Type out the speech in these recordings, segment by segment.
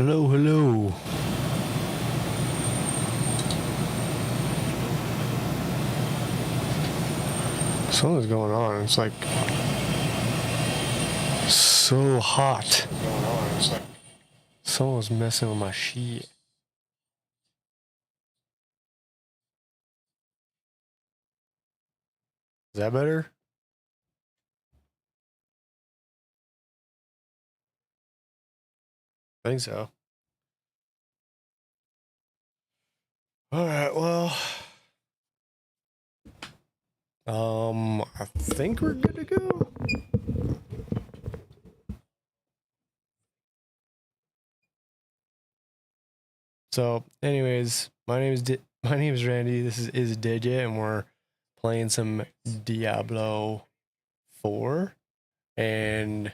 Hello, hello. Something's going on. It's like so hot. Someone's messing with my sheet. Is that better? I think so. All right, well, I think we're good to go. So, anyways, my name is Randy. This is DJ, and we're playing some Diablo 4, and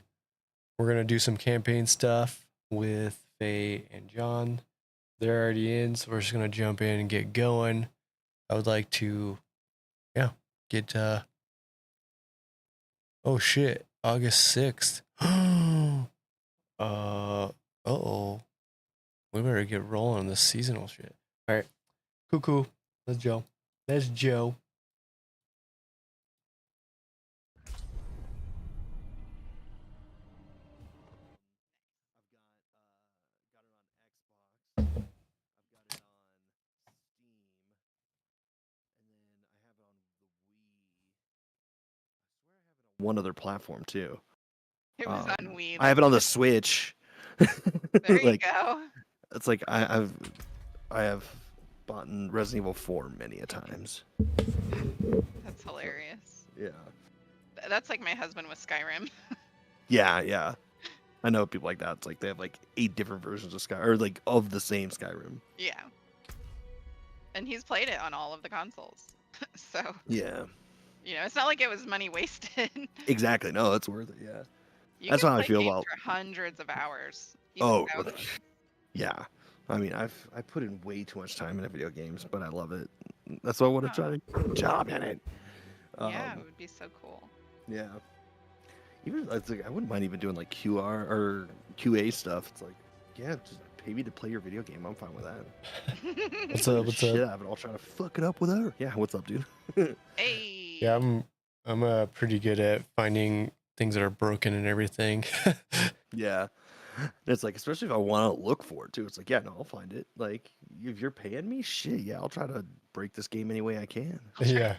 we're gonna do some campaign stuff with Fay and John. They're already in, so we're just gonna jump in and get going. I would like to, get oh shit, August 6th. Uh-oh. We better get rolling on this seasonal shit. All right, cool. Let's Joe. That's Joe. One other platform too. It was on Wii. I have it on the Switch. There you go. It's like I have bought Resident Evil 4 many a times. That's hilarious. Yeah. That's like my husband with Skyrim. Yeah. I know people like that. It's like they have like 8 different versions of Skyrim, or like of the same Skyrim. Yeah. And he's played it on all of the consoles. So yeah, it's not like it was money wasted. Exactly. No, it's worth it. Yeah. That's how I feel games about for hundreds of hours. Yeah. I mean, I put in way too much time into video games, but I love it. That's why I want to try to get a job in it. Yeah, it would be so cool. Yeah. Even it's like I wouldn't mind even doing like QR or QA stuff. It's like, yeah, just pay me to play your video game. I'm fine with that. What's up? Shit, I've been all trying to fuck it up with her. Yeah, what's up, dude? Hey. Yeah, I'm pretty good at finding things that are broken and everything. Yeah. It's like, especially if I want to look for it too. It's like, yeah, no, I'll find it. Like, if you're paying me, shit, yeah, I'll try to break this game any way I can. Yeah.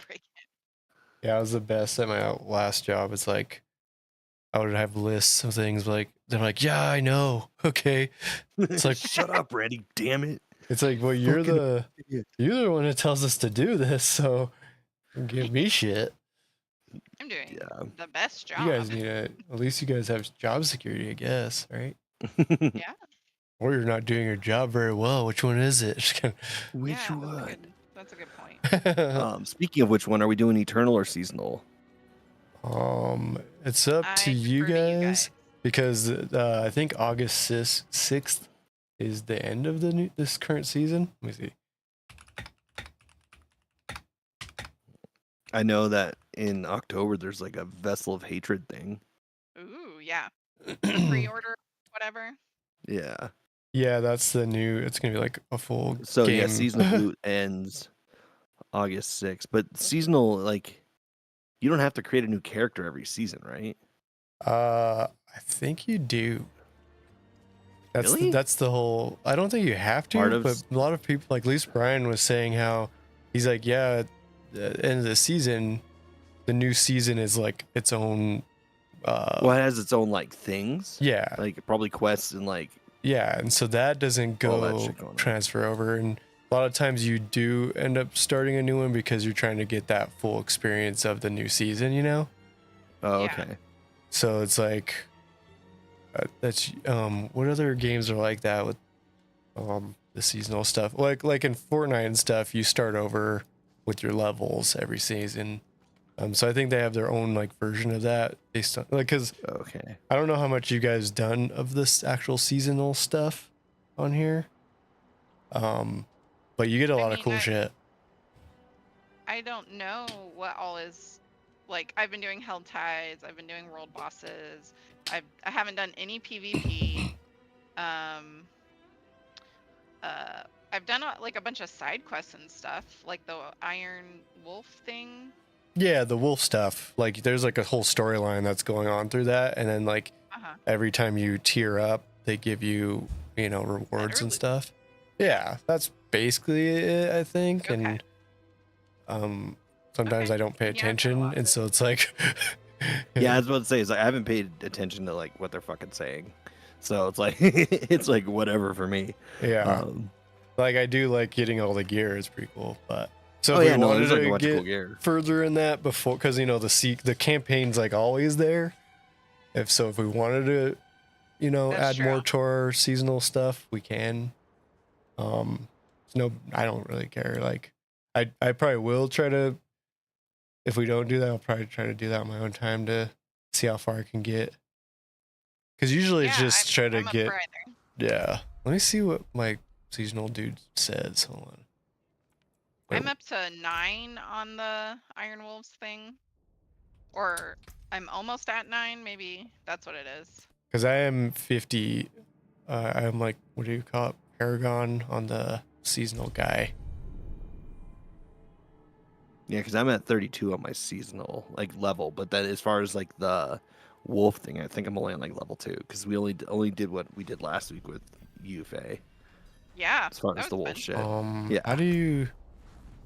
Yeah, I was the best at my last job. It's like I would have lists of things like they're like, yeah, I know. Okay. It's like shut up, Randy, damn it. It's like, well, you're the one that tells us to do this, so give me shit. I'm doing the best job. You guys need at least you guys have job security, I guess, right? Yeah. Or you're not doing your job very well. Which one is it? Which one? That's a good point. Speaking of which one, are we doing eternal or seasonal? It's up to you guys because I think August 6th is the end of this current season. Let me see. I know that in October there's like a Vessel of Hatred thing. Ooh, yeah. Pre-order, whatever. Yeah. Yeah, that's the new. It's gonna be like a full game. Yeah, seasonal boot ends August 6th, but seasonal, like, you don't have to create a new character every season, right? I think you do. That's the whole. I don't think you have to, but a lot of people, like at least Brian was saying how he's like, yeah, at the end of the season, the new season is like its own. Well, it has its own like things. Yeah, like probably quests and like. Yeah, and so that doesn't go transfer over, and a lot of times you do end up starting a new one because you're trying to get that full experience of the new season, you know? Oh, okay. So it's like that's what other games are like that with the seasonal stuff? Like in Fortnite and stuff, you start over with your levels every season. So I think they have their own like version of that based on like because I don't know how much you guys done of this actual seasonal stuff on here. But you get a lot of cool shit. I don't know what all is like. I've been doing Hell Tides. I've been doing world bosses. I haven't done any PvP. I've done like a bunch of side quests and stuff, like the Iron Wolf thing. Yeah, the wolf stuff. Like, there's like a whole storyline that's going on through that, and then like every time you tier up, they give you, you know, rewards and stuff. Yeah, that's basically it, I think. Okay. And sometimes I don't pay Yeah, I've done a attention, lot of and it. so it's like, Yeah, I was about to say, is like I haven't paid attention to like what they're fucking saying, so it's like it's like whatever for me. yeah, like I do like getting all the gear. It's pretty cool, but so Oh if yeah, we no, wanted there's like a to bunch of get cool gear. further in that before, because you know the campaign's like always there. If we wanted to, you know, That's add more true. to our seasonal stuff, we can. No, I don't really care. Like, I probably will try to. If we don't do that, I'll probably try to do that on my own time to see how far I can get. Because usually it's just try to I'm up get. for either. Yeah. Let me see what my seasonal dude says. Hold on. I'm up to 9 on the Iron Wolves thing, or I'm almost at 9. Maybe that's what it is. Because I am 50. I'm like, what do you call it? Paragon on the seasonal guy. Yeah, because I'm at 32 on my seasonal like level, but that as far as like the wolf thing, I think I'm only on like level 2 because we only did what we did last week with you, Fay. Yeah. As far as that the was wolf fun. shit. Yeah. How do you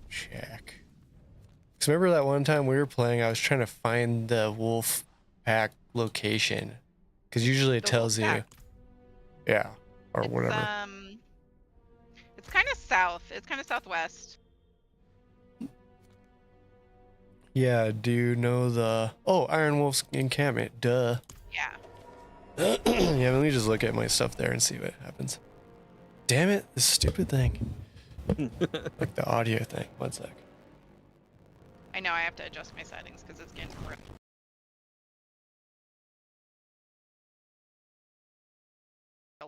check? Because remember that one time we were playing, I was trying to find the wolf pack location. Because usually it The tells wolf you. pack. Yeah. Or It's whatever. It's kind of south. It's kind of southwest. Yeah, do you know the... Oh, Iron Wolf's encampment. Duh. Yeah. Yeah, let me just look at my stuff there and see what happens. Damn it, this stupid thing. Like the audio thing. One sec. I know I have to adjust my settings because it's getting real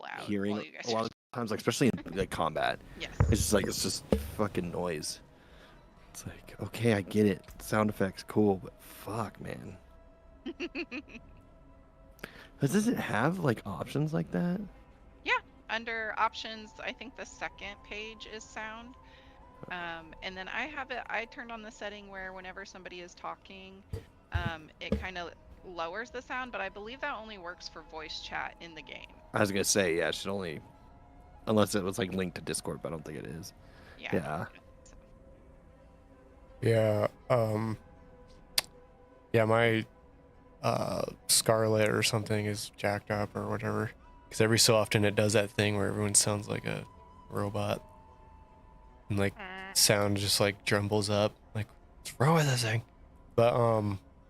loud. Hearing while you guys a lot of times, like especially in like combat. Yes. It's just fucking noise. It's like, okay, I get it. Sound effects, cool, but fuck, man. But does it have like options like that? Yeah, under options, I think the second page is sound. And then I turned on the setting where whenever somebody is talking, it kind of lowers the sound, but I believe that only works for voice chat in the game. I was gonna say, yeah, it should only, unless it was like linked to Discord, but I don't think it is. Yeah. Yeah, yeah, my Scarlet or something is jacked up or whatever. Because every so often it does that thing where everyone sounds like a robot. And like sound just like jumbles up. Like, what's wrong with this thing? But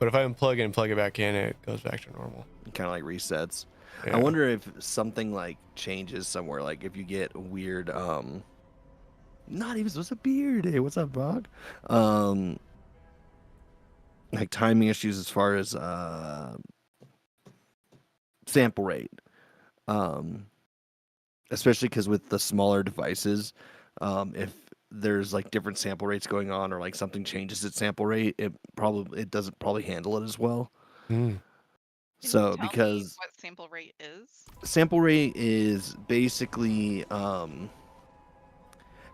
if I unplug it and plug it back in, it goes back to normal. Kind of like resets. Yeah. I wonder if something like changes somewhere, like if you get weird, not even supposed to beard. Hey, what's up, Bog? Like timing issues as far as sample rate. Especially because with the smaller devices, if there's like different sample rates going on or like something changes its sample rate, it doesn't probably handle it as well. So because what sample rate is? Sample rate is basically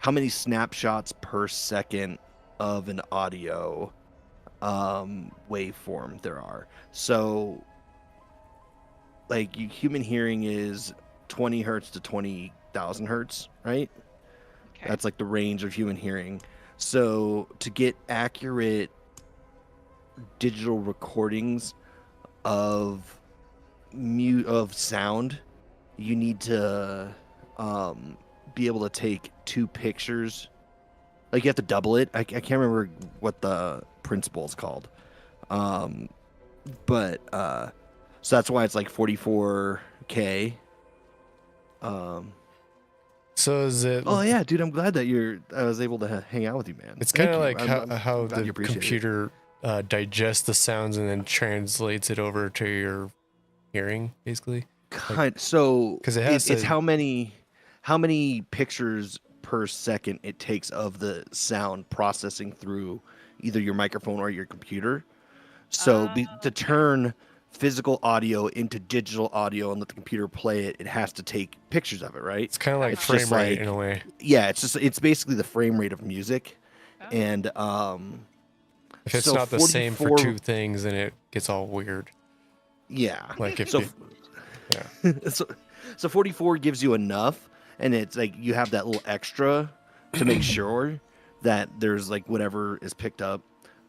how many snapshots per second of an audio waveform there are. So like human hearing is 20 hertz to 20,000 hertz, right? Okay. That's like the range of human hearing. So to get accurate digital recordings of sound, you need to be able to take 2 pictures. Like you have to double it. I can't remember what the principle is called. But so that's why it's like 44K. So is it? Oh yeah, dude, I'm glad that I was able to hang out with you, man. It's kind of like how the computer digests the sounds and then translates it over to your hearing, basically. So because it's how many pictures per second it takes of the sound processing through either your microphone or your computer. So to turn physical audio into digital audio and let the computer play it, it has to take pictures of it, right? It's kind of like It's frame just rate like- in a way. Yeah, it's basically the frame rate of music, Oh. and If it's so not the same for 44 two things, then it gets all weird. yeah, Like if so you, yeah, so 44 gives you enough, and it's like you have that little extra to make sure that there's like whatever is picked up.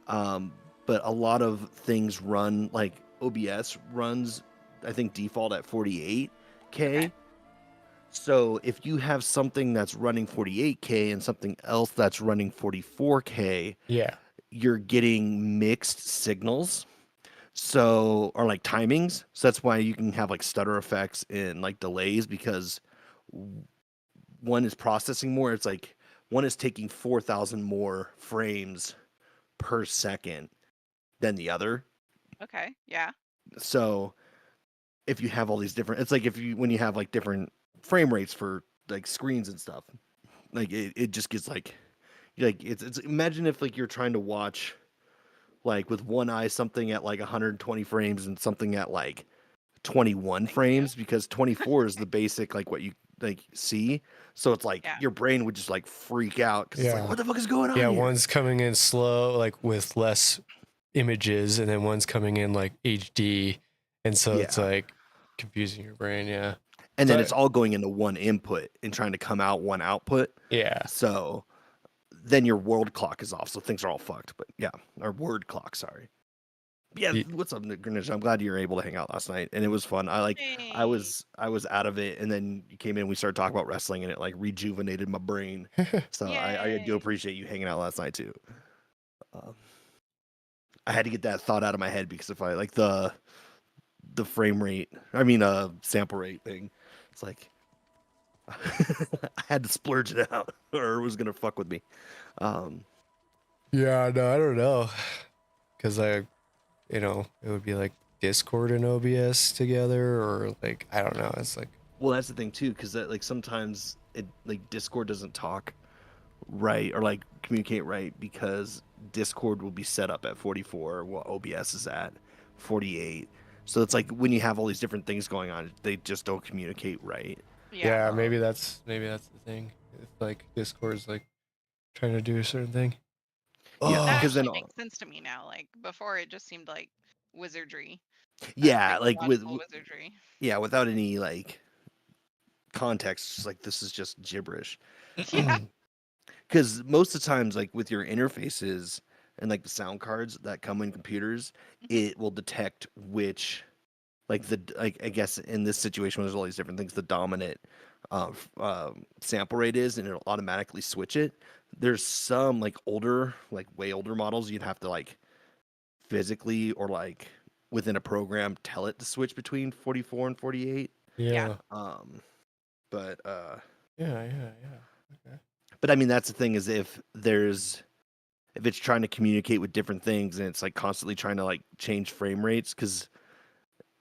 But a lot of things run like OBS runs, I think default at 48K. Okay. So if you have something that's running 48K and something else that's running 44K, yeah, you're getting mixed signals. So, or like timings. So that's why you can have like stutter effects and like delays, because one is processing more. It's like one is taking 4,000 more frames per second than the other. Okay. Yeah. So if you have all these different, it's like when you have like different frame rates for like screens and stuff, like it just gets like it's imagine if like you're trying to watch like with one eye something at like 120 frames and something at like 21 frames, because 24 is the basic like what you like see. So it's like Yeah. your brain would just like freak out because it's Yeah. like, what the fuck is going on yeah. here? One's coming in slow, like with less images, and then one's coming in like HD, and so it's Yeah. like confusing your brain. Yeah, And then So- it's all going into one input and trying to come out one output. yeah. So then your world clock is off. So things are all fucked. But yeah, our word clock, sorry. Yeah, Ye- what's up, Greenwich? I'm glad you were able to hang out last night, and it was fun. I Hey. was out of it, and then you came in. We started talking about wrestling, and it like rejuvenated my brain. So I do Yay. appreciate you hanging out last night too. I had to get that thought out of my head, because if I like the frame rate, sample rate thing, it's like I had to splurge it out, or it was gonna fuck with me. Yeah, no, I don't know, because it would be like Discord and OBS together, or like I don't know. It's like Well, that's the thing too, because like sometimes it like Discord doesn't talk right or like communicate right, because Discord will be set up at 44 while OBS is at 48. So it's like when you have all these different things going on, they just don't communicate right. yeah, maybe that's the thing. If like Discord's like trying to do a certain thing. Yeah, That because actually then makes sense to me now. Like before, it just seemed like wizardry. yeah, like Technological wizardry. yeah, without any like context, just like this is just gibberish. Yeah. Because most of the times, like with your interfaces and like the sound cards that come in computers, it will detect which, like I guess in this situation, there's all these different things. The dominant sample rate is, and it'll automatically switch it. There's some like older, like way older models, you'd have to like physically or like within a program tell it to switch between 44 and 48. Yeah. But Yeah. Okay. But I mean, that's the thing, is if it's trying to communicate with different things and it's like constantly trying to like change frame rates, because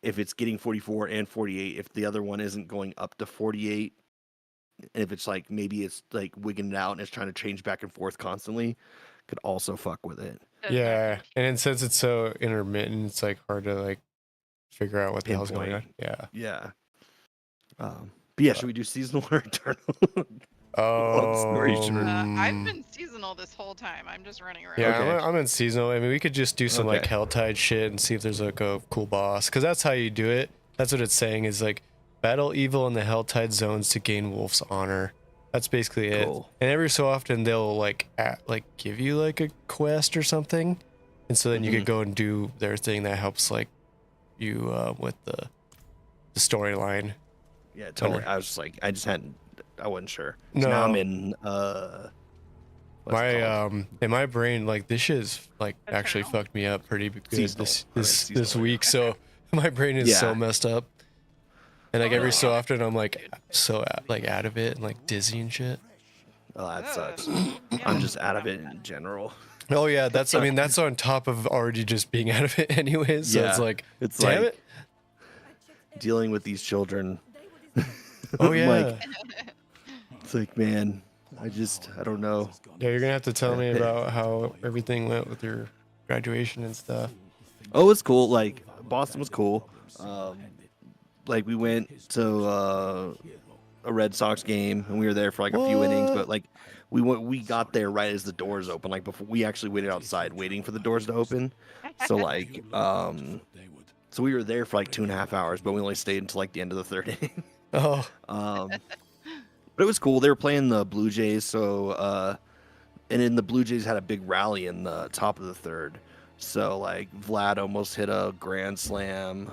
if it's getting 44 and 48, if the other one isn't going up to 48, and if it's like maybe it's like wigging it out and it's trying to change back and forth constantly, could also fuck with it. Yeah, and since it's so intermittent, it's like hard to like figure out what the hell's going on. Pinpoint. Yeah. Yeah. But yeah, should we do seasonal or eternal? Long story short. I've been seasonal this whole time. I'm just running around. Yeah, Okay. I'm in seasonal. I mean, we could just do some like Okay. Helltide shit and see if there's like a cool boss, because that's how you do it. That's what it's saying, is like battle evil in the Helltide zones to gain Wolf's honor. That's basically it. Cool. And every so often they'll like give you like a quest or something, and so then you could go and do their thing that helps like you with the storyline. Yeah, totally. I was just like, I wasn't sure. So No. now I'm in what's it My called? in my brain, like this shit's like actually Eternal. fucked me up pretty good Seasonal. this Seasonal. week. So my brain is so Yeah. messed up, and like Oh, every so yeah. often I'm like so like out of it and like dizzy and shit. Oh, that Ugh. sucks. Yeah, I'm just out I'm of it in general. Oh yeah, that's I mean that's on top of already just being out of it anyways. So it's Yeah. like It's damn like it. dealing with these children. Oh I'm yeah. like, it's like, man, I don't know. Yeah, you're gonna have to tell me about how everything went with your graduation and stuff. Oh, it's cool. Like, Boston was cool. Like we went to a Red Sox game and we were there for like a few innings, but like we got there right as the doors open. Like before we actually waited outside waiting for the doors to open. So like so we were there for like 2.5 hours, but we only stayed until like the end of the third inning. Oh, But it was cool. They were playing the Blue Jays, so and then the Blue Jays had a big rally in the top of the third. So like Vlad almost hit a grand slam.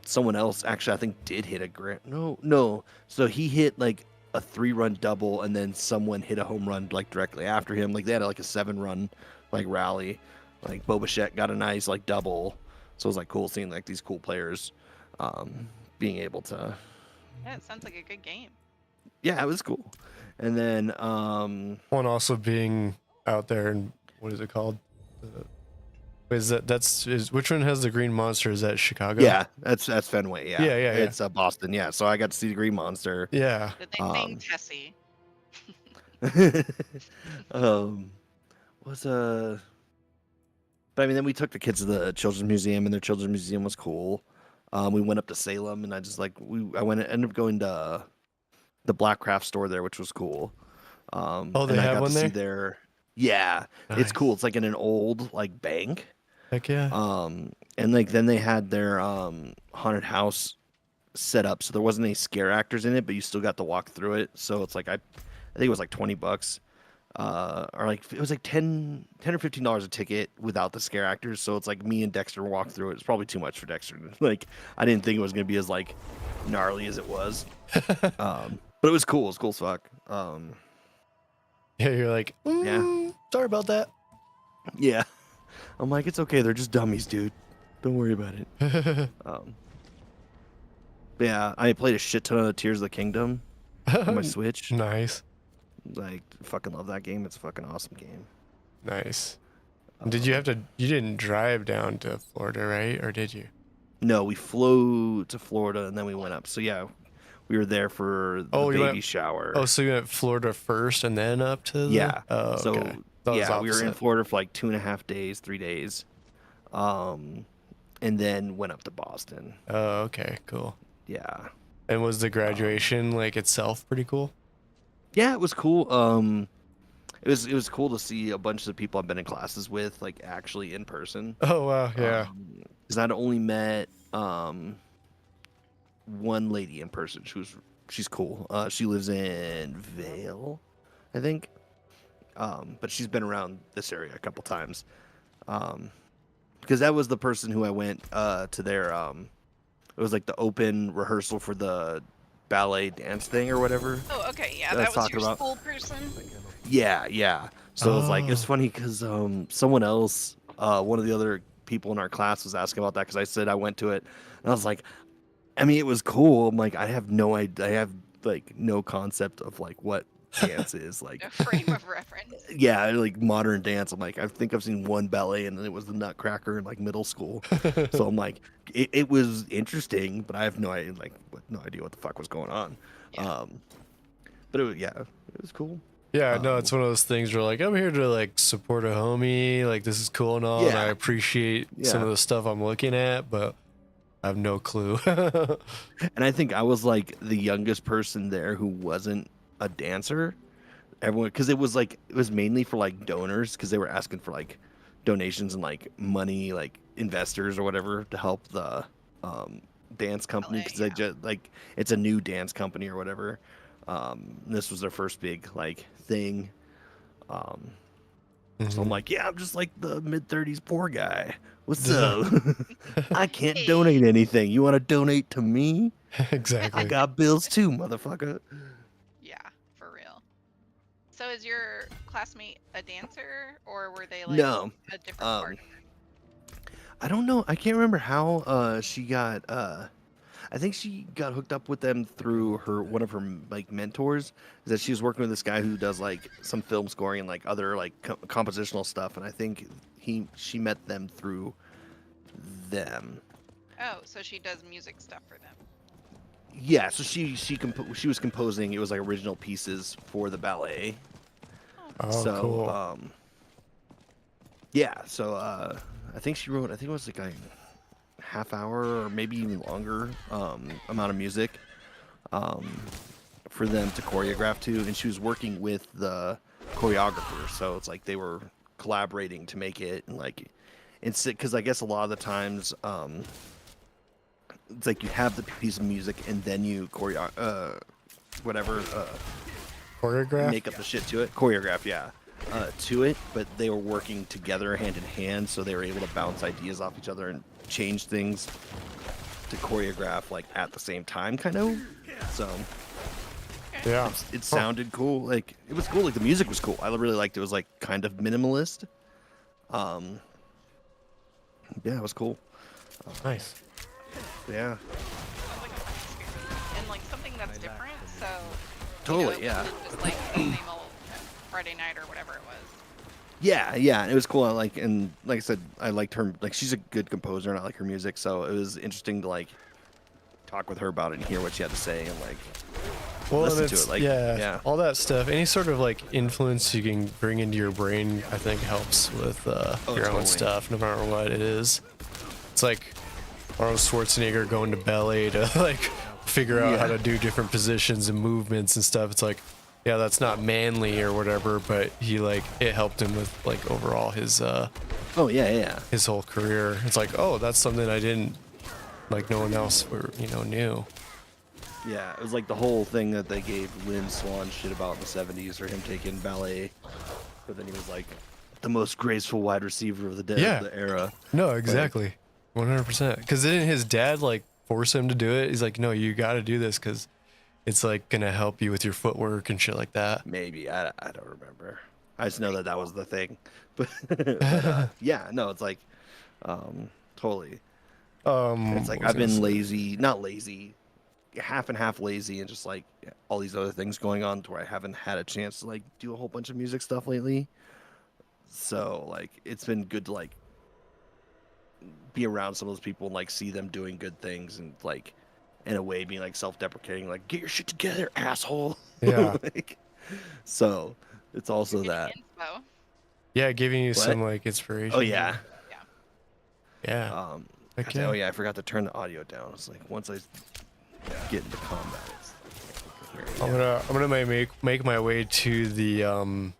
Someone else actually I think did hit a grand no. So he hit like a 3-run double and then someone hit a home run like directly after him. Like they had like a 7-run like rally. Like Bo Bichette got a nice like double. So it was like cool seeing like these cool players being able to Yeah, it sounds like a good game. yeah, it was cool. And then one also being out there and what is it called? Is which one has the green monster? Is that Chicago? yeah, that's Fenway. Yeah, Yeah. It's Boston. Yeah, so I got to see the Green Monster. Yeah. Did they sing Tessie? Was But I mean, then we took the kids to the Children's Museum, and their Children's Museum was cool. We went up to Salem, and I just like ended up going to the Black Craft store there, which was cool. They and I have got one to see there? their yeah, Nice. it's cool. It's like in an old like bank. Heck yeah. And like then they had their haunted house set up, so there wasn't any scare actors in it, but you still got to walk through it. So it's like I think it was like $20, or like it was like $10 or $15 a ticket without the scare actors. So it's like me and Dexter walked through it. It's probably too much for Dexter. Like I didn't think it was gonna be as like gnarly as it was. But it was cool. It was cool as fuck. Yeah, you're like, Yeah. sorry about that. Yeah. I'm like, it's okay. They're just dummies, dude. Don't worry about it. Yeah, I played a shit ton of Tears of the Kingdom on my Switch. Nice. Like, fucking love that game. It's a fucking awesome game. Nice. Did you didn't drive down to Florida, right? Or did you? No, we flew to Florida and then we went up. So yeah, we were there for the Oh, you baby went- shower. Oh, so you went Florida first and then up to the... Yeah. Oh, So okay. That was yeah, we were in opposite. Florida for like 2.5 days, 3 days, and then went up to Boston. Oh, okay, cool. Yeah. And was the graduation like itself pretty cool? Yeah, it was cool. It was cool to see a bunch of the people I've been in classes with, like actually in person. Oh wow, yeah. Because I'd only met one lady in person. She's cool. She lives in Vale, I think. But she's been around this area a couple times. Because that was the person who I went to their it was like the open rehearsal for the ballet dance thing or whatever. Oh, okay, yeah, That's that was talking your about- school person. Yeah. So it was like it's Oh. funny because someone else, one of the other people in our class was asking about that because I said I went to it and I was like, I mean it was cool. I'm like I have no idea. I have like no concept of like what dance is like. A frame of reference. Yeah, like modern dance. I'm like I think I've seen one ballet and then it was the Nutcracker in like middle school. So I'm like it was interesting, but I have no idea no idea what the fuck was going on. Yeah. But it was cool. Yeah, no, it's one of those things where like I'm here to like support a homie, like this is cool and all, and Yeah. I appreciate some of Yeah. the stuff I'm looking at, but I have no clue. And I think I was like the youngest person there who wasn't a dancer. Everyone, because it was mainly for like donors, because they were asking for like donations and like money, like investors or whatever to help the dance company, because they just like it's a new dance company or whatever. This was their first big like thing. So I'm like, yeah, I'm just like the mid-30s poor guy. What's up? I can't donate anything. You want to donate to me? Exactly. I got bills too, motherfucker. Yeah, for real. So is your classmate a dancer, or were they like No. a different part? I don't know. I can't remember how she got. I think she got hooked up with them through one of her like mentors. Is that she was working with this guy who does like some film scoring and like other like compositional stuff, and I think she met them through them. Oh, so she does music stuff for them. Yeah, so she was composing. It was like original pieces for the ballet. Oh, So cool. yeah, so I think she wrote, I think it was like a half hour or maybe even longer amount of music for them to choreograph to, and she was working with the choreographer, so it's like they were collaborating to make it, and like it's because I guess a lot of the times it's like you have the piece of music and then you choreograph make up the shit to it, choreograph, yeah, to it, but they were working together hand in hand, so they were able to bounce ideas off each other and change things to choreograph like at the same time, kind of. So Yeah. it sounded cool. Like it was cool. Like the music was cool. I really liked it. It was like kind of minimalist. Yeah, it was cool. Nice. Yeah. Sounds like a fun experience. And like something that's different, so Totally, it yeah. wasn't just like the same old Friday night or whatever it was. Yeah, and it was cool. And like I said, I liked her. Like she's a good composer, and I like her music. So it was interesting to like talk with her about it and hear what she had to say, and like listen to it. Like yeah, all that stuff. Any sort of like influence you can bring into your brain, I think helps with your own stuff, no matter what it is. It's like Arnold Schwarzenegger going to ballet to like figure out how to do different positions and movements and stuff. It's like, yeah, that's not manly or whatever, but he like it helped him with like overall his his whole career. It's like, oh, that's something I didn't like no one else knew. Yeah, it was like the whole thing that they gave Lynn Swan shit about in the 70s for him taking ballet, but then he was like the most graceful wide receiver of the era. No, exactly. 100%. Because didn't his dad like force him to do it? He's like, no, you got to do this because it's like gonna help you with your footwork and shit like that. Maybe I don't remember. I just know that was the thing. But, yeah, no, it's like totally. It's like I've been lazy, not lazy, half and half lazy, and just like all these other things going on to where I haven't had a chance to like do a whole bunch of music stuff lately. So like it's been good to like be around some of those people and like see them doing good things and like in a way being like self-deprecating, like get your shit together, asshole. Yeah. Like, so it's also that. Inspo. Yeah, giving you some like inspiration. Oh yeah. Yeah. Okay. Oh yeah, I forgot to turn the audio down. It's like once I get into combat, I'm gonna make my way to the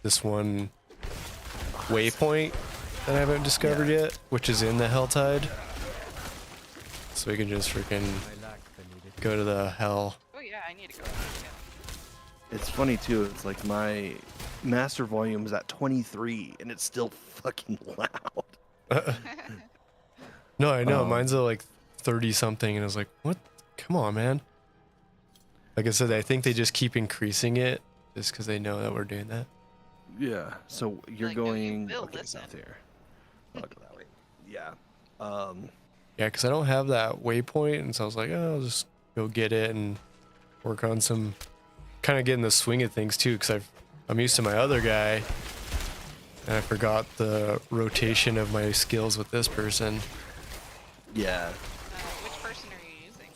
this one waypoint that I haven't discovered yet, which is in the Helltide. So we can just freaking go to the hell. Oh yeah, I need to go. It's funny too. It's like my master volume is at 23, and it's still fucking loud. No, I know. Mine's at like 30 something, and I was like, what? Come on, man. Like I said, I think they just keep increasing it just because they know that we're doing that. Yeah. So you're Like, going no, you will okay, listen. south here. I'll go that way. Yeah. Yeah, because I don't have that waypoint, and so I was like, oh, I'll just go get it and work on some, kind of getting the swing of things too, because I'm used to my other guy, and I forgot the rotation of my skills with this person. Yeah. Which person are you using?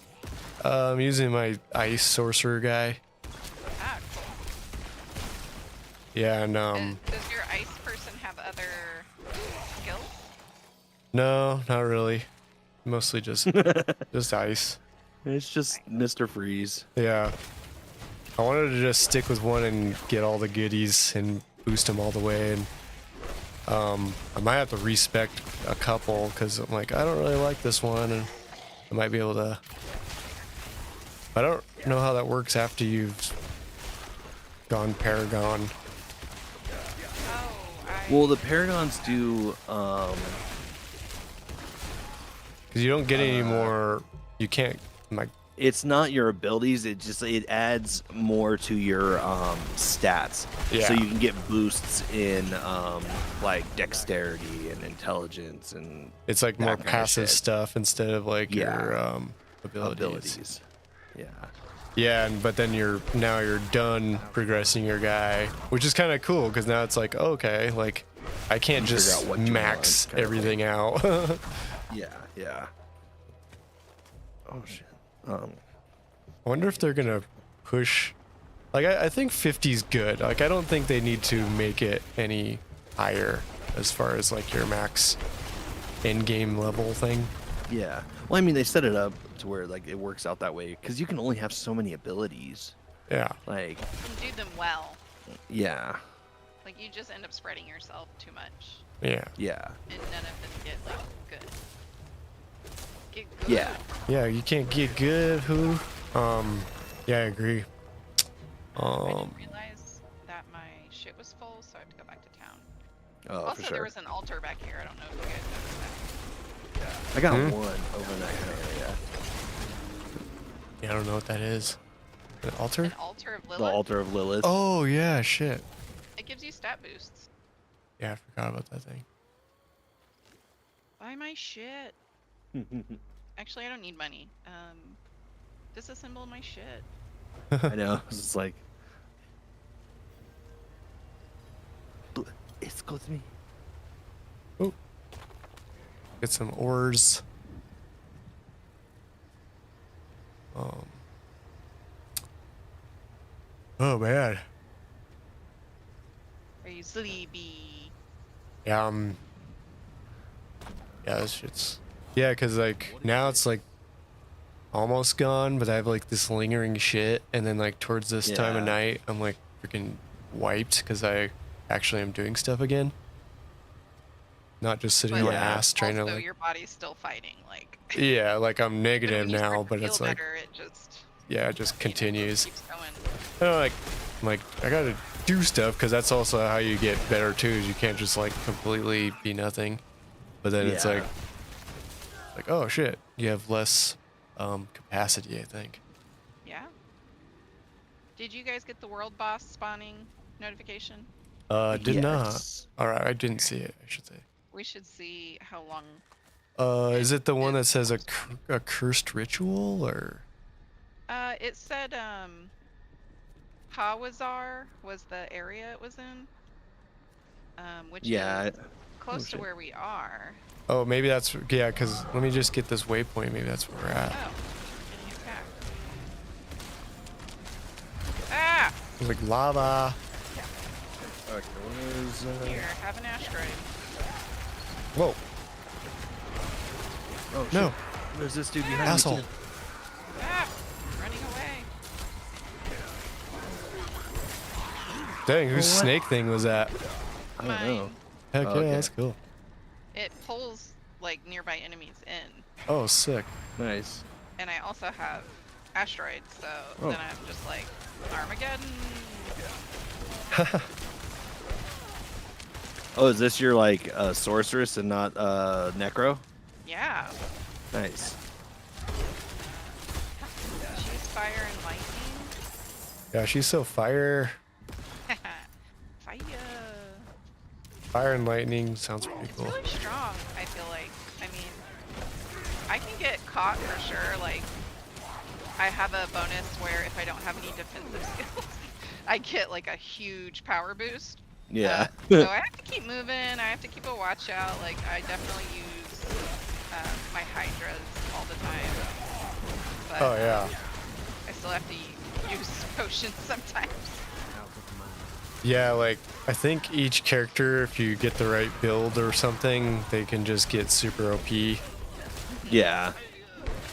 I'm using my ice sorcerer guy. Ah, cool. Yeah, and Does your ice person have other skills? no, not really. Mostly just just ice. It's just Mr. Freeze. Yeah. I wanted to just stick with one and get all the goodies and boost them all the way, and I might have to respec a couple because I'm like, I don't really like this one, and I might be able to. I don't know how that works after you've gone Paragon. Well, the Paragons do. Because you don't get any more. You can't. It's not your abilities. It adds more to your stats. Yeah. So you can get boosts in like dexterity and intelligence and. It's like that more kind of passive shit. stuff instead of like your abilities. Yeah. Yeah, but then you're done progressing your guy, which is kind of cool because now it's like, okay, like I can't You figure just out what you max want, kind of everything out. Yeah. Oh shit. I wonder if they're gonna push. Like I think 50's good. Like I don't think they need to make it any higher as far as like your max end game level thing. Yeah. Well, I mean, they set it up to where like it works out that way because you can only have so many abilities. Yeah. Like, And do them well. yeah, Like you just end up spreading yourself too much, Yeah. yeah, and none of them get like good. Get good. yeah. Yeah, you can't get good. Who? Yeah, I agree. I didn't realize that my shit was full, so I have to go back to town. Oh, Also, for sure. there was an altar back here. I don't know if you guys noticed that. I got Hmm? one over in that kind of area. Yeah, I don't know what that is. An altar? An altar of Lilith. The altar of Lilith. Oh yeah, shit. It gives you stat boosts. Yeah, I forgot about that thing. Buy my shit. Actually, I don't need money. Disassemble my shit. I know. It's just like, it's close to me. Get some ores. Oh man. Are you sleepy? Yeah, yeah, this shit's yeah, cause like now it's like almost gone, but I have like this lingering shit, and then like towards this time of Yeah. night, I'm like freaking wiped because I actually am doing stuff again, not just sitting But on my Yeah. ass trying to also, like your body's still fighting. Like. yeah, like I'm But negative when you start now, to but feel it's like better, it just yeah, it just continues. keeps going. I don't know, like I gotta do stuff because that's also how you get better too. Is you can't just like completely be nothing, but then it's Yeah. like oh shit, you have less capacity. I think. Yeah. Did you guys get the world boss spawning notification? Did not. Yes. All right, I didn't see it. I should say. We should see how long. Is it the one that It's says supposed to a cursed ritual or? It said Hawazar was the area it was in. Which Yeah. is close to shit. where we are. Oh, maybe that's yeah. Cause let me just get this waypoint. Maybe that's where we're at. Oh, getting attacked. Ah! It's like lava. Okay, where's, Here, have an asteroid. Whoa, oh, shit. no, There's this dude behind asshole. me, too. Ah! Running away. Dang, whose What? snake thing was that? I don't know. Mine. Heck Oh, yeah, okay. that's cool. It pulls like nearby enemies in. Oh, sick. Nice. And I also have asteroids, so Oh. then I'm just like, Armageddon! Oh, is this your like sorceress and not necro? Yeah. Nice. She's fire and lightning. Yeah, she's so fire. Fire! Fire and lightning sounds pretty It's cool. really strong, I feel like. I mean, I can get caught for sure. Like, I have a bonus where if I don't have any defensive skills, I get like a huge power boost. Yeah. So I have to keep moving. I have to keep a watch out. Like, I definitely use my hydras all the time. But, Oh yeah. I still have to use potions sometimes. Yeah, like I think each character, if you get the right build or something, they can just get super OP. Yeah.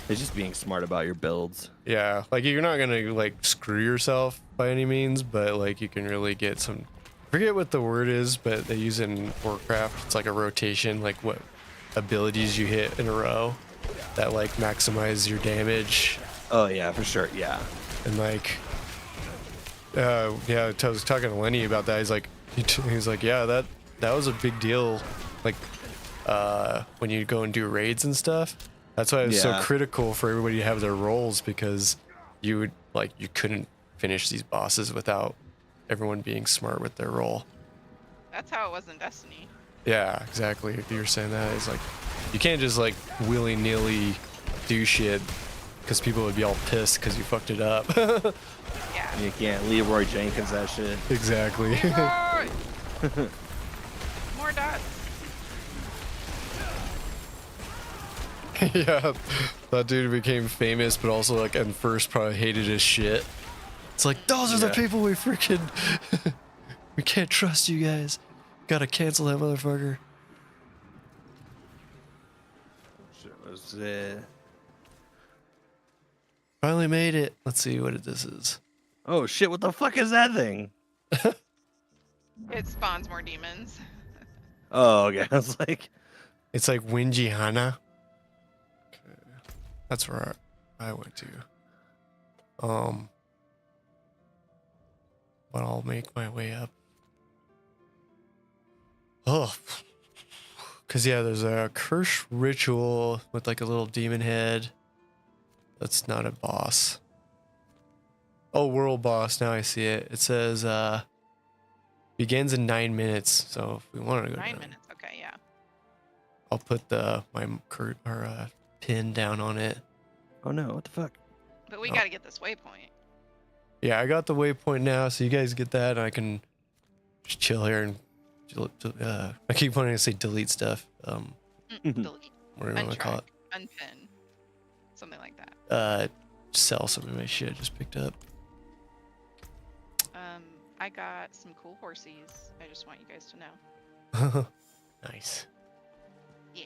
It's just being smart about your builds. Yeah, like you're not gonna like screw yourself by any means, but like you can really get some. I forget what the word is, but they use it in Warcraft. It's like a rotation, like what abilities you hit in a row that like maximize your damage Oh yeah, for sure. Yeah. and like. Yeah, I was talking to Lenny about that. He's like, he's like, yeah, that was a big deal. Like, when you go and do raids and stuff. That's why it's so Yeah. critical for everybody to have their roles because you would like you couldn't finish these bosses without everyone being smart with their role. That's how it was in Destiny. Yeah, exactly. If you're saying that, it's like you can't just like willy nilly do shit because people would be all pissed because you fucked it up. Yeah. You can't Leroy Jenkins that shit. Exactly. Leroy! More dots. Yeah, that dude became famous, but also like at first probably hated his shit. It's like those are the Yeah. people we freaking we can't trust you guys. Gotta cancel that motherfucker. goes. Finally made it. Let's see what this is. Oh shit! What the fuck is that thing? It spawns more demons. Oh, okay. I was like, It's like Winji Hana. Okay. That's where I went to. But I'll make my way up. Oh, because yeah, there's a curse ritual with like a little demon head. That's not a boss. Oh, world boss. Now I see it. It says begins in 9 minutes. So if we wanted to go 9 down, minutes. Okay, yeah. I'll put my pin down on it. oh no, what the fuck? But we Oh. got to get this waypoint. Yeah, I got the waypoint now, so you guys get that, and I can just chill here and I keep wanting to say delete stuff. Delete. What do you want to call Untrack. it? Unpin. Something like that. Sell some of my shit I just picked up. I got some cool horsies. I just want you guys to know. Nice. Yeah.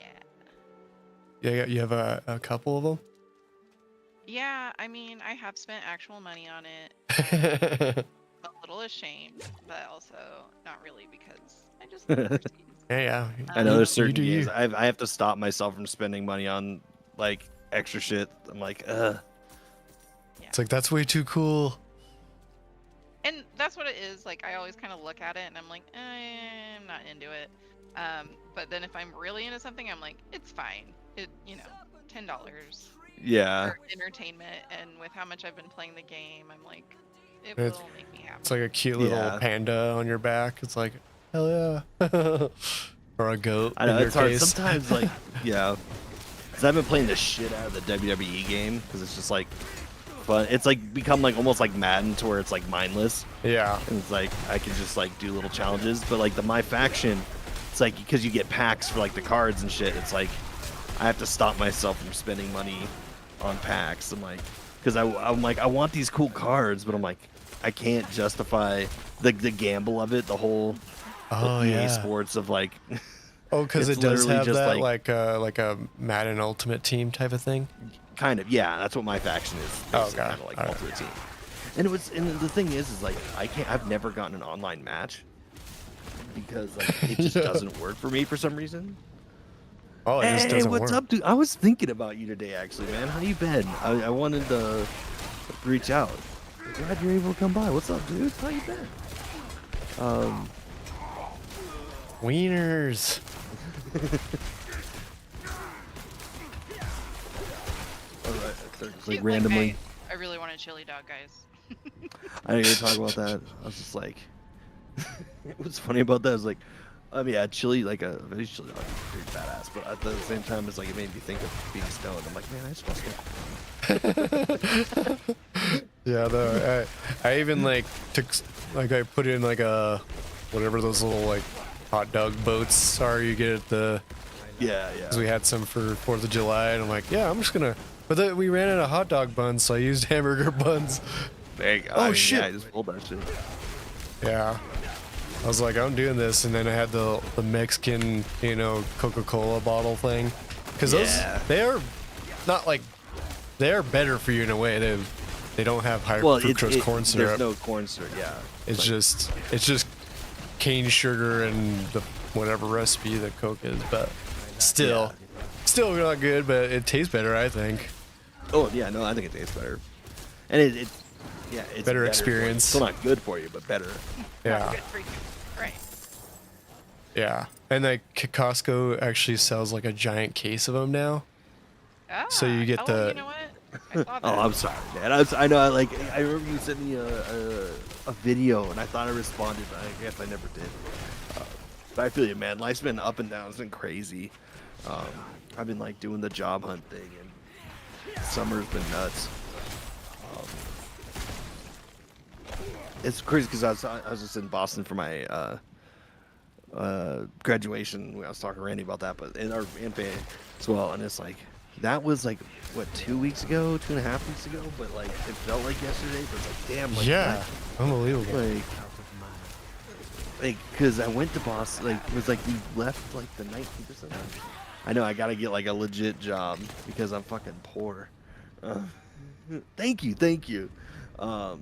Yeah, you have a couple of them. Yeah, I mean, I have spent actual money on it. A little ashamed, but also not really because I just love horsies. Yeah. I know there's You certain do games you. I have to stop myself from spending money on like extra shit. I'm like, It's like that's way too cool. And that's what it is. Like, I always kind of look at it and I'm like, I'm not into it. But then if I'm really into something, I'm like, it's fine. $10 yeah. for entertainment, and with how much I've been playing the game, I'm like, it It's- will make me happy. It's like a cute little Yeah. panda on your back. It's like, hell yeah. Or a goat. I know in your it's hard case. sometimes. Like, yeah, because I've been playing the shit out of the WWE game because it's just like fun. It's like become like almost like Madden to where it's like mindless, Yeah. and it's like I can just like do little challenges. But like the My Faction, it's like because you get packs for like the cards and shit. It's like I have to stop myself from spending money on packs. I'm like, because I'm like I want these cool cards, but I'm like I can't justify the gamble of it. The whole Oh EA yeah. Sports of like. Oh, because It's it does literally have just that like- like a Madden Ultimate Team type of thing. Kind of, yeah. That's what My Faction is. Oh, Basically, okay. kind of like Alright. Ultimate Team. And the thing is like I've never gotten an online match because like it just Yeah. doesn't work for me for some reason. Oh, it just Hey, doesn't what's work. up, dude? I was thinking about you today, actually, man. How you been? I wanted to reach out. Glad you're able to come by. What's up, dude? How you been? Wieners. All right, like She's randomly. "Hey, I really want a chili dog, guys. I didn't even talk about that. I was just like, it was funny about that. I was like, yeah, chili, like a very chili dog, is pretty badass. But at the same time, it's like it made me think of being stoned. I'm like, man, I just want to. Yeah, no, I even like I put in like a whatever those little like hot dog boats are you get at the Yeah, because we had some for 4th of July and I'm like, yeah, I'm just gonna. But then we ran out of hot dog buns, so I used hamburger buns. There you go. Oh, I mean, shit. Yeah, I just pulled that shit. Yeah. I was like, I'm doing this, and then I had the Mexican, Coca-Cola bottle thing, because Yeah. they are not like they are better for you in a way. They don't have high Well, fructose corn syrup. There's no corn syrup. Yeah. it's just cane sugar and the whatever recipe the Coke is, but still not good. But it tastes better, I think. Oh yeah, no, I think it tastes better, and it's Better for you. experience. Still not good for you, but better. Yeah, Good for you. Right. yeah. And like Costco actually sells like a giant case of them now. So you get oh, the- You know what? I saw that. Oh, I'm sorry, man. I know. I remember you sent me a video, and I thought I responded, but I guess I never did. But I feel you, man. Life's been up and down. It's been crazy. I've been like doing the job hunt thing, and summer's been nuts. It's crazy because I was just in Boston for my graduation. I was talking to Randy about that, but and Fay as well. And it's like that was like what 2 weeks ago, 2.5 weeks ago, but like it felt like yesterday. But it's like damn, like Yeah, unbelievable. like because I went to Boston. Like it was like we left like the 19th or something. I know I gotta get like a legit job because I'm fucking poor. Uh, thank you. Um,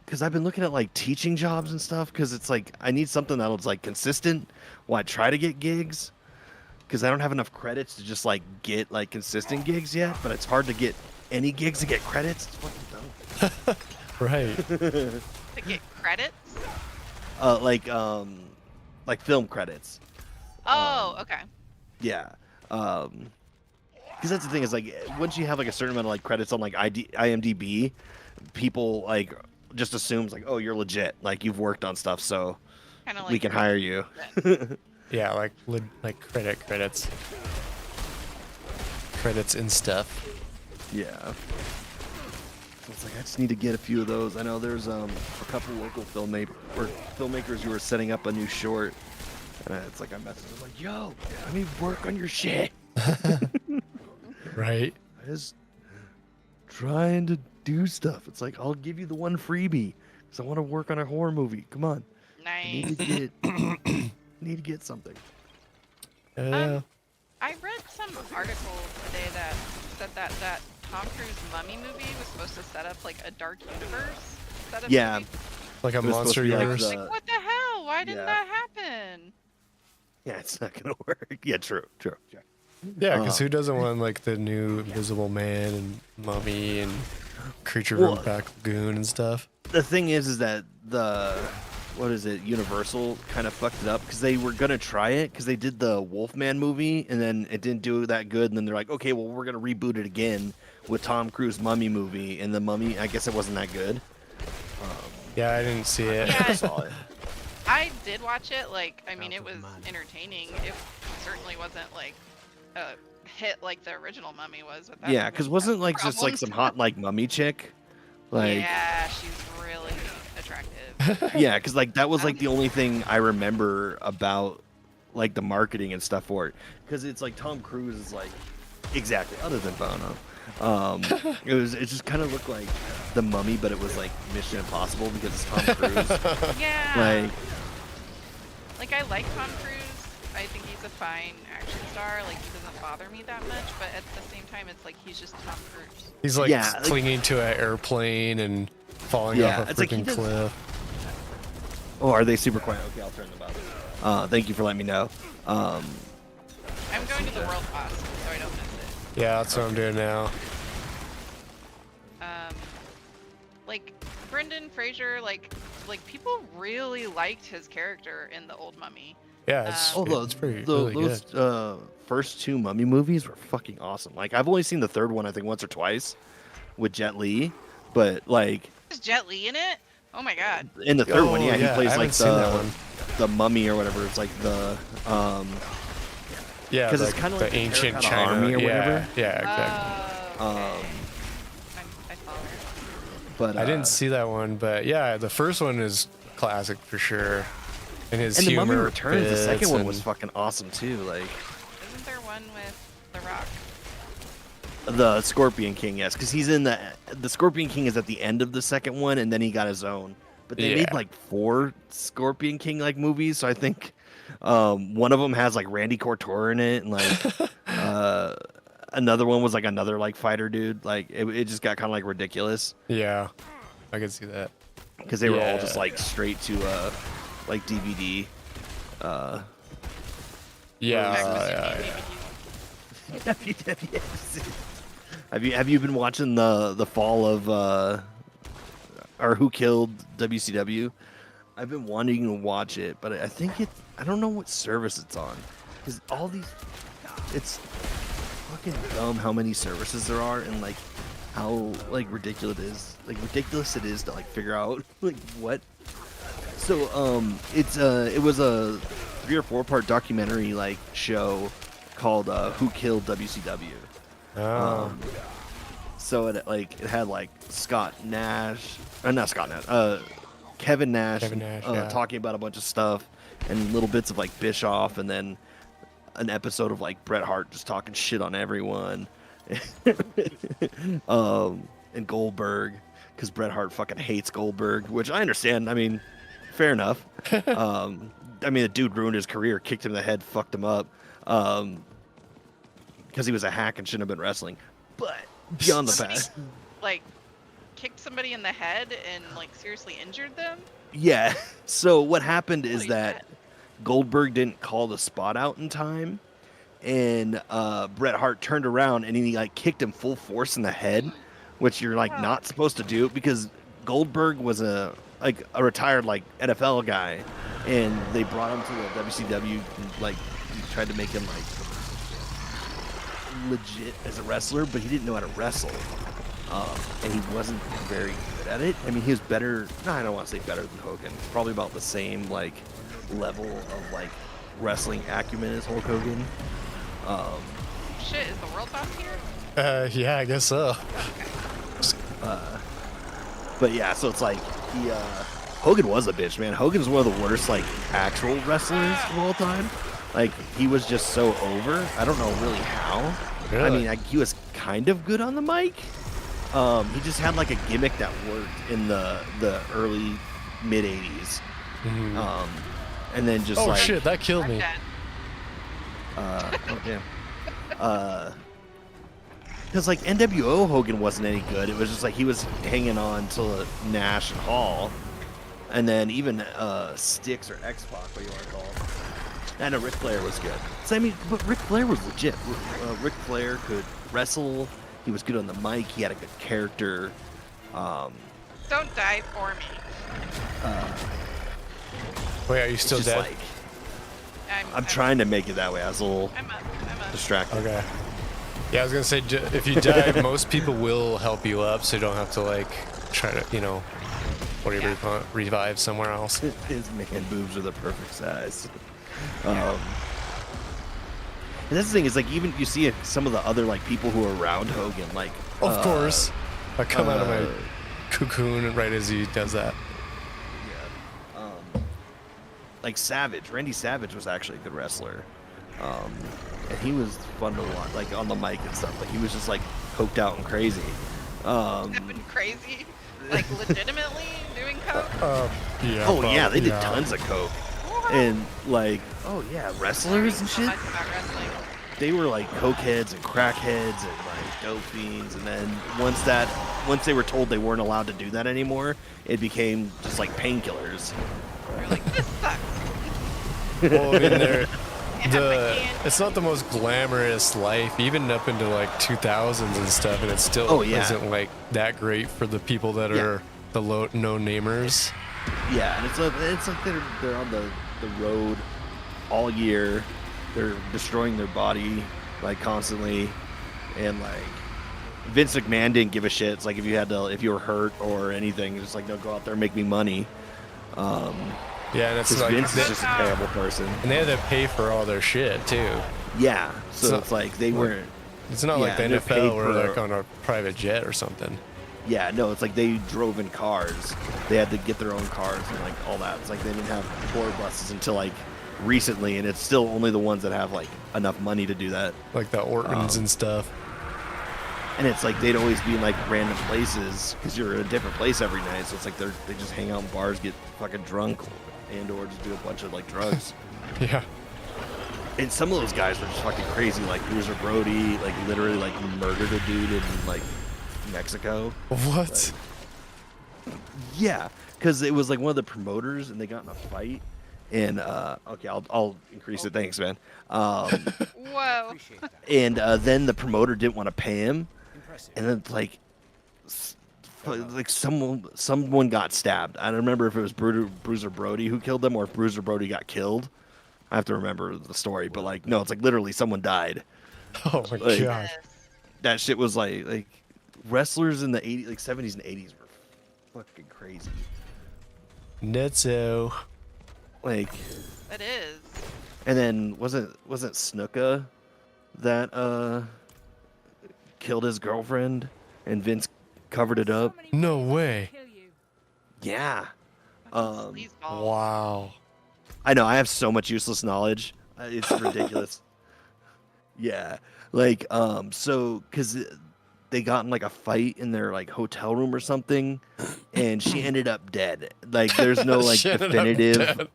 because I've been looking at like teaching jobs and stuff. Because it's like I need something that'll like consistent while I try to get gigs. Because I don't have enough credits to just like get like consistent gigs yet. But it's hard to get any gigs to get credits. It's fucking dumb. Right. To get credits? Like film credits. Oh, okay. Yeah. Because that's the thing is like once you have like a certain amount of like credits on like IMDb, people like just assumes like, oh, you're legit, like you've worked on stuff, so Kind of like we can hire you. Yeah, like credits and stuff. Yeah. So it's like I just need to get a few of those. I know there's a couple local filmmakers who are setting up a new short, and it's like I messaged them like, yo, let me work on your shit. Right. I just trying to do stuff. It's like I'll give you the one freebie because I want to work on a horror movie. Come on, I need nice. to get need to get something. Yeah. I read some article today that said that Tom Cruise Mummy movie was supposed to set up like a dark universe. Set up Yeah, Like a It was supposed monster to be like I was universe. like, what the hell? Why didn't Yeah. that happen? yeah, it's not gonna work. Yeah, true. Yeah, because Uh, who doesn't want like the new Invisible Man and Mummy and Creature Well, from Black Lagoon and stuff? The thing is that what is it? Universal kind of fucked it up because they were gonna try it because they did the Wolfman movie and then it didn't do that good and then they're like, okay, well we're gonna reboot it again with Tom Cruise Mummy movie and the Mummy, I guess it wasn't that good. Yeah, I didn't see it. Yeah. I saw it. I did watch it. Like, I mean, it was entertaining. It certainly wasn't like a hit like the original Mummy was. But that Yeah, movie because has wasn't like just like problems. some hot like mummy chick, like Yeah, she's really attractive. yeah, because like that was like the only thing I remember about like the marketing and stuff for it. Because it's like Tom Cruise is like exactly other than Bono. It just kind of looked like the Mummy, but it was like Mission Impossible because it's Tom Cruise. Yeah. like Like I like Tom Cruise. I think he's a fine action star. Like he doesn't bother me that much. But at the same time, it's like he's just Tom Cruise. He's like Yeah, like- clinging to an airplane and falling Yeah, off a it's like he freaking does- cliff. oh, are they super quiet? Okay, I'll turn them up. Thank you for letting me know. I'm going to the world boss, so I don't miss it. Yeah, that's what I'm doing now. Like Brendan Fraser, like people really liked his character in the old Mummy. Yeah, it's, Oh, it's pretty really those good. first two Mummy movies were fucking awesome. Like I've only seen the third one, I think once or twice, with Jet Li, but like Is Jet Li in it? Oh my god. in the third one, Oh, yeah, yeah, he plays I like haven't seen that one. the mummy or whatever. It's like the Yeah, 'cause it's like kinda the like the ancient Terracotta China Army or yeah, whatever. Yeah, exactly. Okay. I follow. but I didn't see that one, but yeah, the first one is classic for sure. And his and the humor Mummy Returns, the second bits one and- was fucking awesome too. Like Isn't there one with The Rock? the Scorpion King, yes, because he's in the Scorpion King is at the end of the second one, and then he got his own. But they made Yeah. like 4 Scorpion King like movies, so I think one of them has like Randy Couture in it, and like another one was like another like fighter dude. Like it just got kind of like ridiculous Yeah, I can see that. because they were all just Yeah. like straight to like DVD. Yeah, Have you been watching the fall of or Who Killed WCW? I've been wanting to watch it, but I think I don't know what service it's on because all these it's fucking dumb how many services there are and like how like ridiculous it is to like figure out like what. So it was a 3 or 4 part documentary like show called Who Killed WCW. Oh, So it had like Kevin Nash, Kevin Nash, yeah. talking about a bunch of stuff and little bits of like Bischoff and then an episode of like Bret Hart just talking shit on everyone. And Goldberg because Bret Hart fucking hates Goldberg, which I understand. I mean, fair enough. I mean, the dude ruined his career, kicked him in the head, fucked him up, because he was a hack and shouldn't have been wrestling. But beyond the Somebody, past, like, kicked somebody in the head and like seriously injured them. yeah. So what happened is Holy that shit. Goldberg didn't call the spot out in time, and Bret Hart turned around and he like kicked him full force in the head, which you're like not supposed to do because Goldberg was a retired like NFL guy, and they brought him to the WCW and like he tried to make him like legit as a wrestler, but he didn't know how to wrestle, and he wasn't very good at it. I mean, he was better. No, I don't want to say better than Hogan. Probably about the same like level of like wrestling acumen as Hulk Hogan. Shit, is the world boss here? Yeah, I guess so. But yeah, so it's like he Hogan was a bitch, man. Hogan's one of the worst like actual wrestlers of all time. Like he was just so over. I don't know really how. Really? I mean, he was kind of good on the mic. He just had like a gimmick that worked in the early mid '80s. Mhm. And then just Oh like shit, that killed I'm me. dead. oh damn. Because like NWO Hogan wasn't any good. It was just like he was hanging on to Nash and Hall, and then even Styx or X-Pac, what you want to call it. I know Ric Flair was good. So I mean, but Ric Flair was legit. Ric Flair could wrestle. He was good on the mic. He had a good character. Don't die for me. Wait, are you It's still just dead? like I'm trying to make it that way. I was a little I'm up. distracted. Okay. Yeah, I was gonna say if you die, most people will help you up, so you don't have to like try to, whatever you call it, revive somewhere else. His man boobs are the perfect size. And that's the thing is like even you see some of the other like people who are around Hogan, like Of course, I come out of my cocoon right as he does that. yeah, like Savage. Randy Savage was actually a good wrestler, and he was fun to watch, like on the mic and stuff. Like he was just like coked out and crazy. Been crazy, like legitimately doing coke. Yeah. Oh yeah, they did yeah. tons of coke, and like wrestlers and So shit. much about wrestling. They were like coke heads and crack heads and like dope fiends, and then once they were told they weren't allowed to do that anymore, it became just like painkillers. You're like, this sucks. Well, I mean, Have my hand. it's not the most glamorous life, even up into like 2000s and stuff, and it still Oh, yeah. isn't like that great for the people that Yeah. are the no-namers. Yeah, and it's like they're on the road all year. They're destroying their body like constantly, and like Vince McMahon didn't give a shit. It's like if you were hurt or anything, it's like no, go out there and make me money. Yeah, and it's Because like Vince is just a terrible person. and they had to pay for all their shit too. Yeah, so So- it's like they weren't. It's not like Yeah, the they're paid NFL where for- they're like on a private jet or something. Yeah, no, it's like they drove in cars. They had to get their own cars and like all that. It's like they didn't have tour buses until like recently, and it's still only the ones that have like enough money to do that. Like the Ortons and stuff. And it's like they'd always be in like random places because you're in a different place every night. So it's like they just hang out in bars, get fucking drunk, and or just do a bunch of like drugs. Yeah. And some of those guys were just fucking crazy. Like Bruiser Brody, like literally like murdered a dude in like Mexico. What? Yeah, because it was like one of the promoters, and they got in a fight. And okay, I'll increase it. Thanks, man. Whoa. And then the promoter didn't want to pay him, and then like someone got stabbed. I don't remember if it was Bruiser Brody who killed them or if Bruiser Brody got killed. I have to remember the story, but like no, it's like literally someone died. Oh my Like- god. Yes. That shit was like wrestlers in the 80s, like 70s and 80s were fucking crazy. Netzo. Like, That is. and then wasn't Snuka that killed his girlfriend and Vince covered it up? No way. Yeah. These balls. Wow. I know, I have so much useless knowledge. It's ridiculous. Yeah. Like, so, because they got in like a fight in their like hotel room or something, and she ended up dead. Like, there's no like She ended up definitive, dead.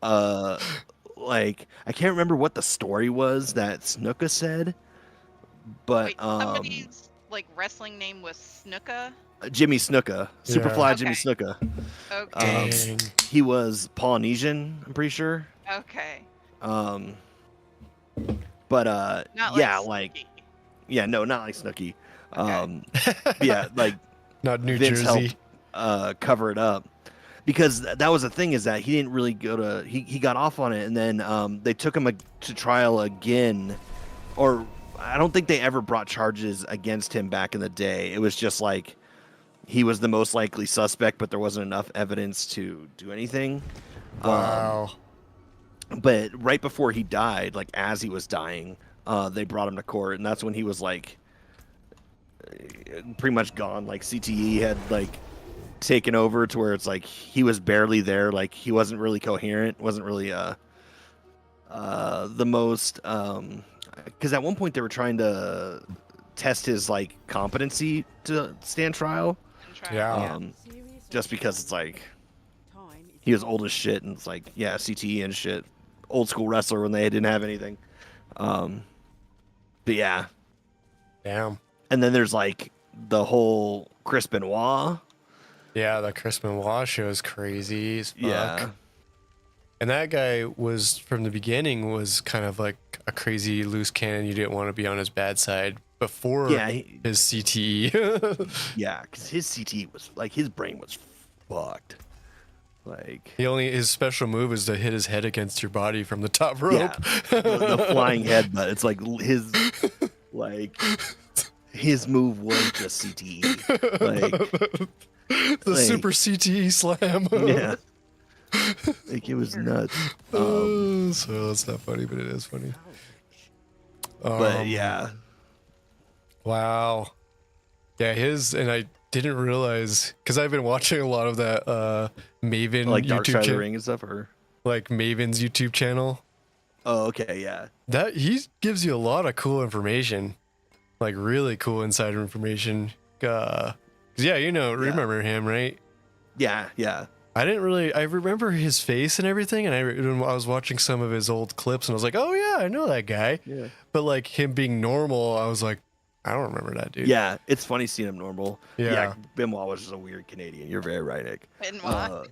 like I can't remember what the story was that Snuka said, but Wait, somebody's like wrestling name was Snuka. Jimmy Snuka, Yeah. Superfly Jimmy Okay. Snuka. Okay. Dang. He was Polynesian, I'm pretty sure. Okay. Um, but Not yeah, like like Snooki. yeah, no, not like Snooki. Okay. Yeah, like Not New Vince Jersey. helped cover it up because that was the thing is that he didn't really go to he got off on it, and then they took him to trial again, or I don't think they ever brought charges against him back in the day. It was just like he was the most likely suspect, but there wasn't enough evidence to do anything. Wow. But right before he died, like as he was dying, they brought him to court, and that's when he was like pretty much gone. Like CTE had like taken over to where it's like he was barely there. Like he wasn't really coherent, wasn't really the most because at one point they were trying to test his like competency to stand trial. And try. Yeah. Just because it's like he was old as shit, and it's like yeah, CTE and shit, old school wrestler when they didn't have anything. But yeah, Damn. and then there's like the whole Chris Benoit. Yeah, the Chris Benoit show is crazy as fuck. Yeah, And that guy was, from the beginning, was kind of like a crazy loose cannon. You didn't want to be on his bad side before yeah, his CTE. yeah, because his CTE was like his brain was fucked. Like His special move is to hit his head against your body from the top rope. yeah, the flying headbutt. It's like his move was just CTE. Like The super CTE slam. yeah, like it was nuts. So that's not funny, but it is funny. But yeah, Wow. Yeah, and I didn't realize, because I've been watching a lot of that Maven like Dark YouTube Side of the channel, Ring and stuff. Or like Maven's YouTube channel. oh, okay, yeah, That he gives you a lot of cool information, like really cool insider information. 'Cause yeah, remember him, right? yeah, yeah. I remember his face and everything, and I was watching some of his old clips, and I was like, oh yeah, I know that guy. Yeah. But like him being normal, I was like, I don't remember that dude. Yeah, it's funny seeing him normal. Yeah. Benoit was just a weird Canadian. You're very right, Nick. Benoit.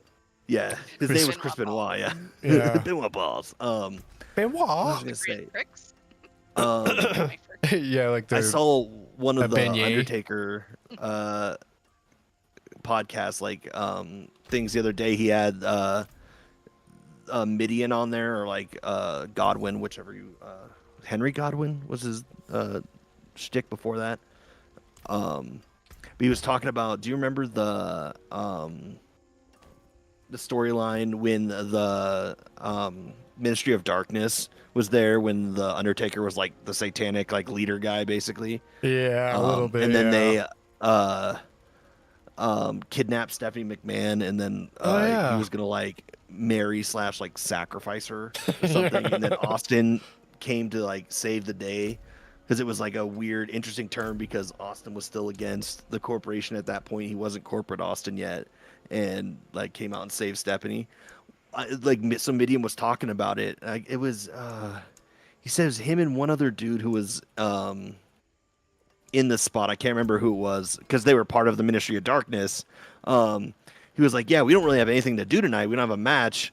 Yeah, his Chris- name was Chris Benoit. Yeah, Yeah. Benoit balls. What was I Benoit. gonna say? Tricks. Yeah, like I saw one of the beignet. Undertaker podcast like things the other day. He had Midian on there, or like Godwin, whichever you Henry Godwin was his shtick before that. But he was talking about, do you remember the storyline when the Ministry of Darkness was there, when the Undertaker was like the satanic like leader guy basically? Yeah, a little bit. And then yeah. they kidnapped Stephanie McMahon, and then yeah. he was gonna like marry / like sacrifice her or something. And then Austin came to like save the day, because it was like a weird, interesting turn, because Austin was still against the corporation at that point. He wasn't corporate Austin yet, and like came out and saved Stephanie. Like some Midian was talking about it. Like it was, he says him and one other dude who was in the spot. I can't remember who it was, because they were part of the Ministry of Darkness. He was like, yeah, we don't really have anything to do tonight. We don't have a match.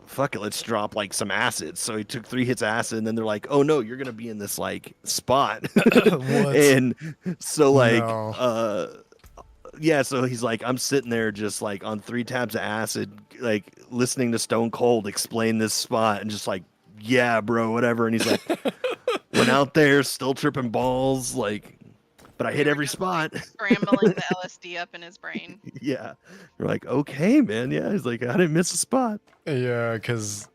Fuck it, let's drop like some acid. So he took 3 hits of acid, and then they're like, oh no, you're gonna be in this like spot. What? And so like No. yeah, so he's like, I'm sitting there just like on 3 tabs of acid, like listening to Stone Cold explain this spot, and just like, yeah, bro, whatever. And he's like, went out there still tripping balls, like, but I hit every spot. Scrambling the LSD up in his brain. Yeah, you're like, okay, man. Yeah, he's like, I didn't miss a spot. Yeah, because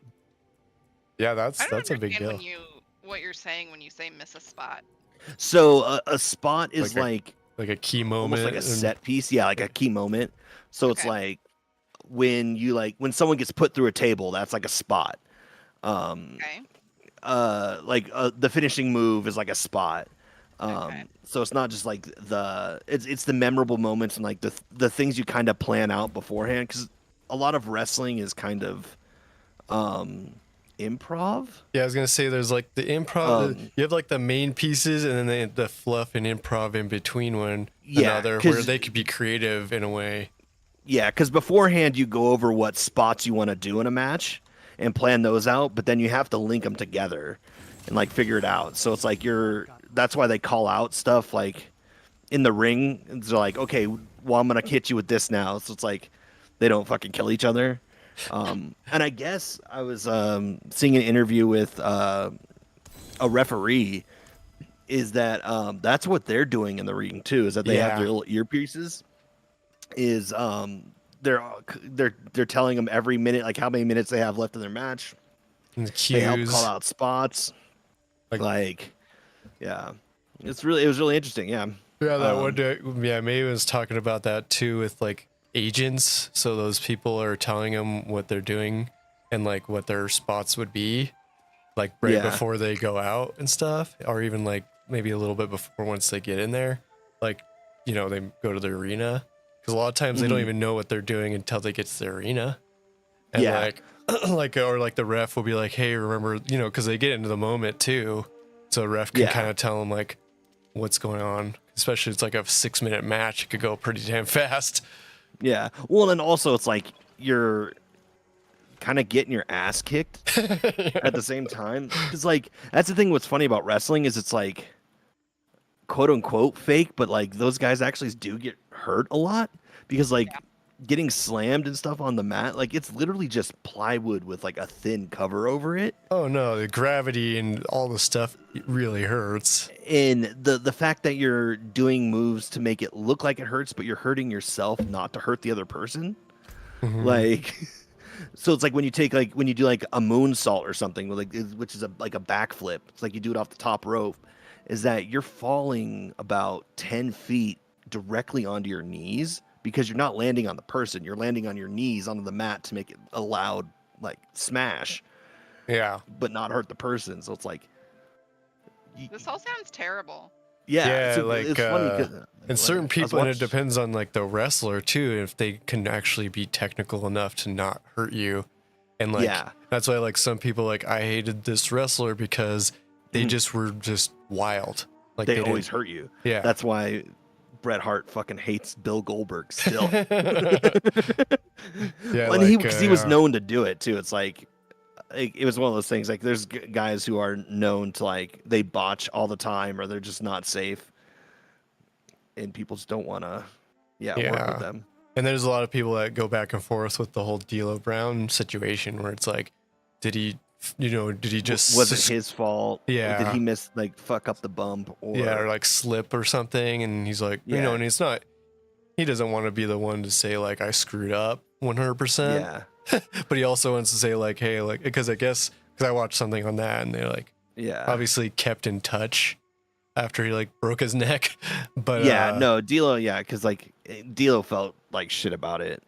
that's I don't a big understand deal. what you're saying when you say miss a spot. So a spot is Like like Like a key moment. almost like a and- set piece. Yeah, like a key moment. So it's Okay. like when someone gets put through a table, that's like a spot. Okay. The finishing move is like a spot. Okay. So it's not just like it's the memorable moments, and like the things you kind of plan out beforehand, because a lot of wrestling is kind of improv. Yeah, I was gonna say there's like the improv. You have like the main pieces, and then the fluff and improv in between one another, where they could be creative in a way. Yeah, because beforehand you go over what spots you want to do in a match and plan those out, but then you have to link them together and like figure it out. So it's like that's why they call out stuff like in the ring. They're like, okay, well I'm gonna hit you with this now. So it's like they don't fucking kill each other. And I guess I was seeing an interview with a referee. Is that that's what they're doing in the ring too? Is that they have their little earpieces? Is they're telling them every minute like how many minutes they have left in their match. And the cues. They help call out spots. Like yeah, it was really interesting. Yeah. Yeah, that one day, yeah, maybe was talking about that too with like agents. So those people are telling them what they're doing and like what their spots would be, like right before they go out and stuff, or even like maybe a little bit before once they get in there, like they go to the arena. Because a lot of times they don't even know what they're doing until they get to the arena. And like the ref will be like, hey, remember, because they get into the moment too. So a ref can kind of tell them like what's going on. Especially it's like a 6-minute match. It could go pretty damn fast. Yeah. Well, and also it's like you're kind of getting your ass kicked at the same time. Because like, that's the thing what's funny about wrestling is it's like, quote unquote fake, but like those guys actually do get hurt a lot because like getting slammed and stuff on the mat, like it's literally just plywood with like a thin cover over it. Oh no, the gravity and all the stuff really hurts. And the fact that you're doing moves to make it look like it hurts, but you're hurting yourself not to hurt the other person. Like so it's like when you do like a moonsault or something, like which is like a backflip. It's like you do it off the top rope. Is that you're falling about 10 feet directly onto your knees because you're not landing on the person. You're landing on your knees onto the mat to make it a loud, like, smash. Yeah. But not hurt the person. So it's like... This all sounds terrible. Yeah, so like, it's funny. And certain people, and it depends on, like, the wrestler, too, if they can actually be technical enough to not hurt you. And, like, that's why, like, some people, like, I hated this wrestler because... They just were just wild. Like they always hurt you. Yeah. That's why Bret Hart fucking hates Bill Goldberg still. Yeah, and he was known to do it too. It's like it was one of those things. Like there's guys who are known to like they botch all the time or they're just not safe, and people just don't want to work with them. And there's a lot of people that go back and forth with the whole D'Lo Brown situation where it's like, did he just... Was it his fault? Yeah. Did he fuck up the bump? Or like slip or something? And he's like, and it's not... He doesn't want to be the one to say, like, I screwed up 100%. Yeah. But he also wants to say, like, hey, like... Because I watched something on that, and they're like... Yeah. Obviously kept in touch after he, like, broke his neck. But... no, D'Lo, because, like, D'Lo felt like shit about it.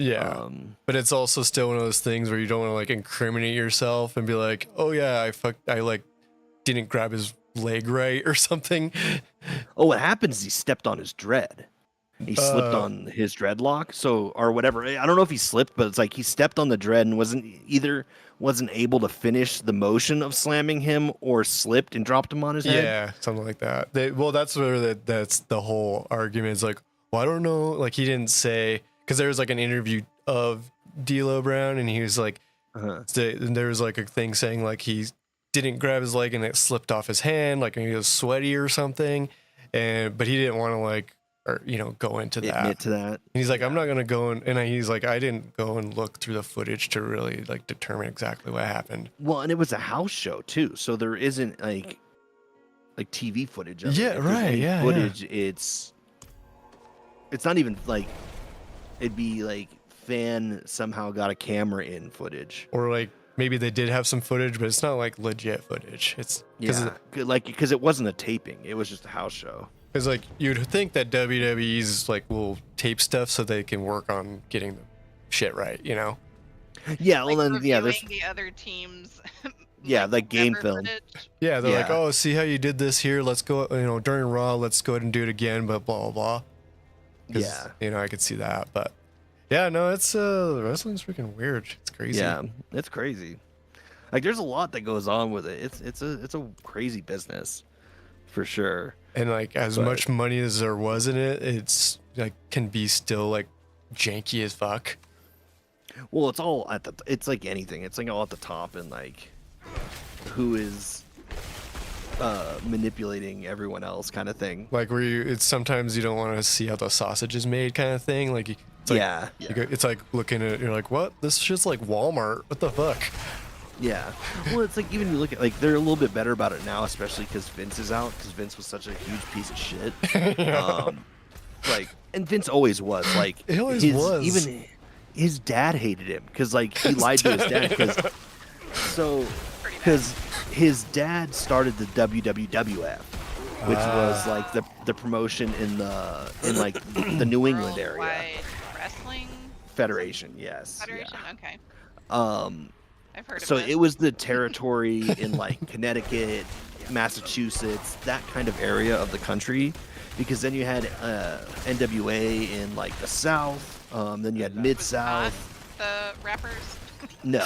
Yeah, but it's also still one of those things where you don't want to like incriminate yourself and be like, oh yeah, I like didn't grab his leg right or something. Oh, what happens is he stepped on his dread. He slipped on his dreadlock, or whatever. I don't know if he slipped, but it's like he stepped on the dread and wasn't able to finish the motion of slamming him, or slipped and dropped him on his head. Yeah, something like that. That's where that's the whole argument. Is like, well, I don't know. Like he didn't say. Because there was like an interview of D'Lo Brown, and he was like, there was like a thing saying like he didn't grab his leg and it slipped off his hand, like he was sweaty or something, but he didn't want to like, or go into that. Admit to that. And he's like, I'm not gonna go in, and he's like, I didn't go and look through the footage to really like determine exactly what happened. Well, and it was a house show too, so there isn't like TV footage of it. Yeah, right. Yeah, footage. It's not even like. It'd be like fan somehow got a camera in footage, or like maybe they did have some footage, but it's not like legit footage. It's because it wasn't a taping; it was just a house show. Because like you'd think that WWE's like will tape stuff so they can work on getting the shit right, Yeah, like well then there's the other teams. Like game film. Footage. Yeah, they're like, oh, see how you did this here? Let's go, during Raw, let's go ahead and do it again, but blah blah blah. I could see that, but Yeah, no, it's wrestling's freaking weird. It's crazy. Yeah, it's crazy. Like there's a lot that goes on with it. It's a crazy business, for sure. And like as But- much money as there was in it, it's like can be still like janky as fuck. Well, it's all at the. It's like anything. It's like all at the top, and like who is manipulating everyone else, kind of thing. Like where it's sometimes you don't want to see how the sausage is made, kind of thing. Like it's like, Yeah, it's like looking at it, you're like, what? This shit's like Walmart. What the fuck? yeah. Well, it's like even you look at like they're a little bit better about it now, especially because Vince is out. Because Vince was such a huge piece of shit. Like, and Vince always was. Like, He always was. Even his dad hated him because like he lied to his dad because his dad started the WWF, which was like the promotion in like the New England area. Worldwide Wrestling Federation. Yes. Federation. Okay, Yeah. I've heard So of it. it was the territory in like Connecticut, Massachusetts, that kind of area of the country, because then you had NWA in like the South. Then you had Mid Not South. the rappers. No.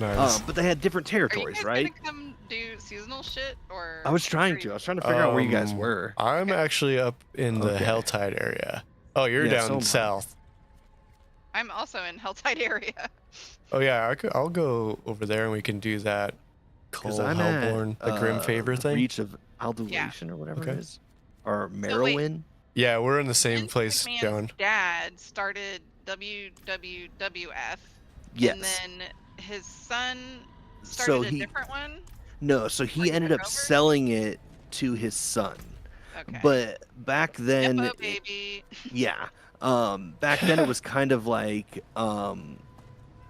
Nice. But they had different Are you territories, guys right? gonna come do seasonal shit or? I was trying are to. you- I was trying to figure out where you guys were. I'm actually up in the Okay. Helltide area. Oh, you're Yeah, so down am I. south. I'm also in Helltide area. Oh yeah, I'll go over there and we can do that. Because Cole I'm Hellborn, at the Grim Favor the thing. Reach of Aldulation or whatever Okay. it is, or wait. Merowin. Yeah, we're in the same Vince place, McMahon's John. dad started WWF. Yes. And then his son So started a he- different one. No, so he Like ended up takeovers? selling it to his son. Okay. But back then, Nepo baby. yeah, back then it was kind of like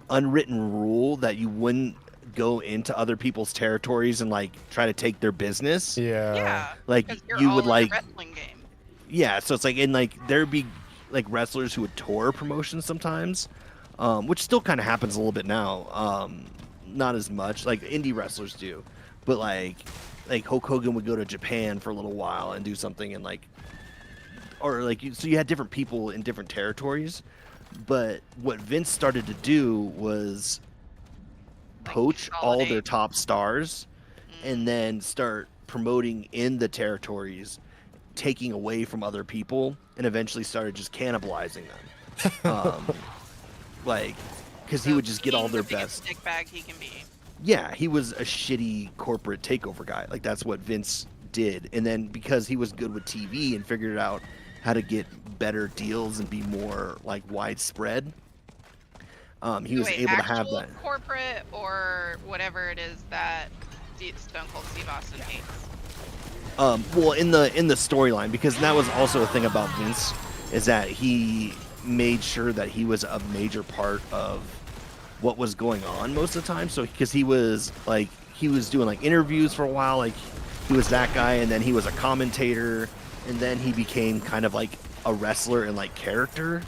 unwritten rule that you wouldn't go into other people's territories and like try to take their business. Yeah. Yeah. Like Because you're you all would in like, the wrestling game. yeah. So it's like, and like there'd be like wrestlers who would tour promotions sometimes, which still kind of happens a little bit now. Not as much, like indie wrestlers do, but like Hulk Hogan would go to Japan for a little while and do something, and like, or like so you had different people in different territories. But what Vince started to do was Like, poach all their consolidate. top stars Mm. and then start promoting in the territories, taking away from other people, and eventually started just cannibalizing them. Like, because he So would just get all being their the biggest best. dick bag he can be. Yeah, he was a shitty corporate takeover guy. Like, that's what Vince did. And then because he was good with TV and figured out how to get better deals and be more like widespread, he was Wait, able to have actual that. corporate or whatever it is that Stone Cold Steve Austin hates. Well, in the storyline, because that was also a thing about Vince, is that he made sure that he was a major part of what was going on most of the time. So because he was doing like interviews for a while, like he was that guy, and then he was a commentator, and then he became kind of like a wrestler and like character.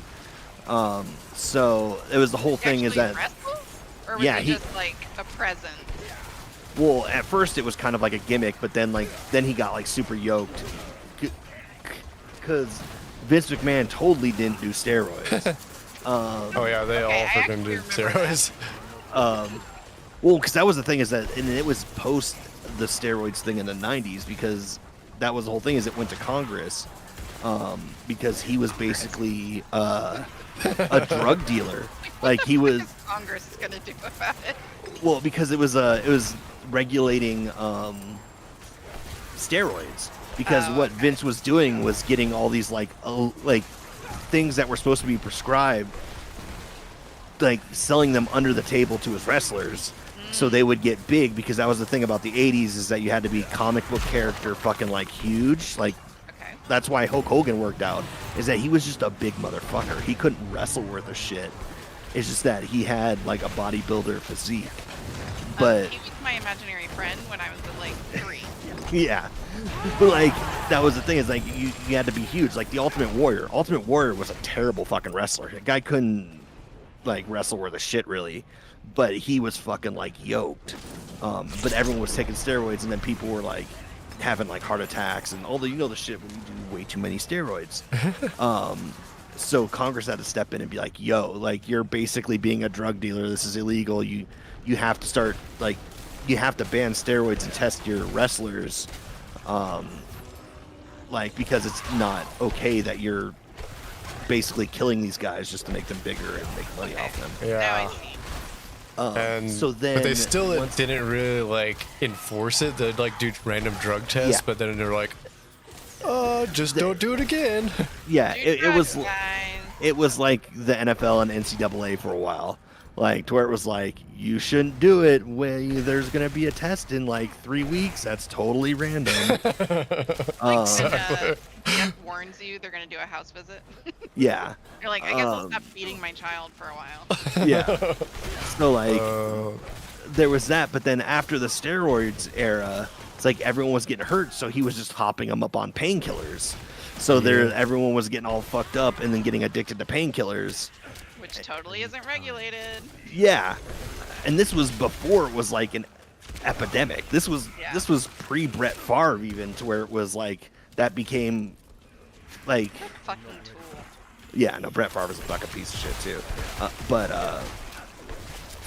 So it was the whole thing is Actually that wrestle? Or was Yeah, it he- just like a presence? well, at first it was kind of like a gimmick, but then he got like super yoked because Vince McMahon totally didn't do steroids. Oh yeah, they Okay, all I freaking actually do remember that. steroids. Well, because that was the thing is that, and it was post the steroids thing in the '90s, because that was the whole thing is it went to Congress, because he was basically a drug dealer. Like he was, What is Congress is gonna do about it? well, because it was regulating steroids, because Oh, what okay. Vince was doing was getting all these like things that were supposed to be prescribed, like selling them under the table to his wrestlers, so they would get big, because that was the thing about the 80s is that you had to be comic book character fucking like huge. Like Okay. that's why Hulk Hogan worked out, is that he was just a big motherfucker. He couldn't wrestle worth a shit. It's just that he had like a bodybuilder physique. But He was my imaginary friend when I was like 3. yeah, but like that was the thing is like you had to be huge. Like the Ultimate Warrior. Ultimate Warrior was a terrible fucking wrestler. The guy couldn't like wrestle worth a shit really, but he was fucking like yoked. But everyone was taking steroids, and then people were like having like heart attacks and all the the shit when you do way too many steroids. so Congress had to step in and be like, yo, like you're basically being a drug dealer. This is illegal. You have to start like you have to ban steroids and test your wrestlers, like because it's not okay that you're basically killing these guys just to make them bigger and make money off them. Now I Yeah. see. And So then, but they still once- didn't really like enforce it. They'd like do random drug tests, Yeah. but then they're like, just don't do it again. yeah, Do it was drugs, guys. it was like the NFL and NCAA for a while, like to where it was like you shouldn't do it when there's gonna be a test in like 3 weeks. That's totally random. Like when CF warns you they're gonna do a house visit. Yeah, You're like, I guess I'll stop feeding my child for a while. yeah. So like Uh, there was that, but then after the steroids era, it's like everyone was getting hurt, so he was just hopping them up on painkillers. So there, Yeah. everyone was getting all fucked up and then getting addicted to painkillers. Which totally isn't regulated. Yeah, and this was before it was like an epidemic. This was Yeah. this was pre Brett Favre even, to where it was like that became like What a fucking tool. yeah, no, Brett Favre was a fucking piece of shit too.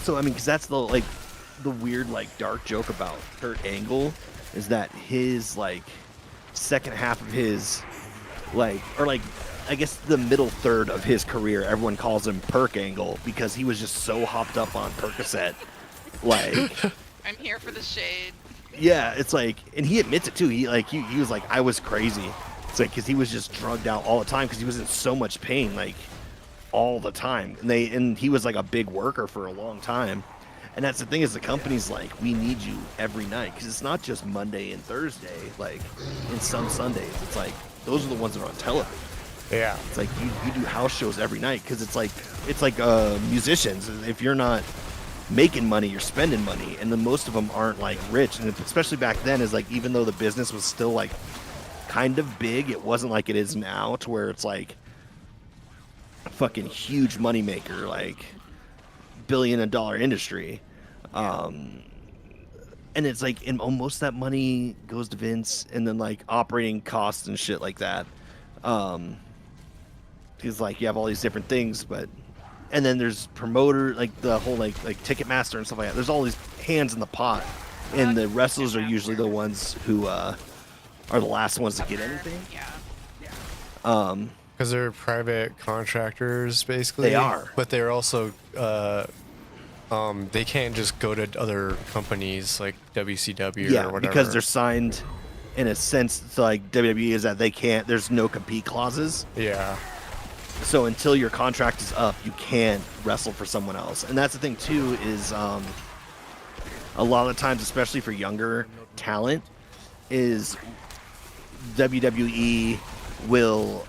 So I mean, because that's the like the weird like dark joke about Kurt Angle is that his like second half of his like or like I guess the middle third of his career, everyone calls him Perk Angle because he was just so hopped up on Percocet. Like, I'm here for the shade. yeah, it's like, and he admits it too. He was like, I was crazy. It's like because he was just drugged out all the time because he was in so much pain, like all the time. And he was like a big worker for a long time. And that's the thing is the company's like, we need you every night because it's not just Monday and Thursday. Like, in some Sundays, it's like those are the ones that are on television. yeah. It's like you do house shows every night because it's like musicians. If you're not making money, you're spending money, and then most of them aren't like rich. And especially back then, is like even though the business was still like kind of big, it wasn't like it is now to where it's like a fucking huge moneymaker, like $1 billion industry. And it's like, and most of that money goes to Vince, and then like operating costs and shit like that. Because like you have all these different things, but and then there's promoter, like the whole like Ticketmaster and stuff like that. There's all these hands in the pot, and the wrestlers are usually the ones who are the last ones to get anything. Yeah. Because they're private contractors, basically. They are. But they're also, they can't just go to other companies like WCW Yeah, or whatever. because they're signed in a sense to like WWE is that they can't. There's no compete clauses. Yeah. So until your contract is up, you can't wrestle for someone else. And that's the thing too is a lot of times, especially for younger talent, is WWE will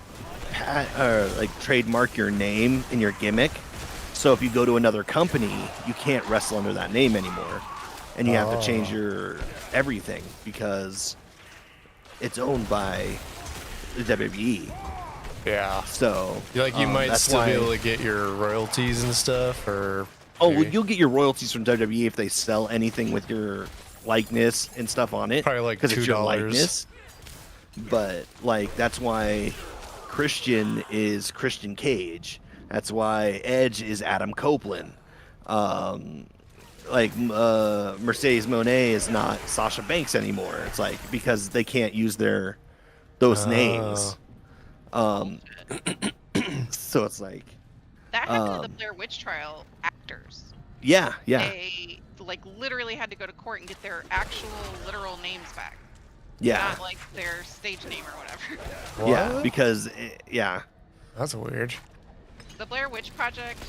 like trademark your name and your gimmick. So if you go to another company, you can't wrestle under that name anymore, and you have to change your everything because it's owned by the WWE. Yeah. So You might that's still why, be able to get your royalties and stuff, or Oh, well, maybe- you'll get your royalties from WWE if they sell anything with your likeness and stuff on it. Probably like because it's your $2. likeness. But like that's why Christian is Christian Cage. That's why Edge is Adam Copeland. Mercedes Moné is not Sasha Banks anymore. It's like because they can't use those names. So it's like That happened to the Blair Witch Trial actors. yeah. They like literally had to go to court and get their actual literal names back. Yeah. Not like their stage name or whatever. Yeah, What? because That's weird. The Blair Witch Project,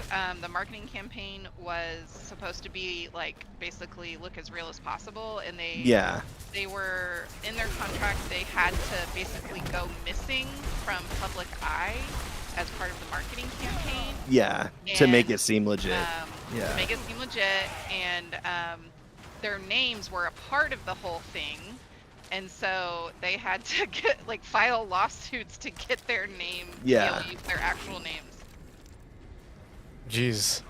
the marketing campaign was supposed to be like basically look as real as possible, and they were in their contract. They had to basically go missing from public eye as part of the marketing campaign. to make And, it seem legit. To make it seem legit, and their names were a part of the whole thing, and so they had to file lawsuits to get their name, be able to use their actual names. Jeez.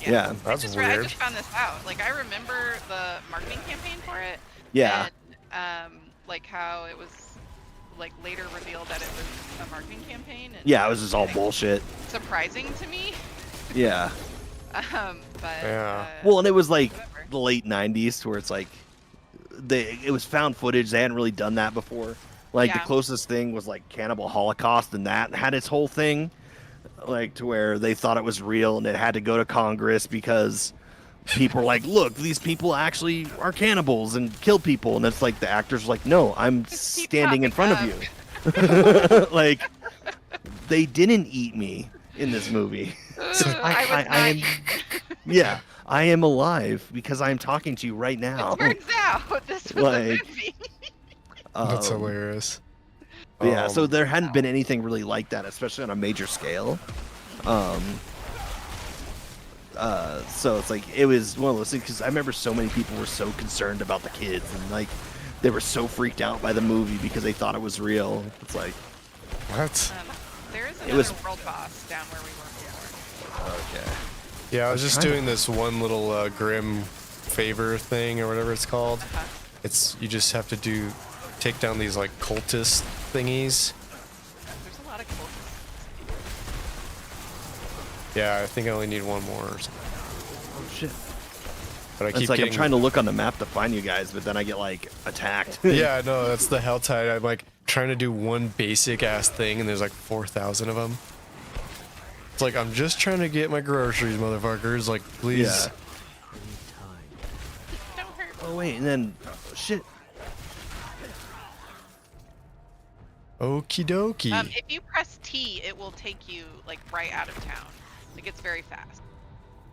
Yeah. That's I weird. just found this out. Like I remember the marketing campaign for it. Yeah. And, like how it was like later revealed that it was a marketing campaign. And Yeah, it was just all bullshit. surprising to me. Yeah. But Yeah. Well, and it was like whatever. the late '90s, where it's like it was found footage. They hadn't really done that before. Like the Yeah. closest thing was like Cannibal Holocaust, and that had its whole thing, like to where they thought it was real, and it had to go to Congress because people were like, "Look, these people actually are cannibals and kill people," and it's like the actors were like, "No, I'm Just keep standing in front popping of you." Like they didn't eat me in this movie. I was not am, eaten. yeah, I am alive because I'm talking to you right now. It turns out this was a Like, movie. That's Um, hilarious. Yeah, so there hadn't Wow. been anything really like that, especially on a major scale. So it's like it was one of those things because I remember so many people were so concerned about the kids and like they were so freaked out by the movie because they thought it was real. It's like, What? There is It another was- world boss down where we were before. okay, Yeah, I was just kinda- doing this one little grim favor thing or whatever it's called. Uh-huh. It's you just have to take down these like cultist thingies. There's a lot of cool. Yeah, I think I only need one more or something. oh shit. But I It's keep like getting. I'm trying to look on the map to find you guys, but then I get like attacked. Yeah, no, that's the hell tide. I'm like trying to do one basic ass thing, and there's like 4,000 of them. It's like I'm just trying to get my groceries, motherfuckers. Like, please. Yeah. Don't hurt. Oh wait, and then shit. Okie dokie. If you press T, it will take you like right out of town. Like it's very fast.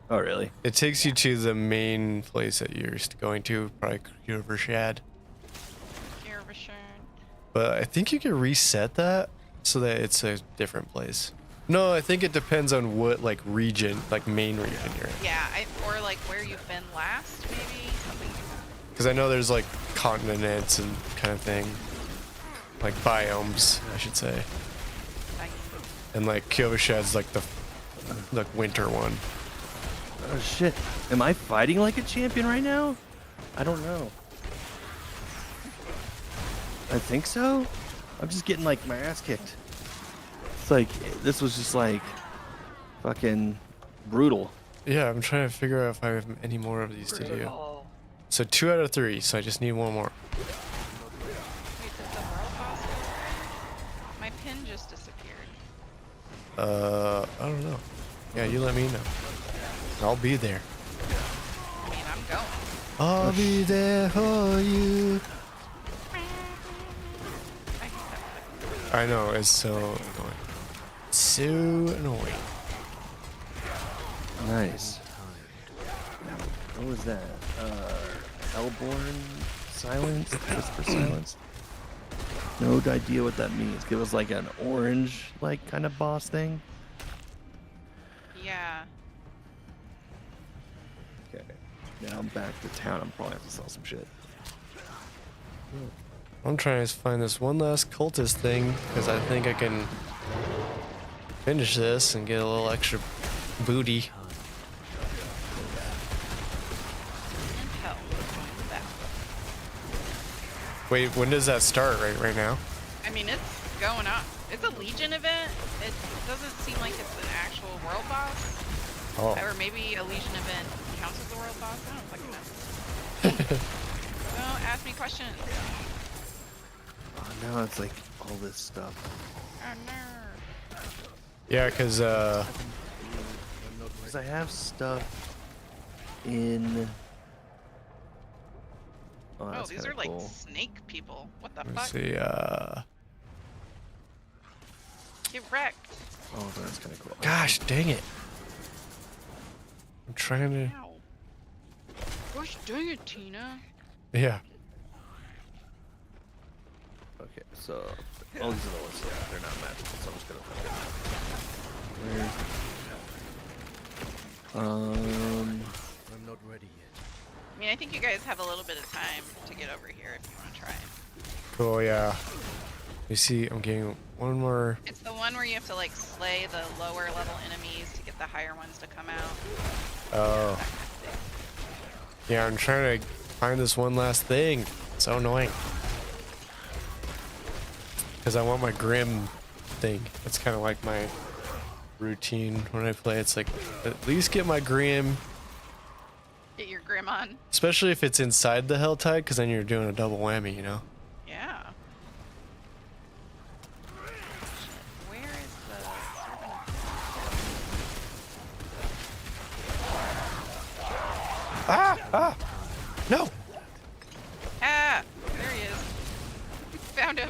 Oh really? It takes you to the main place that you're going to, probably Shad. You're for sure. But I think you can reset that so that it's a different place. No, I think it depends on what like region, like main region you're in. Yeah, or like where you've been last, maybe something. Because I know there's like continents and kind of thing, like biomes, I should say. Like, And like Shad's like the winter one. Oh shit. Am I fighting like a champion right now? I don't know. I think so. I'm just getting like my ass kicked. It's like this was just like fucking brutal. Yeah, I'm trying to figure out if I have any more of these to do. So 2 out of 3, so I just need one more. wait, did the world boss go away? My pin just disappeared. I don't know. Yeah, you let me know. I'll be there. I mean, I'm going. I'll be there for you. I hate that. I know, it's so annoying. So annoying. Nice. What was that? Hellborn Silence? Whisper Silence? No idea what that means. It was like an orange like kind of boss thing. Yeah. Okay. Now I'm back to town. I'm probably have to sell some shit. I'm trying to find this one last cultist thing because I think I can finish this and get a little extra booty. And hell. That. Wait, when does that start? Right now? I mean, it's going on. It's a Legion event. It doesn't seem like it's an actual world boss. Oh, Or maybe a Legion event counts as a world boss. I don't fucking know. Don't ask me questions. Oh, now it's like all this stuff. Oh, no. yeah, because Because I have stuff in. Oh, Oh, that's these kinda are like cool. snake people. What the let's fuck? see. Get wrecked. Oh, that's kind of cool. Gosh, dang it! I'm trying to. Ow. Gosh dang it, Tina. Yeah. Okay, so all these are the ones that they're not magical, so I'm just gonna I'm not ready yet. I mean, I think you guys have a little bit of time to get over here if you want to try. Cool. Yeah. You see, I'm getting one more. It's the one where you have to like slay the lower level enemies to get the higher ones to come out. Oh. That kind of thing. Yeah, I'm trying to find this one last thing. So annoying. because I want my Grim thing. That's kind of like my routine when I play. It's like at least get my Grim, Get your Grim on. especially if it's inside the Helltide, because then you're doing a double whammy, you know? Yeah. Where is the servant of Ah! No! Ah! There he is. Found him.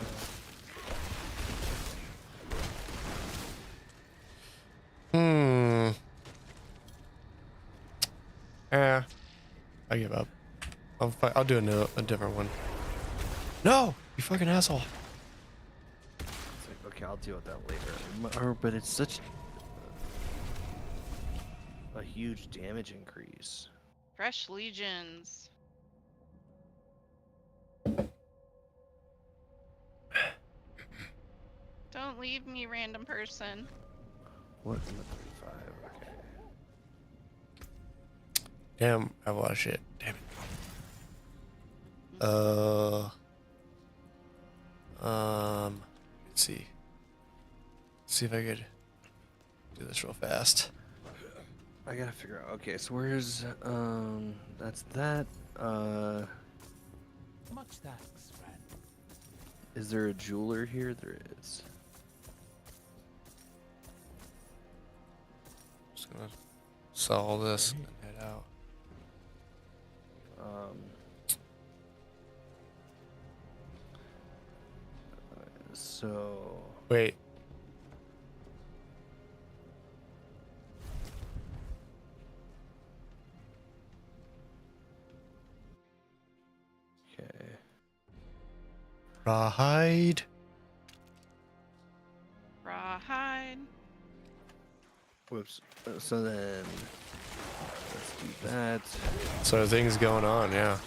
I give up. I'll do a different one. No! You fucking asshole. It's like, okay, I'll deal with that later. But it's such a huge damage increase. Fresh legions. Don't leave me, random person. What's in the 35? Okay. Damn, I have a lot of shit. Damn it. Let's see. Let's see if I could do this real fast. I gotta figure out. Okay, so where's that's that. Much thanks, friend. Is there a jeweler here? There is. Just gonna sell all this and head out. So Wait. okay. Rawhide. Rawhide. Whoops. So then let's do that. So things going on, yeah.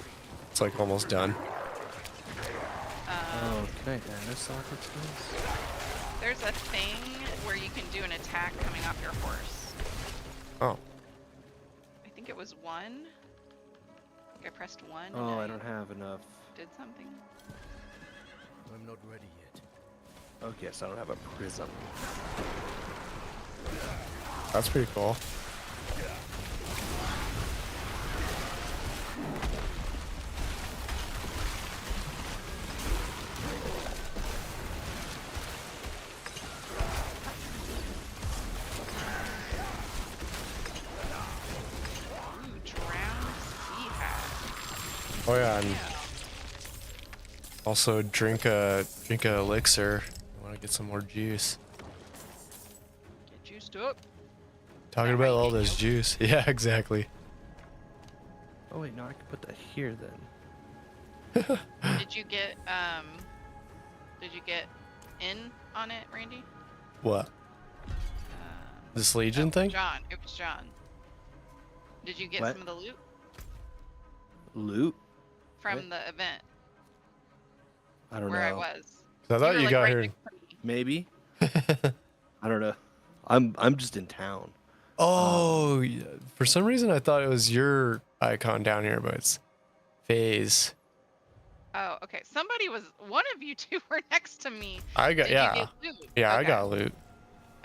It's like almost done. Oh, can I add a soccer to this? There's a thing where you can do an attack coming off your horse. Oh. I think it was 1. I think I pressed 1. and Oh, I don't have enough. Did something. I'm not ready yet. Okay, so I don't have a prism. That's pretty cool. Ooh, drowned sea hat. Oh yeah, and Yeah. also drink a elixir. I want to get some more juice. Get juiced up. Talking That about might all get this you. juice. Yeah, exactly. Oh wait, no, I can put that here then. Did you get in on it, Randy? What? This Legion Oh, thing? John. It was John. Did you get What? some of the loot Loot? from What? the event I don't where I know. was? 'Cause I thought were, you like, got right here. next to me. Maybe. I don't know. I'm just in town. Oh, yeah. For some reason I thought it was your icon down here, but it's Phase. Oh, okay. One of you two were next to me. I got Did yeah, you get loot? yeah. I Okay, got loot.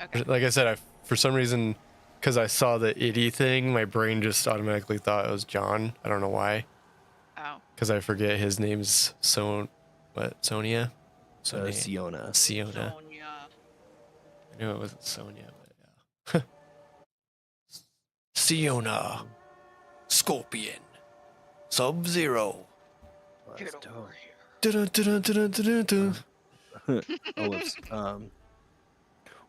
Okay. Like I said, for some reason, because I saw the itty thing, my brain just automatically thought it was John. I don't know why. Oh. Because I forget his name's Sonia? Siona. Siona. Sonia. I knew it wasn't Sonia, but yeah. Siona. Scorpion. Sub-Zero. Oh, Get that's over dope. here. Dun-dun-dun-dun-dun-dun-dun. Oh, whoops.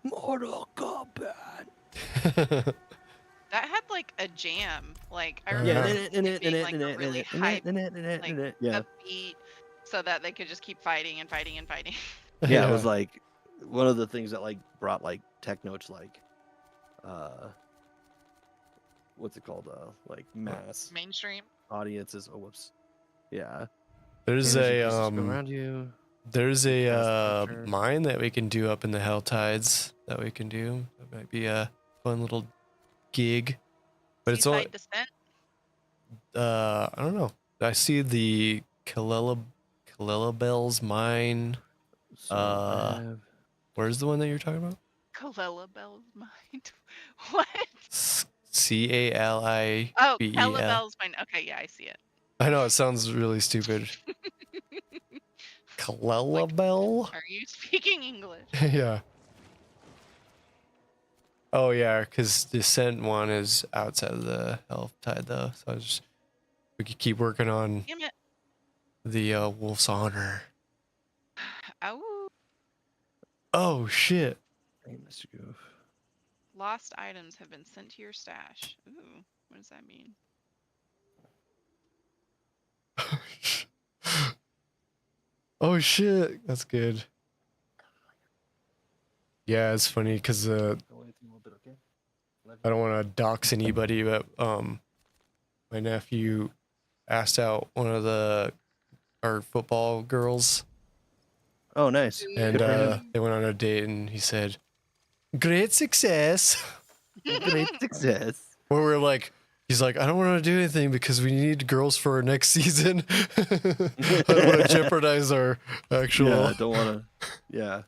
Mortal Kombat. That had like a jam. Like I Yeah, remember it being like a really hype, like yeah. upbeat, so that they could just keep fighting and fighting and fighting. Yeah, it was like one of the things that like brought like techno to like what's it called? Like mass Mainstream. audiences. Oh whoops. Yeah. There's Energy a pieces go around you. there's a Past the turn. mine that we can do up in the Helltides that we can do. That might be a fun little gig. But it's only Seaside Descent. I don't know. I see the Kalila Bell's mine. So I have... Where's the one that you're talking about? Calibel's mind. What? Calibel. Oh, Calibel's mind. Okay, yeah, I see it. I know it sounds really stupid. Calibel. Are you speaking English? Yeah. Oh yeah, because the Descent one is outside of the Elf Tide though, so we could keep working on Damn it. the Wolf's Honor. Oh, Oh shit. Hey, Mr. Goof. lost items have been sent to your stash. Ooh, what does that mean? Oh shit, that's good. Yeah, it's funny because I don't want to dox anybody, but my nephew asked out one of our football girls, Oh, nice. and Good for him. they went on a date, and he said, "Great success." Great success. Where we're like, he's like, I don't want to do anything because we need girls for our next season. I don't want to jeopardize our actual. Yeah, I don't want to. Yeah.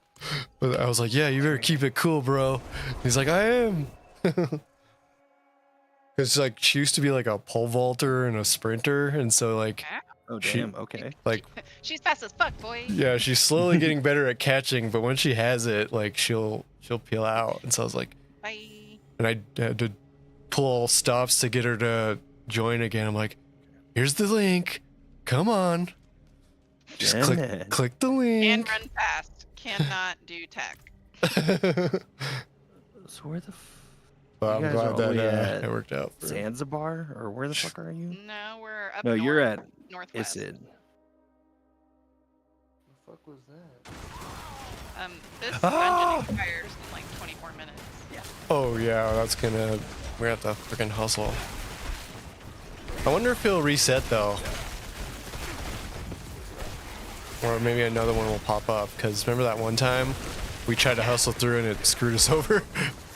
But I was like, yeah, you better keep it cool, bro. He's like, I am. Because like she used to be like a pole vaulter and a sprinter, and so like Oh, She- damn. Okay. like She's fast as fuck, boy. yeah, she's slowly getting better at catching, but when she has it, like she'll peel out. And so I was like, Bye. and I had to pull all stops to get her to join again. I'm like, here's the link. Come on. Just Damn it. click the And link. run fast. Cannot do tech. So where the Well, You I'm guys glad are that only at it worked out. For him. Zanzibar? Or where the fuck are you? No, we're up No, north, you're at northwest. Isid. The fuck was that? This Ah! dungeon expires in like 24 minutes. Yeah. Oh yeah, that's gonna. We're at the freaking hustle. I wonder if he'll reset though, or maybe another one will pop up. Because remember that one time we tried to hustle through and it screwed us over.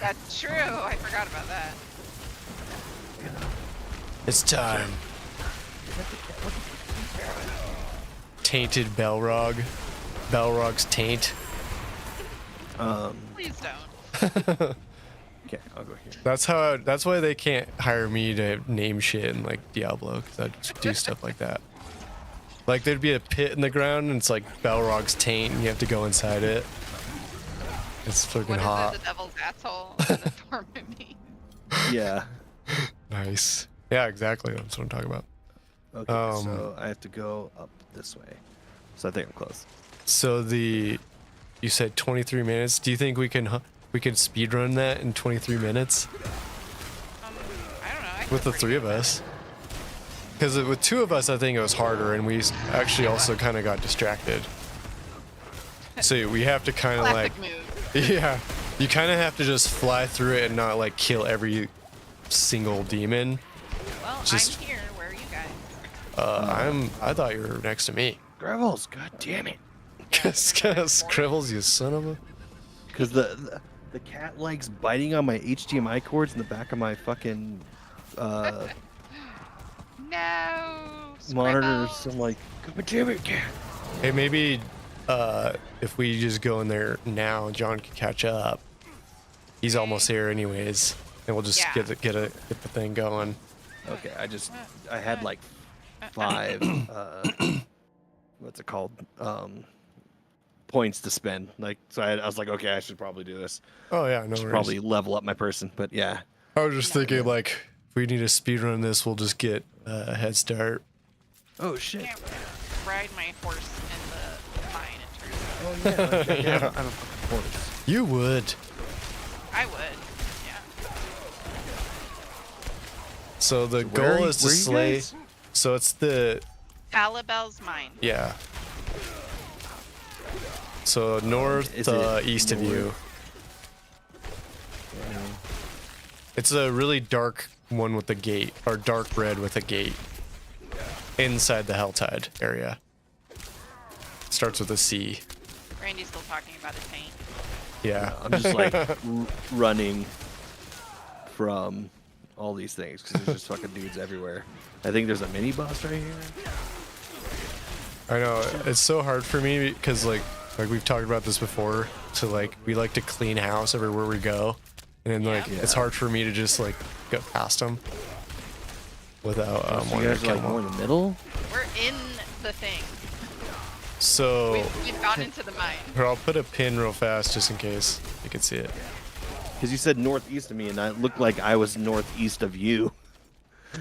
That's true. I forgot about that. It's time. Tainted Belrog. Belrog's taint. Please don't. Okay, I'll go here. That's why they can't hire me to name shit in like Diablo, because I just do stuff like that. Like there'd be a pit in the ground and it's like Balrog's taint and you have to go inside it. It's freaking What is hot. it? The devil's asshole and the torment me. Yeah. Nice. Yeah, exactly. That's what I'm talking about. Okay, Um, so I have to go up this way. So I think I'm close. So you said 23 minutes. Do you think we can speed run that in 23 minutes I don't know. I with the three of us? Because with two of us, I think it was harder, and we actually also kind of got distracted. So we have to kind of like, Classic move. yeah, you kind of have to just fly through it and not like kill every single demon. Well, Just- I'm here. Where are you guys? I thought you were next to me. Gravels, god damn it. Just kind of scribbles, you son of a. Because the cat likes biting on my HDMI cords in the back of my fucking No. monitors. Scribbles. I'm like, God damn it, cat. Hey, maybe if we just go in there now, John can catch up. He's almost here anyways, and we'll just Yeah. get the thing going. Okay, I had like 5 what's it called? Points to spend. Like, so I was like, okay, I should probably do this. Oh yeah, no Should worries. probably level up my person, but yeah. I was just thinking like, if we need to speed run this, we'll just get a head start. Oh shit. Can't ride my horse in the mine. It turns out. Oh yeah. Okay, I have a fucking horse. You would. I would. Yeah. So the Where are goal you- is to where are you slay. guys? So it's the Calibel's mine. yeah. So north, Is it east of you. north? It's a really dark one with a gate, or dark red with a gate. Inside the Helltide area. Starts with a C. Randy's still talking about his paint. Yeah. I'm just like running from all these things because there's just fucking dudes everywhere. I think there's a mini boss right here. I know it's so hard for me because like Like we've talked about this before. So like we like to clean house everywhere we go, and then like Yeah. it's hard for me to just like go past them without So you wanting guys to are kill like them. more in the middle. We're in the thing. So We've gone into the mine. here, I'll put a pin real fast just in case you can see it. Because you said northeast of me, and I looked like I was northeast of you.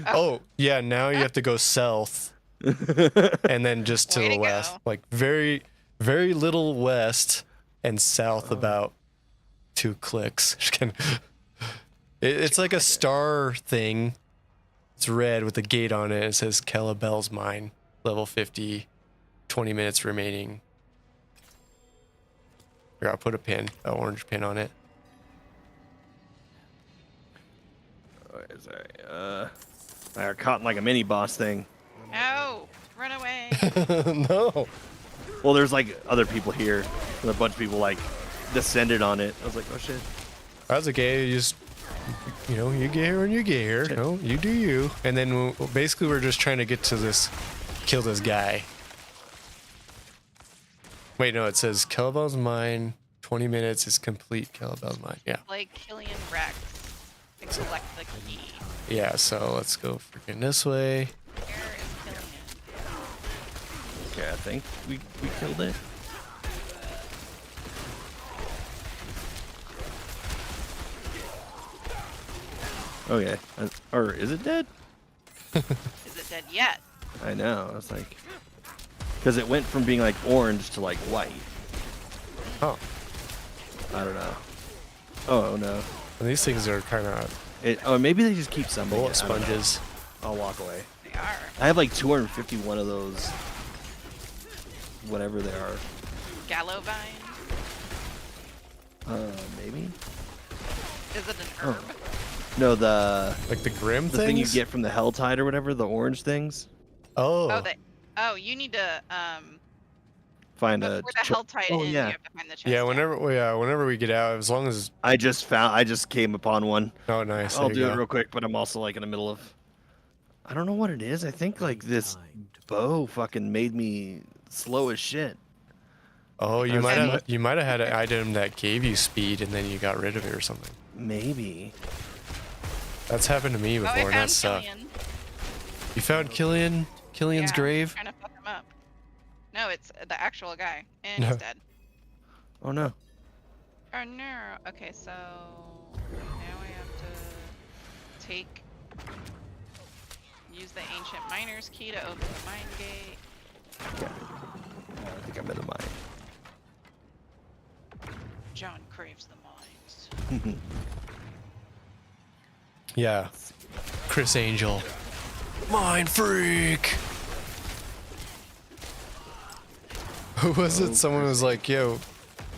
Oh yeah, now you have to go south, and then just to Way the to west, go. like very, very little west and south about 2 clicks. Just kidding. It's like a star thing. It's red with a gate on it. It says Kelabel's Mine, level 50, 20 minutes remaining. Here, I'll put a pin, an orange pin on it. Sorry. I got caught in like a mini boss thing. Oh, run away. No. Well, there's like other people here, and a bunch of people like descended on it. I was like, oh shit. That's okay. You just, you get here when you get here. No, you do you. And then basically we're just trying to get to kill this guy. Wait, no, it says Kelabel's Mine, 20 minutes is complete Kelabel's Mine. Yeah. Like Killian Rex and collect the key. Yeah, so let's go freaking this way. Where is Killian? Okay, I think we killed it. Okay, or is it dead? Is it dead yet? I know. I was like, because it went from being like orange to like white. Oh, I don't know. Oh no. and these things are kind of Or maybe they just keep summoning bullet it. I don't know. sponges. I'll walk away. They are. I have like 251 of those. Whatever they are. Gallow vine? Maybe. Is it an Oh. herb? No, the Like the Grim thing you things? get from the Helltide or whatever, the orange things. Oh, You need to Find before a. the Helltide ends, yeah. you have to find the chest. yeah. Whenever we get out, as long as I just came upon one. oh nice. I'll there do you it go. real quick, but I'm also like in the middle of. I don't know what it is. I think like this bow fucking made me slow as shit. Oh, you That's might have much- you might have had an item that gave you speed and then you got rid of it or something. Maybe. That's happened to me Oh, before, I and that found sucked. Killian. You found Killian's Yeah, grave? trying to fuck him up. No, it's the actual guy, and he's No. dead. Oh no. Oh no. Okay, so now I have to use the ancient miner's key to open the mine gate. I think I'm in the mine. John craves the mines. Yeah. Chris Angel. Mind freak. Who was it? Someone was like, yo,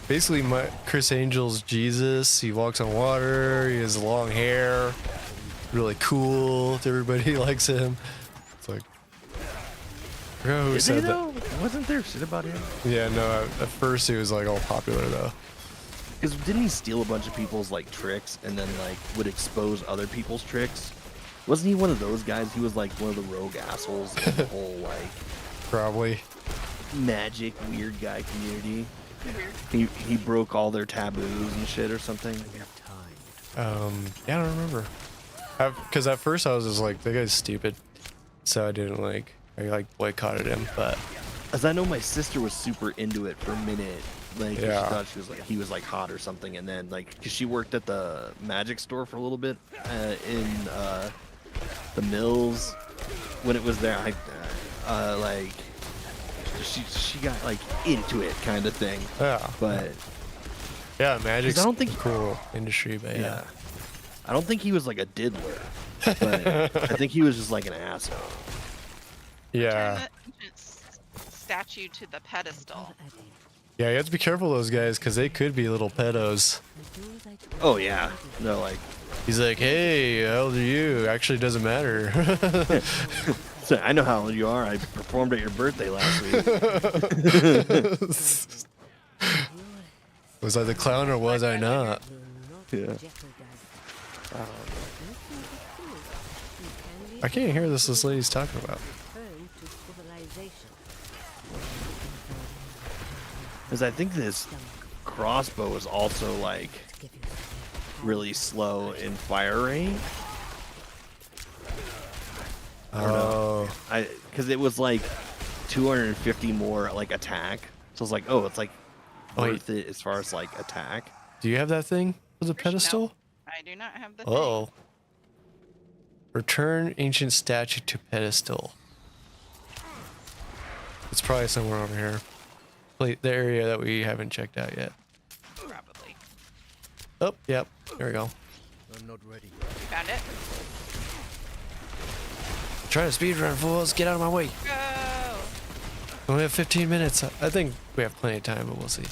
basically Chris Angel's Jesus. He walks on water. He has long hair. Really cool. Everybody likes him. It's like, I forgot who Did they said that. though? Wasn't there shit about him? Yeah, no, at first he was like all popular though. Because didn't he steal a bunch of people's like tricks and then like would expose other people's tricks? Wasn't he one of those guys? He was like one of the rogue assholes in the whole like Probably. magic weird guy community. He broke all their taboos and shit or something. Yeah, I don't remember. Because at first I was just like, that guy's stupid. So I didn't like, I like boycotted him, but As I know, my sister was super into it for a minute. Like Yeah. she thought he was like hot or something, and then like because she worked at the magic store for a little bit in the mills when it was there. Like she got like into it kind of thing. yeah. But Yeah, magic's I don't think- a cool industry, but yeah, I don't think he was like a diddler, but I think he was just like an asshole. Yeah. Turn the ancient statue to the pedestal. Yeah, you have to be careful of those guys because they could be little pedos. Oh yeah, no like. He's like, hey, how old are you? Actually, doesn't matter. So I know how old you are. I performed at your birthday last week. Was I the clown or was I not? Yeah. I can't hear this lady's talking about. Because I think this crossbow is also like really slow in fire rate. Oh, Because it was like 250 more like attack. So it's like, oh, it's like Wait. worth it as far as like attack. do you have that thing for the No, pedestal? I do not have the thing. Oh. Return ancient statue to pedestal. It's probably somewhere over here. Like the area that we haven't checked out yet. Probably. Oh, yep. There we go. I'm not ready. You found it? Trying to speed run, fools. Get out of my way. Go! We only have 15 minutes. I think we have plenty of time, but we'll see.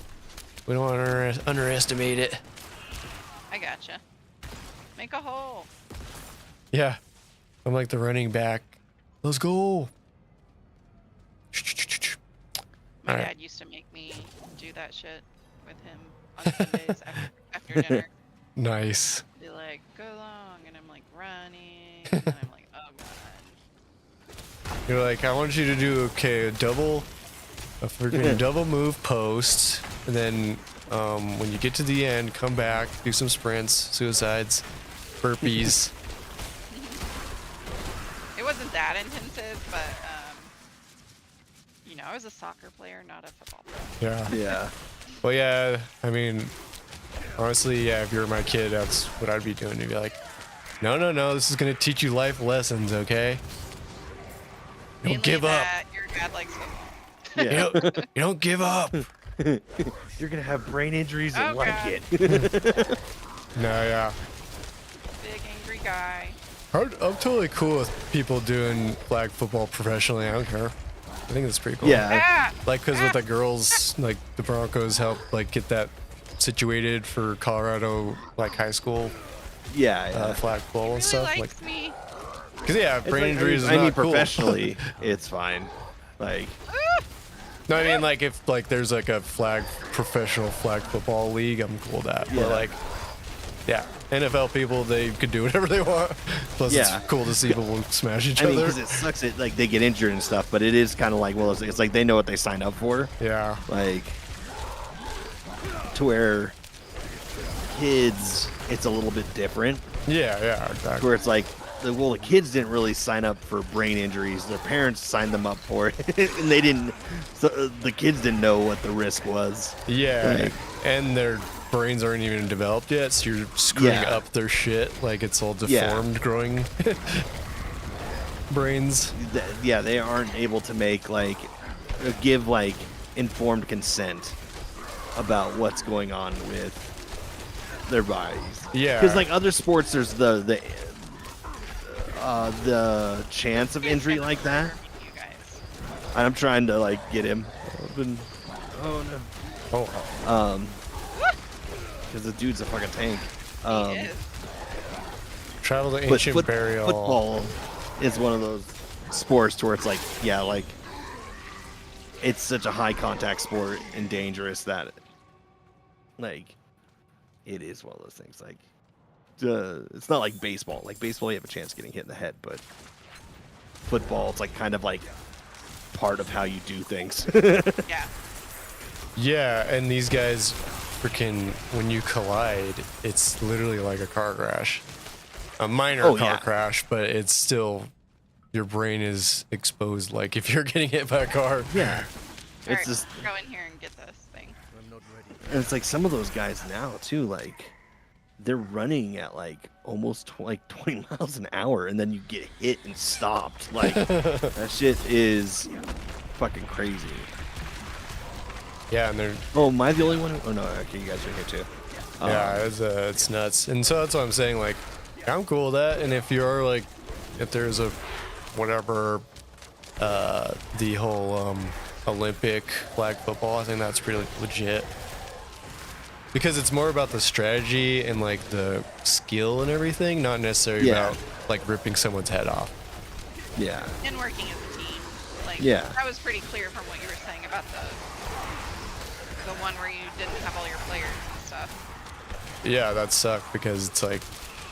We don't want to underestimate it. I gotcha. Make a hole. Yeah. I'm like the running back. Let's go. My Alright. dad used to make me do that shit with him on Sundays after dinner. Nice. Be like, go long, and I'm like running, and I'm like, oh god. You're like, I want you to do, okay, a freaking double move post, and then when you get to the end, come back, do some sprints, suicides, burpees. It wasn't that intensive, but you know, I was a soccer player, not a football player. Yeah. Yeah. Well, yeah, I mean, honestly, yeah, if you were my kid, that's what I'd be doing. You'd be like, no, this is going to teach you life lessons, okay? You Mainly don't give up. that your dad likes football. Yeah. You don't give up. You're gonna have brain injuries and Oh, like God. it. No, yeah. Big angry guy. I'm totally cool with people doing flag football professionally. I don't care. I think it's pretty cool. Yeah. Ah! Like, because with the girls, like, the Broncos help, like, get that situated for Colorado, like, high school Yeah. flag football and Really stuff. Like, likes me. because, yeah, It's brain like, injuries is I mean, not cool. professionally, it's fine. Like, No, I mean, like, if, like, there's, like, a professional flag football league, I'm cool with that. Yeah. But, like, yeah, NFL people, they could do whatever they want. Plus, Yeah. it's cool to see people smash each I mean, other. because it sucks that like they get injured and stuff, but it is kind of like, well, it's like they know what they signed up for. Yeah. Like, to where kids, it's a little bit different. Yeah, exactly. Where it's like, well, the kids didn't really sign up for brain injuries. Their parents signed them up for it, and they didn't. So the kids didn't know what the risk was. Yeah, Like- and their brains aren't even developed yet, so you're screwing Yeah. up their shit. Like, it's all Yeah. deformed growing brains. Yeah, they aren't able to make like give like informed consent about what's going on with their bodies. Yeah. because like other sports, there's the chance of injury like that. You guys. And I'm trying to like get him. Oh no. Oh, Because the dude's a fucking tank. He is. travel to But ancient burial. football is one of those sports to where it's like, yeah, like it's such a high contact sport and dangerous that, like, it is one of those things. Like, it's not like baseball. Like baseball, you have a chance of getting hit in the head, but football, it's like kind of like part of how you do things. Yeah. Yeah, and these guys, freaking, when you collide, it's literally like a car crash. A minor Oh, car yeah. crash, but it's still, your brain is exposed. Like, if you're getting hit by a car. Yeah. It's Alright, just, go in here and get this thing. I'm not ready. and it's like some of those guys now too, like they're running at like almost like 20 miles an hour, and then you get hit and stopped. Like that shit is fucking crazy. Yeah, and they're, Oh, am I the only one? Oh no, okay, you guys are here too. yeah, it's nuts. And so that's what I'm saying. Like, I'm cool with that. And if you're like, if there's a whatever, the whole Olympic flag football, I think that's pretty legit. Because it's more about the strategy and like the skill and everything, not necessarily Yeah. about like ripping someone's head off. Yeah. And working as a team. Like, Yeah. that was pretty clear from what you were saying about the one where you didn't have all your players and stuff. Yeah, that sucked because it's like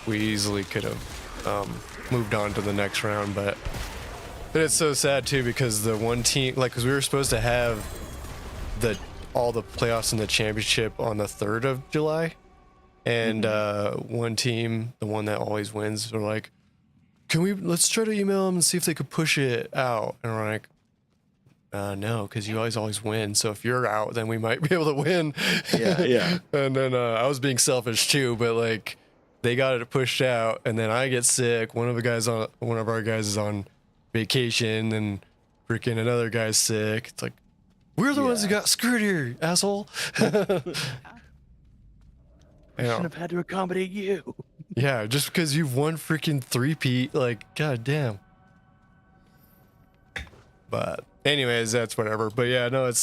we easily could have moved on to the next round, but it's so sad too because the one team, like, because we were supposed to have all the playoffs and the championship on the 3rd of July. And one team, the one that always wins, are like, let's try to email them and see if they could push it out. And we're like, no, because you always win. So if you're out, then we might be able to win. Yeah. And then I was being selfish too, but like they got it pushed out, and then I get sick. One of our guys is on vacation, and freaking another guy's sick. It's like, we're the ones who got screwed here, asshole. I shouldn't have had to accommodate you. Yeah, just because you've won freaking 3-peat, like, goddamn. But anyways, that's whatever. But yeah, no, it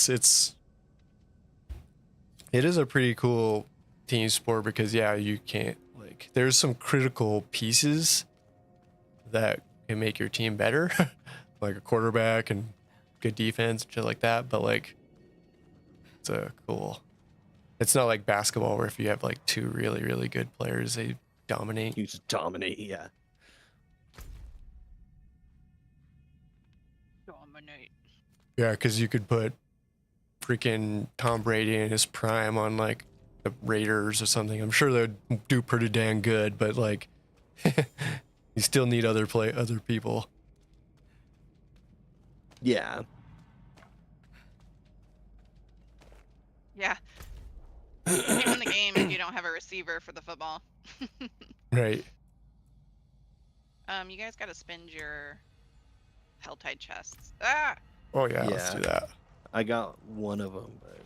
is a pretty cool team sport because you can't, like, there's some critical pieces that can make your team better, like a quarterback and good defense and shit like that. But like, it's cool. It's not like basketball where if you have like 2 really, really good players, they dominate. You just dominate, yeah. Dominate. Yeah, because you could put freaking Tom Brady in his prime on like the Raiders or something. I'm sure they'd do pretty dang good, but like you still need other people. Yeah. Yeah. You win the game if you don't have a receiver for the football. Right. You guys gotta spend your Helltide chests. Ah! Oh yeah, let's do that. I got one of them, but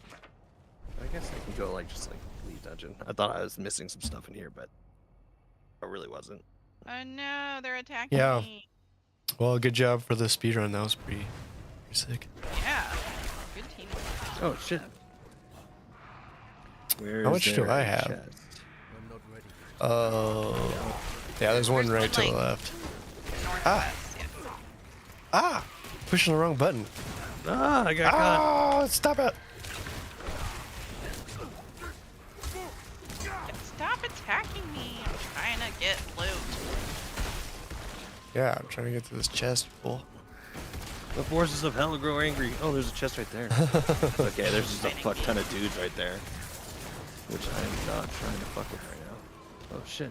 I guess I can go like just like leave dungeon. I thought I was missing some stuff in here, but I really wasn't. Oh no, they're attacking Yeah. me. Well, good job for the speedrun. That was pretty sick. Yeah. Good team. Oh shit. How much do I have? I'm not ready. Oh. Yeah, there's one right to the left. Northwest. Yeah. Pushing the wrong button. I got caught. Stop it. Stop attacking me. I'm trying to get loot. Yeah, I'm trying to get to this chest, fool. The forces of hell grow angry. Oh, there's a chest right there. Okay, there's just a fuck ton of dudes right there. Which I'm not trying to fuck with right now. Oh shit.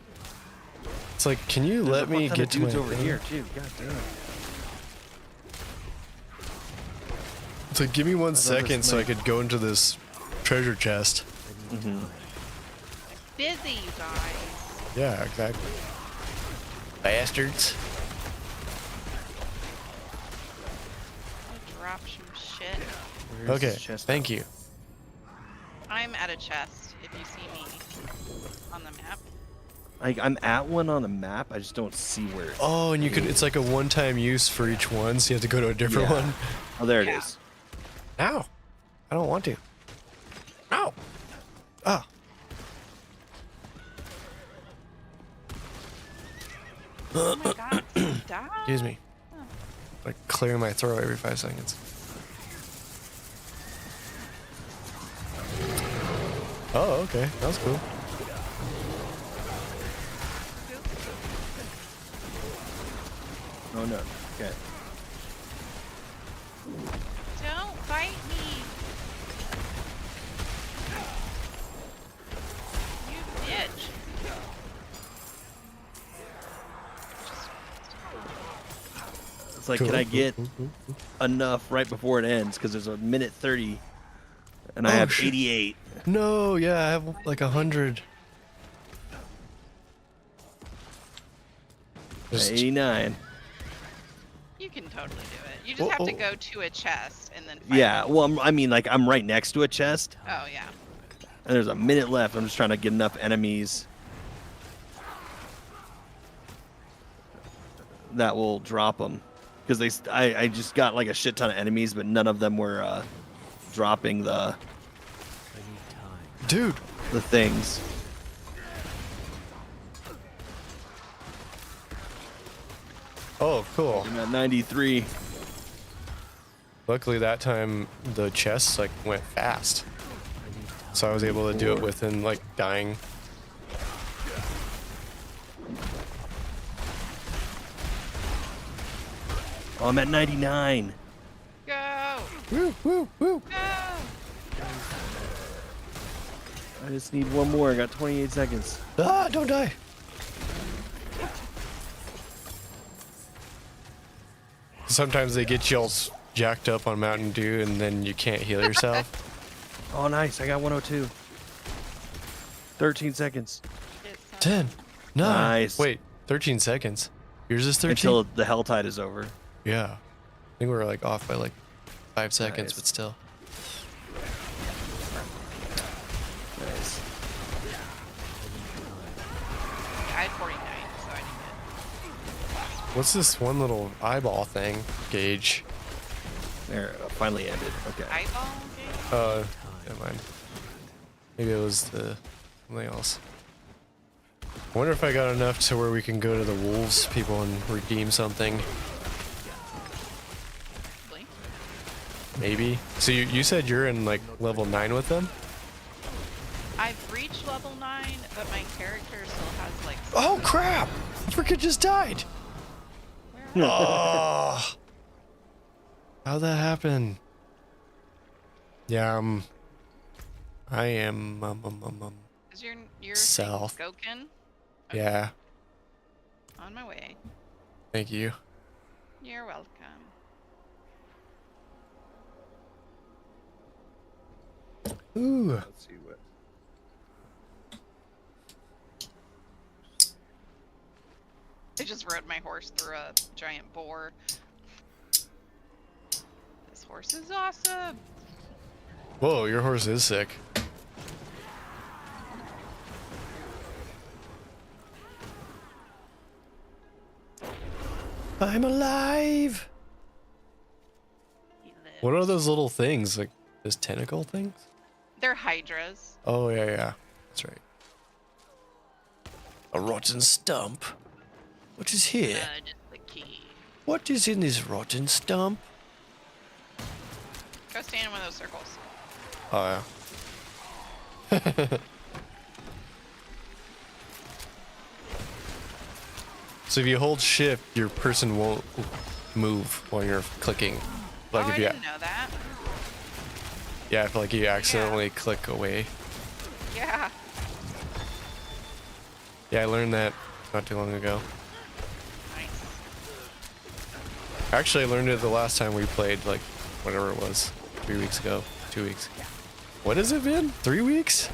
It's like, can you let me get to my dudes over thing? here too. God damn. It's like, give me 1 second so I could go into this treasure chest. Busy, you guys. Yeah, exactly. Bastards. I'll drop some shit. Where's Okay, this chest thank at? you. I'm at a chest if you see me on the map. I'm at one on a map. I just don't see where. Oh, and you could, it's like a one-time use for each one, so you have to go to a different Yeah. one. Oh, there it Yeah. is. Ow. I don't want to. Ow. Ah. Oh my god, stop. Excuse me. Like clearing my throat every 5 seconds. Oh, okay. That was cool. Oh no. Okay. Don't bite me. You bitch. It's like, Cool, can I cool, get cool, cool, cool. enough right before it ends? Because there's a minute 30, and I Oh, have shit. 88. No, yeah, I have like 100. Just- 89. You can totally do it. You just have to go to a chest and then fight. Yeah. Well, I mean, like I'm right next to a chest, Oh yeah. and there's a minute left. I'm just trying to get enough enemies that will drop them. Because I just got like a shit ton of enemies, but none of them were dropping I need time. Dude. the things. Oh, cool. I'm at 93. Luckily that time the chests like went fast. So I was able to do it within like dying. Oh, I'm at 99. Go. Woo, woo, woo. Go. I just need one more. I got 28 seconds. Ah, don't die. Sometimes they get you all jacked up on Mountain Dew and then you can't heal yourself. Oh, nice. I got 102. 13 seconds. 10, 9. Nice. Wait, 13 seconds. Yours is 13? Until the hell tide is over. Yeah. I think we were like off by like 5 seconds, Nice. but still. Nice. I had 49, so I didn't get last one. What's this one little eyeball thing? Gauge. There, it finally ended. Okay. Eyeball game? Never mind. Maybe it was something else. I wonder if I got enough to where we can go to the wolves people and redeem something. Probably. Maybe. So you said you're in like level 9 with them? I've reached level 9, but my character still has like. Oh crap! I freaking just died! Where are Oh, how'd that happen? Yeah, I am, Is your South. Goken? yeah, On my way. thank you. You're welcome. Ooh. Let's see what. I just rode my horse through a giant boar. This horse is awesome. Whoa, your horse is sick. I'm alive! He lives. What are those little things? Like, those tentacle things? They're hydras. Oh, yeah. That's right. A rotten stump? What is here? Just the key. What is in this rotten stump? Go stand in one of those circles. Oh, yeah. So if you hold shift, your person won't move while you're clicking. Like oh, if I you, didn't know that. yeah, if like you accidentally click away. Yeah. Yeah, I learned that not too long ago. Nice. Actually, I learned it the last time we played, like whatever it was, 3 weeks ago, 2 weeks. What has it been? 3 weeks?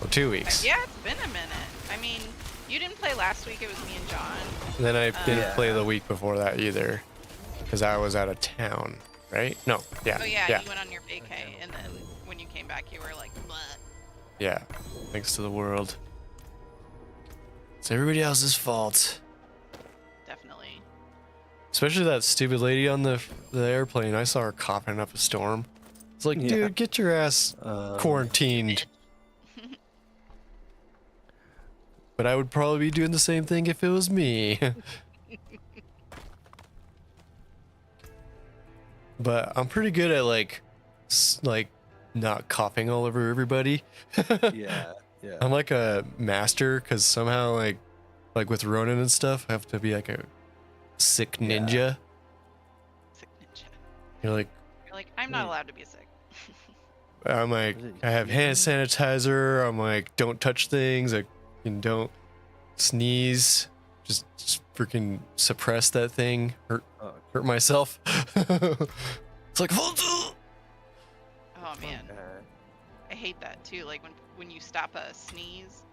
Or 2 weeks? Yeah, it's been a minute. I mean, you didn't play last week. It was me and John. And then I didn't Yeah. play the week before that either, because I was out of town, right? No, yeah, Oh yeah, yeah, you went on your vacay, and then when you came back, you were like, "What?" yeah. Thanks to the world. It's everybody else's fault. Definitely. Especially that stupid lady on the airplane. I saw her coughing up a storm. It's like, Yeah. dude, get your ass quarantined. But I would probably be doing the same thing if it was me. But I'm pretty good at like not coughing all over everybody. Yeah. Yeah. I'm like a master because somehow like with Ronin and stuff, I have to be like a sick ninja. Sick ninja. You're like, You're like, I'm not Wait. allowed to be sick. I'm like, Is it I have hand healing? sanitizer. I'm like, don't touch things. Like, and don't sneeze. Just freaking suppress that thing. Hurt myself. It's like, Oh man, Okay. I hate that too. Like when you stop a sneeze.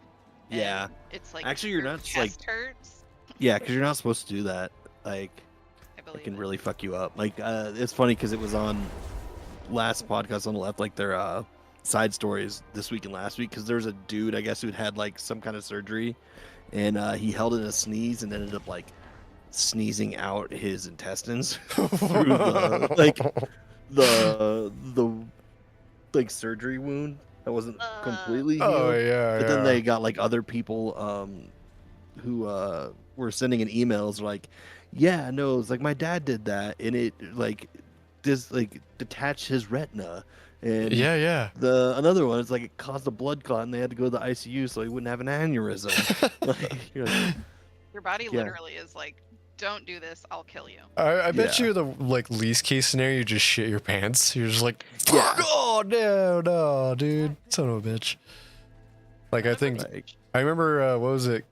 Yeah. and It's like Actually, you're your not, chest hurts. Yeah, because you're not supposed to do that. Like, I believe it can it. really fuck you up. Like, it's funny because it was on last podcast on the left, like their side stories this week and last week. Because there's a dude, I guess, who'd had like some kind of surgery, and he held in a sneeze and ended up like sneezing out his intestines through the like surgery wound that wasn't completely healed. Oh yeah, But then yeah. they got like other people who were sending in emails like, yeah, no, it's like my dad did that and it like detached his retina. And yeah. another one is like it caused a blood clot and they had to go to the ICU so he wouldn't have an aneurysm. Like, you're like, Your body Yeah. literally is like, don't do this, I'll kill you. I bet Yeah. you the like least case scenario, you just shit your pants. You're just like, Yeah. oh no, dude, son of a bitch. Like I think Like, I remember what was it?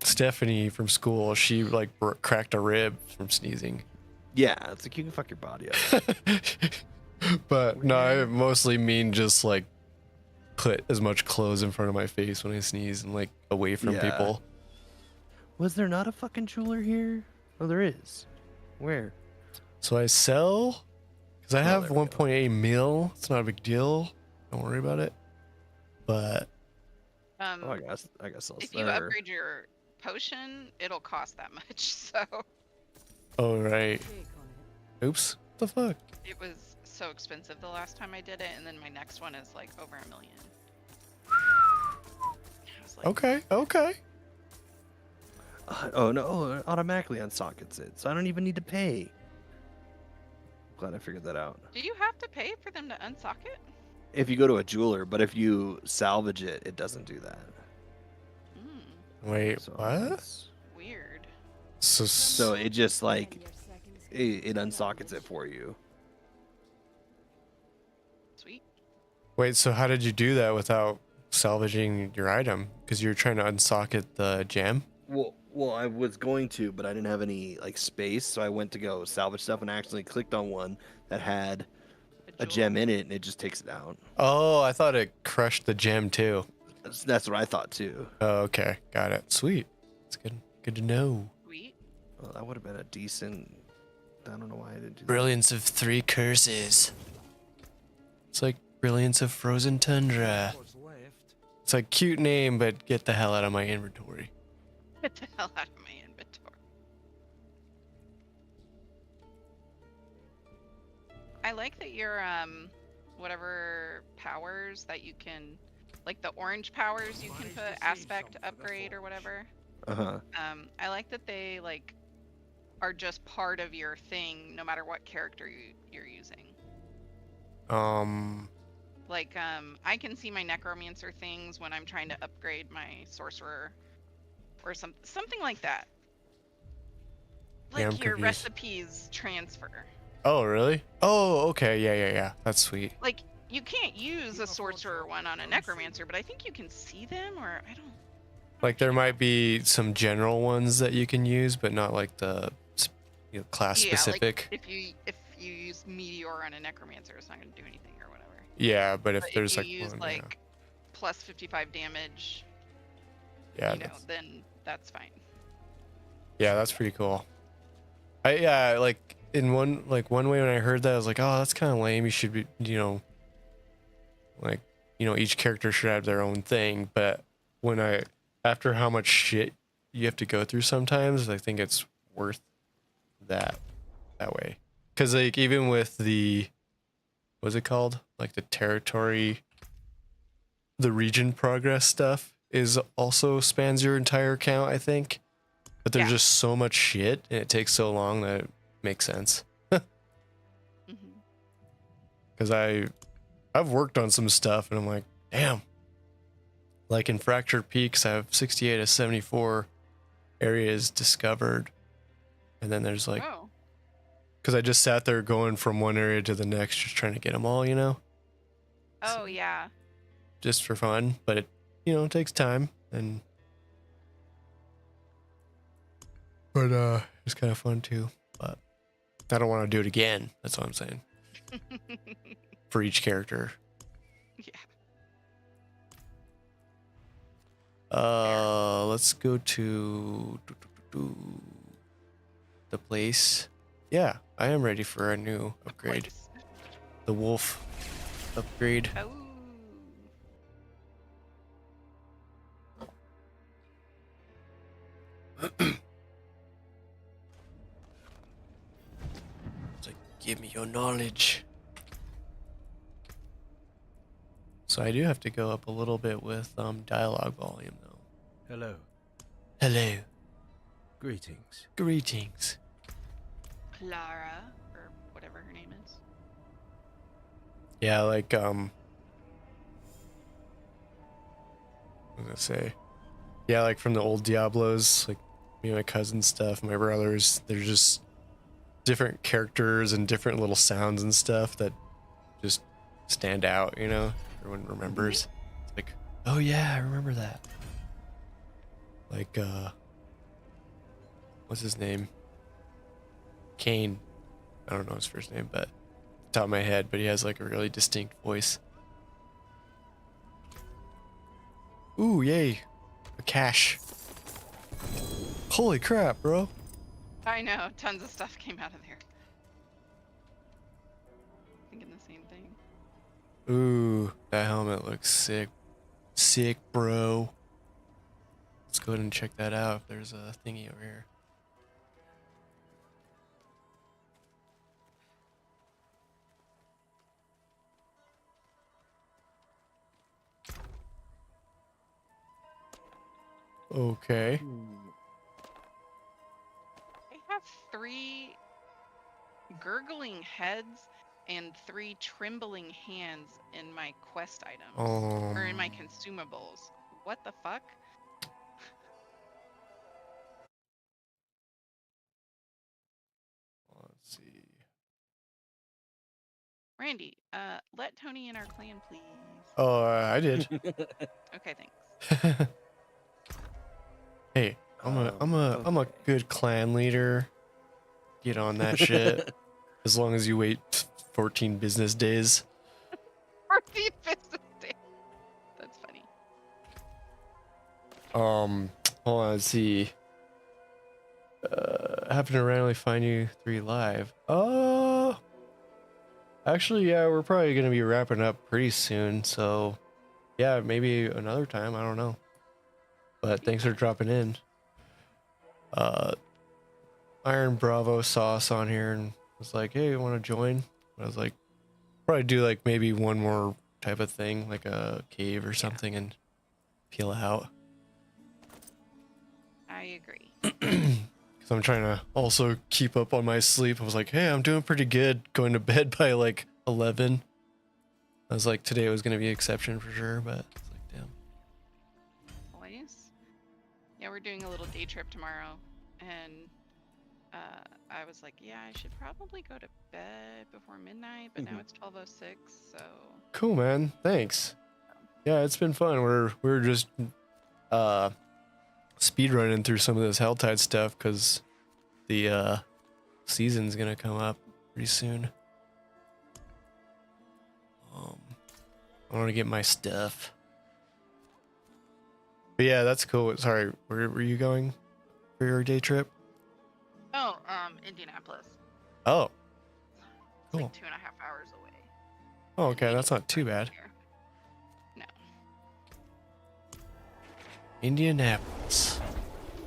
Stephanie from school. She like cracked a rib from sneezing. yeah, it's like you can fuck your body up. But no, I mostly mean just like put as much clothes in front of my face when I sneeze and like away from Yeah. people. Was there not a fucking jeweler here? Oh, there is. Where? So I sell because I Oh, have there we go. 1.8 mil. It's not a big deal. Don't worry about it. But Oh, I guess I'll if you upgrade your potion, it'll cost that much. So oh right. Oops. What the fuck? it was so expensive the last time I did it, and then my next one is like over $1 million. I was like, Okay. Oh no! It automatically unsockets it, so I don't even need to pay. Glad I figured that out. do you have to pay for them to unsocket? If you go to a jeweler, but if you salvage it, it doesn't do that. Wait, So what? it's- Weird. So it just like it unsockets it for you. Sweet. Wait, so how did you do that without salvaging your item? Because you're trying to unsocket the gem? Well, I was going to, but I didn't have any like space, so I went to go salvage stuff and I accidentally clicked on one that had a gem in it, and it just takes it out. Oh, I thought it crushed the gem too. That's what I thought too. Oh, okay. Got it. Sweet. That's good. Good to know. Sweet. Well, that would have been a decent. I don't know why I didn't do that. Brilliance of 3 curses. It's like Brilliance of Frozen Tundra. What's left? It's like cute name, but get the hell out of my inventory. Get the hell out of my inventory. I like that your whatever powers that you can, like the orange powers you can put aspect upgrade or whatever. Uh-huh. I like that they like are just part of your thing no matter what character you're using. Like I can see my necromancer things when I'm trying to upgrade my sorcerer or something like that. Yeah, Like I'm your confused. recipes transfer. Oh, really? Oh, okay. Yeah. That's sweet. Like you can't use a sorcerer one on a necromancer, but I think you can see them, or I don't. Like there might be some general ones that you can use, but not like the class Yeah, specific. like if you use meteor on a necromancer, it's not going to do anything or whatever. Yeah, but if But there's if you like use one, like plus 55 damage, yeah, you know, that's, then that's fine. yeah, that's pretty cool. Like in one way when I heard that I was like, oh, that's kind of lame. You should be, each character should have their own thing. But after how much shit you have to go through sometimes, I think it's worth that way. Because like even with the, what's it called? Like the territory, the region progress stuff is also spans your entire account, I think. But there's Yeah. just so much shit and it takes so long that it makes sense. Hmm. Because I've worked on some stuff and I'm like, damn. Like in Fractured Peaks, I have 68 of 74 areas discovered. And then there's like, Oh, because I just sat there going from one area to the next, just trying to get them all, oh yeah. just for fun. But it takes time but it's kind of fun too. But I don't want to do it again. That's what I'm saying. For each character. Yeah. Let's go to the place. Yeah, I am ready for a new upgrade. Place. The wolf upgrade. Oh. It's like, give me your knowledge. So I do have to go up a little bit with dialogue volume though. Hello. Hello. Greetings. Greetings. Clara, or whatever her name is. Yeah, like what was I gonna say? Yeah, like from the old Diablos, like me and my cousin stuff, my brothers, they're just different characters and different little sounds and stuff that just stand out, everyone remembers. It's like Oh yeah, I remember that. Like, what's his name? Kane. I don't know his first name, but top of my head, but he has like a really distinct voice. Ooh, yay. A cache. Holy crap, bro. I know, tons of stuff came out of there. Thinking the same thing. Ooh, that helmet looks sick. Sick, bro. Let's go ahead and check that out if there's a thingy over here. Okay. I have 3 gurgling heads and 3 trembling hands in my quest items. Or in my consumables. What the fuck? Let's see. Randy, let Tony in our clan, please. Oh, I did. Okay, thanks. Hey, I'm a good clan leader. Get on that shit. As long as you wait 14 business days. 14 business days. That's funny. Hold on, let's see. I happen to randomly find you 3 live. Actually, yeah, we're probably gonna be wrapping up pretty soon, so yeah, maybe another time, I don't know. But thanks for dropping in. Iron Bravo saw us on here and was like, hey, you wanna join? I was like, probably do like maybe one more type of thing, like a cave or something, and peel out. I agree. Because I'm trying to also keep up on my sleep. I was like, hey, I'm doing pretty good going to bed by like 11. I was like, today was going to be an exception for sure, but it's like, damn. Boys. Yeah, we're doing a little day trip tomorrow. And I was like, yeah, I should probably go to bed before midnight, but now it's 12:06, so. Cool, man. Thanks. Yeah, it's been fun. We're just speed running through some of this Helltide stuff because the season's gonna come up pretty soon. I want to get my stuff. But yeah, that's cool. Sorry, where were you going for your day trip? Oh, Indianapolis. Oh, It's cool. like 2.5 hours away. Oh, okay, that's not too bad. No. Indianapolis.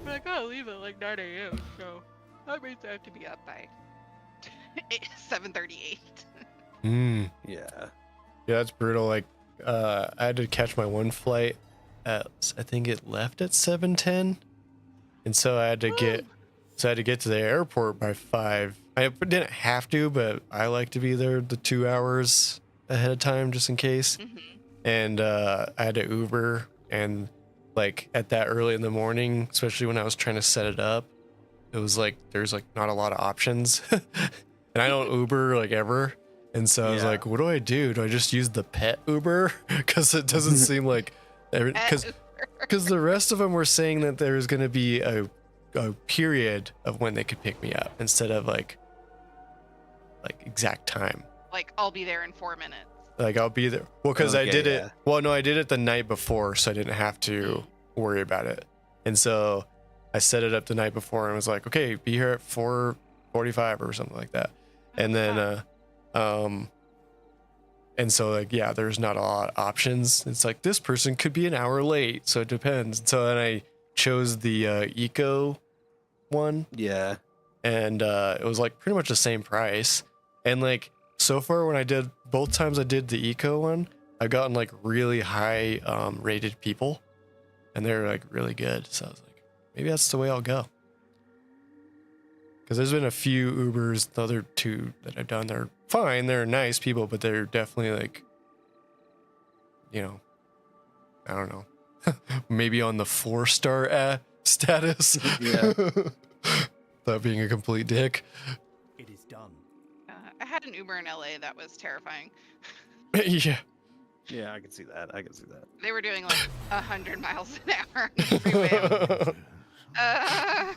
But I gotta leave at like 9 a.m., so that means I have to be up by 7:38. Yeah. Yeah, that's brutal. Like, I had to catch my one flight at, I think it left at 7:10, and so I had to get to the airport by 5. I didn't have to, but I like to be there the 2 hours ahead of time just in case. And I had to Uber, and like at that early in the morning, especially when I was trying to set it up, it was like there's like not a lot of options, and I don't Uber like ever. And so I was like, what do I do? Do I just use the pet Uber? Because it doesn't seem like, because the rest of them were saying that there's going to be a period of when they could pick me up instead of like exact time. Like, I'll be there in 4 minutes. Like, I'll be there. Well, because I did it. Well, no, I did it the night before, so I didn't have to worry about it. And so I set it up the night before and was like, okay, be here at 4:45 or something like that. And then, and so like, yeah, there's not a lot of options. It's like this person could be an hour late, so it depends. So then I chose the eco one. Yeah. And it was like pretty much the same price. And like so far when I did both times I did the eco one, I've gotten like really high rated people, and they're like really good. So I was like, maybe that's the way I'll go. Because there's been a few Ubers, the other 2 that I've done, they're fine, they're nice people, but they're definitely like, you know, I don't know, maybe on the 4-star status. Yeah. Without being a complete dick. It is done. I had an Uber in LA that was terrifying. Yeah. Yeah, I can see that. I can see that. They were doing like 100 miles an hour on the freeway. I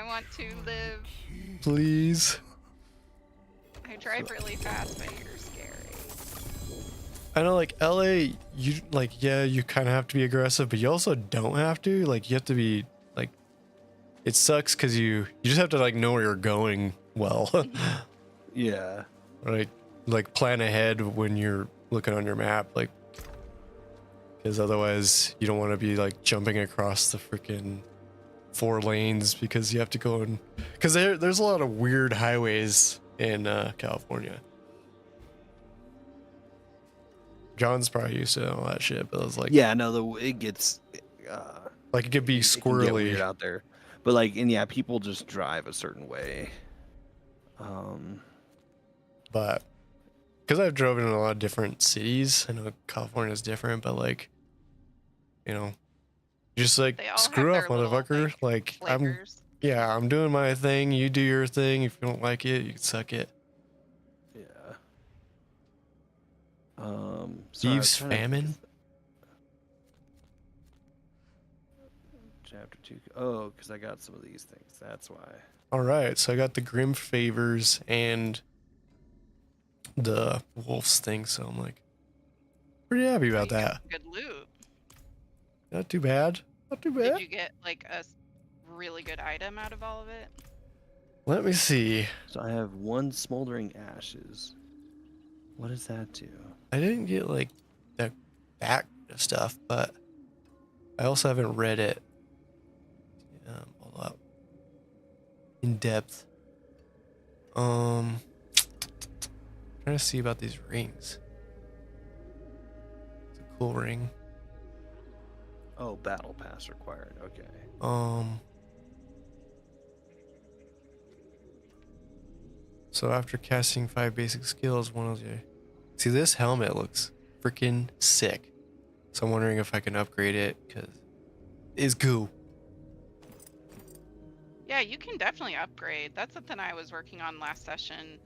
want to live. Please. I drive really fast, but you're scary. I know, like LA, you like, yeah, you kind of have to be aggressive, but you also don't have to. Like, you have to be like, it sucks because you just have to like know where you're going well. Yeah. like plan ahead when you're looking on your map, like, because otherwise you don't want to be like jumping across the freaking 4 lanes because you have to go in, because there's a lot of weird highways in California. John's probably used to all that shit, but it was like, Yeah, no, it gets like it could be it can get squirrely. weird out there. But like, and yeah, people just drive a certain way. But because I've driven in a lot of different cities, I know California's different, but like, you know, just like They all screw have off, their little, motherfucker. Like flavors. I'm doing my thing. You do your thing. If you don't like it, you can suck it. Yeah. Sorry, I was Thieves' trying to- famine. Chapter 2. Oh, because I got some of these things. That's why. All right, so I got the Grim Favors and the Wolves thing, so I'm like pretty happy You about got that. some good loot. Not too bad. Not too Did bad. you get like a really good item out of all of it? Let me see. So I have 1 smoldering ashes. What does that do? I didn't get like that stuff, but I also haven't read it all up in depth. Trying to see about these rings. It's a cool ring. Oh, battle pass required. Okay. So after casting 5 basic skills, one of the... See, this helmet looks freaking sick. So I'm wondering if I can upgrade it, because it's cool. Yeah, you can definitely upgrade. That's something I was working on last session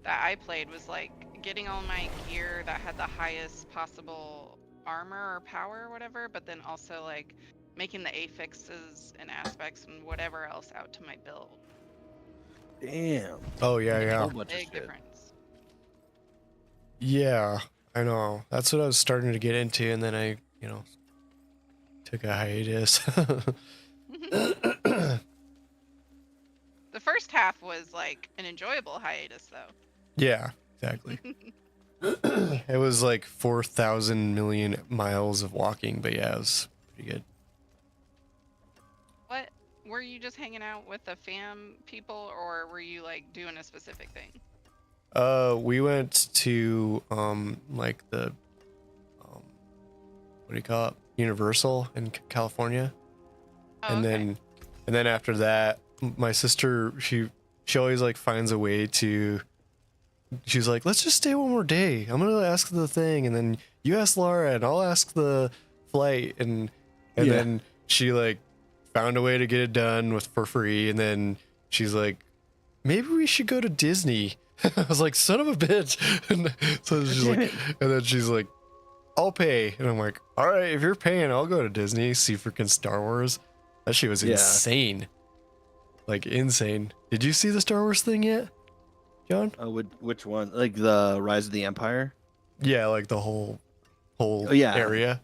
that I played, was like getting all my gear that had the highest possible armor or power or whatever, but then also like making the affixes and aspects and whatever else out to my build. Damn. Oh, yeah, A yeah. whole bunch of Big shit. difference. Yeah, I know. That's what I was starting to get into, and then I, took a hiatus. The first half was like an enjoyable hiatus though. Yeah, exactly. It was like 4,000 million miles of walking, but yeah, it was pretty good. What, were you just hanging out with the fam people, or were you like doing a specific thing? We went to like the what do you call it? Universal in California. Oh, And okay. then after that, my sister, she always like finds a way to, she's like, let's just stay one more day. I'm gonna ask the thing, and then you ask Laura, and I'll ask the flight, and Yeah. then she like found a way to get it done for free, and then she's like, maybe we should go to Disney. I was like, son of a bitch. And so she's like, and then she's like, I'll pay. And I'm like, all right, if you're paying, I'll go to Disney, see freaking Star Wars. That shit was Yeah. insane. Like, insane. Did you see the Star Wars thing yet, John? Which one? Like the Rise of the Empire? Yeah, like the whole Oh, yeah. area.